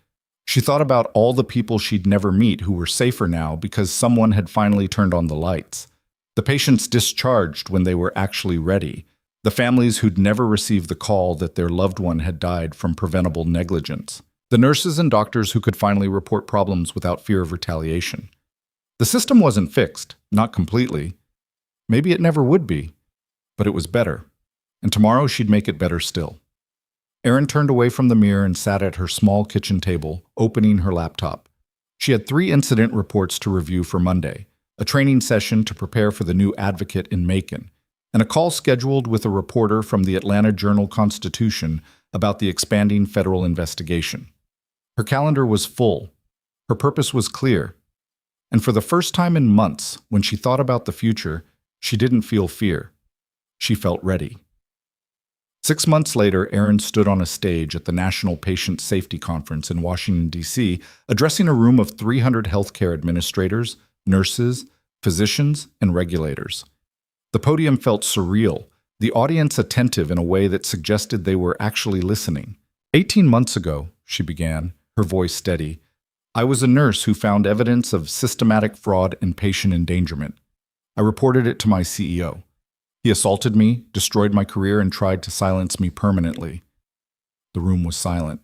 She thought about all the people she'd never meet who were safer now because someone had finally turned on the lights. The patients discharged when they were actually ready. The families who'd never received the call that their loved one had died from preventable negligence. The nurses and doctors who could finally report problems without fear of retaliation. The system wasn't fixed, not completely. Maybe it never would be, but it was better. And tomorrow she'd make it better still. Erin turned away from the mirror and sat at her small kitchen table, opening her laptop. She had 3 incident reports to review for Monday, a training session to prepare for the new advocate in Macon, and a call scheduled with a reporter from the Atlanta Journal-Constitution about the expanding federal investigation. Her calendar was full. Her purpose was clear. And for the first time in months, when she thought about the future, she didn't feel fear. She felt ready. 6 months later, Erin stood on a stage at the National Patient Safety Conference in Washington, D.C., addressing a room of 300 healthcare administrators, nurses, physicians, and regulators. The podium felt surreal, the audience attentive in a way that suggested they were actually listening. 18 months ago, she began, her voice steady, I was a nurse who found evidence of systematic fraud and patient endangerment. I reported it to my CEO. He assaulted me, destroyed my career, and tried to silence me permanently. The room was silent.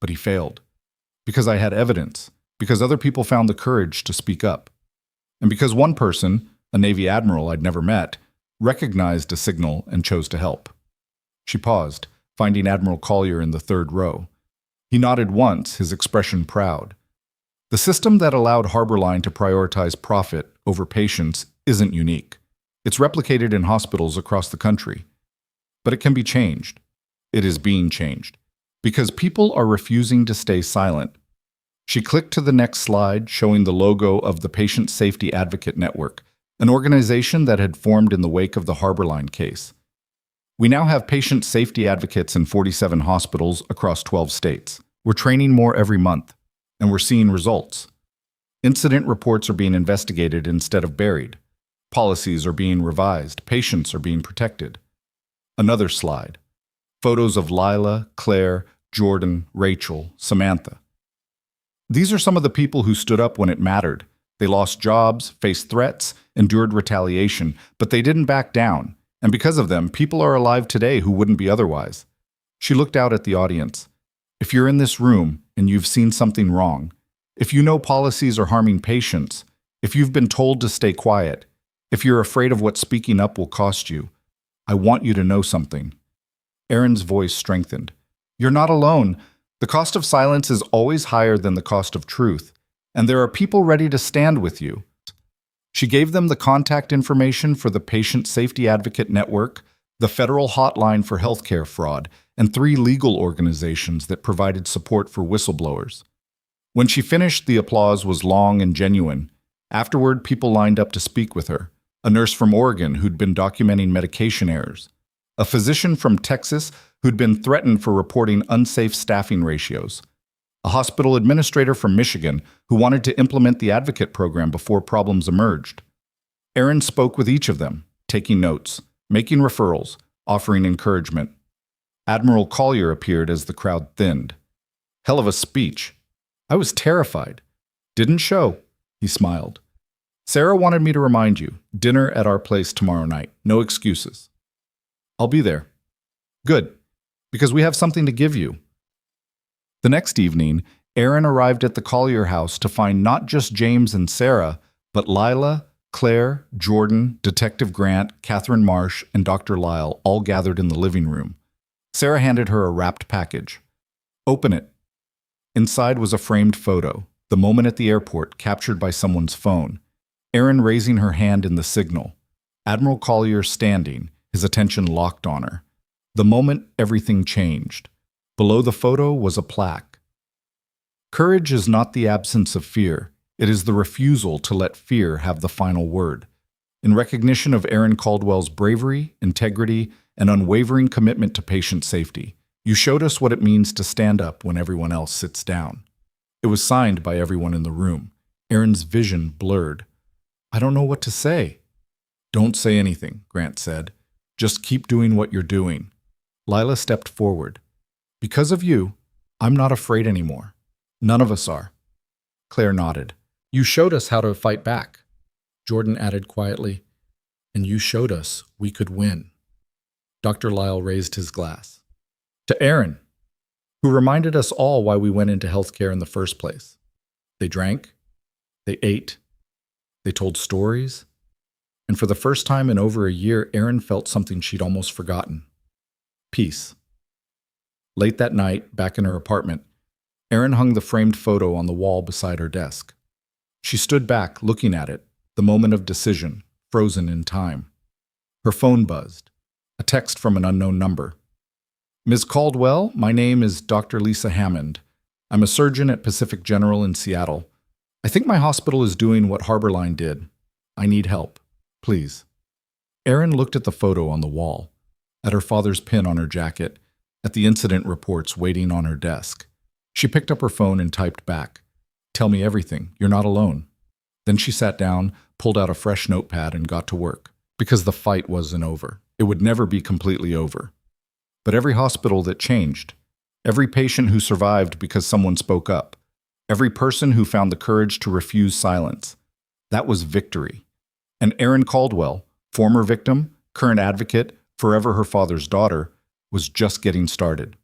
But he failed. Because I had evidence. Because other people found the courage to speak up. And because one person, a Navy admiral I'd never met, recognized a signal and chose to help. She paused, finding Admiral Collier in the 3rd row. He nodded once, his expression proud. The system that allowed Harborline to prioritize profit over patients isn't unique. It's replicated in hospitals across the country. But it can be changed. It is being changed. Because people are refusing to stay silent. She clicked to the next slide, showing the logo of the Patient Safety Advocate Network, an organization that had formed in the wake of the Harborline case. We now have patient safety advocates in 47 hospitals across 12 states. We're training more every month, and we're seeing results. Incident reports are being investigated instead of buried. Policies are being revised. Patients are being protected. Another slide. Photos of Lila, Claire, Jordan, Rachel, Samantha. These are some of the people who stood up when it mattered. They lost jobs, faced threats, endured retaliation, but they didn't back down. And because of them, people are alive today who wouldn't be otherwise. She looked out at the audience. If you're in this room and you've seen something wrong, if you know policies are harming patients, if you've been told to stay quiet, if you're afraid of what speaking up will cost you, I want you to know something. Erin's voice strengthened. You're not alone. The cost of silence is always higher than the cost of truth, and there are people ready to stand with you. She gave them the contact information for the Patient Safety Advocate Network, the federal hotline for healthcare fraud, and 3 legal organizations that provided support for whistleblowers. When she finished, the applause was long and genuine. Afterward, people lined up to speak with her. A nurse from Oregon who'd been documenting medication errors. A physician from Texas who'd been threatened for reporting unsafe staffing ratios. A hospital administrator from Michigan who wanted to implement the advocate program before problems emerged. Erin spoke with each of them, taking notes, making referrals, offering encouragement. Admiral Collier appeared as the crowd thinned. Hell of a speech. I was terrified. Didn't show, he smiled. Sarah wanted me to remind you, dinner at our place tomorrow night. No excuses. I'll be there. Good, because we have something to give you. The next evening, Erin arrived at the Collier house to find not just James and Sarah, but Lila, Claire, Jordan, Detective Grant, Catherine Marsh, and Dr. Lyle all gathered in the living room. Sarah handed her a wrapped package. Open it. Inside was a framed photo, the moment at the airport captured by someone's phone. Erin raising her hand in the signal. Admiral Collier standing, his attention locked on her. The moment everything changed. Below the photo was a plaque. Courage is not the absence of fear. It is the refusal to let fear have the final word. In recognition of Erin Caldwell's bravery, integrity, and unwavering commitment to patient safety, you showed us what it means to stand up when everyone else sits down. It was signed by everyone in the room. Erin's vision blurred. I don't know what to say. Don't say anything, Grant said. Just keep doing what you're doing. Lila stepped forward. Because of you, I'm not afraid anymore. None of us are. Claire nodded. You showed us how to fight back. Jordan added quietly, and you showed us we could win. Dr. Lyle raised his glass. To Erin, who reminded us all why we went into healthcare in the first place. They drank, they ate, they told stories, and for the first time in over a year, Erin felt something she'd almost forgotten. Peace. Late that night, back in her apartment, Erin hung the framed photo on the wall beside her desk. She stood back, looking at it, the moment of decision, frozen in time. Her phone buzzed. A text from an unknown number. Ms. Caldwell, my name is Dr. Lisa Hammond. I'm a surgeon at Pacific General in Seattle. I think my hospital is doing what Harborline did. I need help. Please. Erin looked at the photo on the wall, at her father's pin on her jacket, at the incident reports waiting on her desk. She picked up her phone and typed back. Tell me everything. You're not alone. Then she sat down, pulled out a fresh notepad, and got to work. Because the fight wasn't over. It would never be completely over. But every hospital that changed, every patient who survived because someone spoke up, every person who found the courage to refuse silence, that was victory. And Erin Caldwell, former victim, current advocate, forever her father's daughter, was just getting started.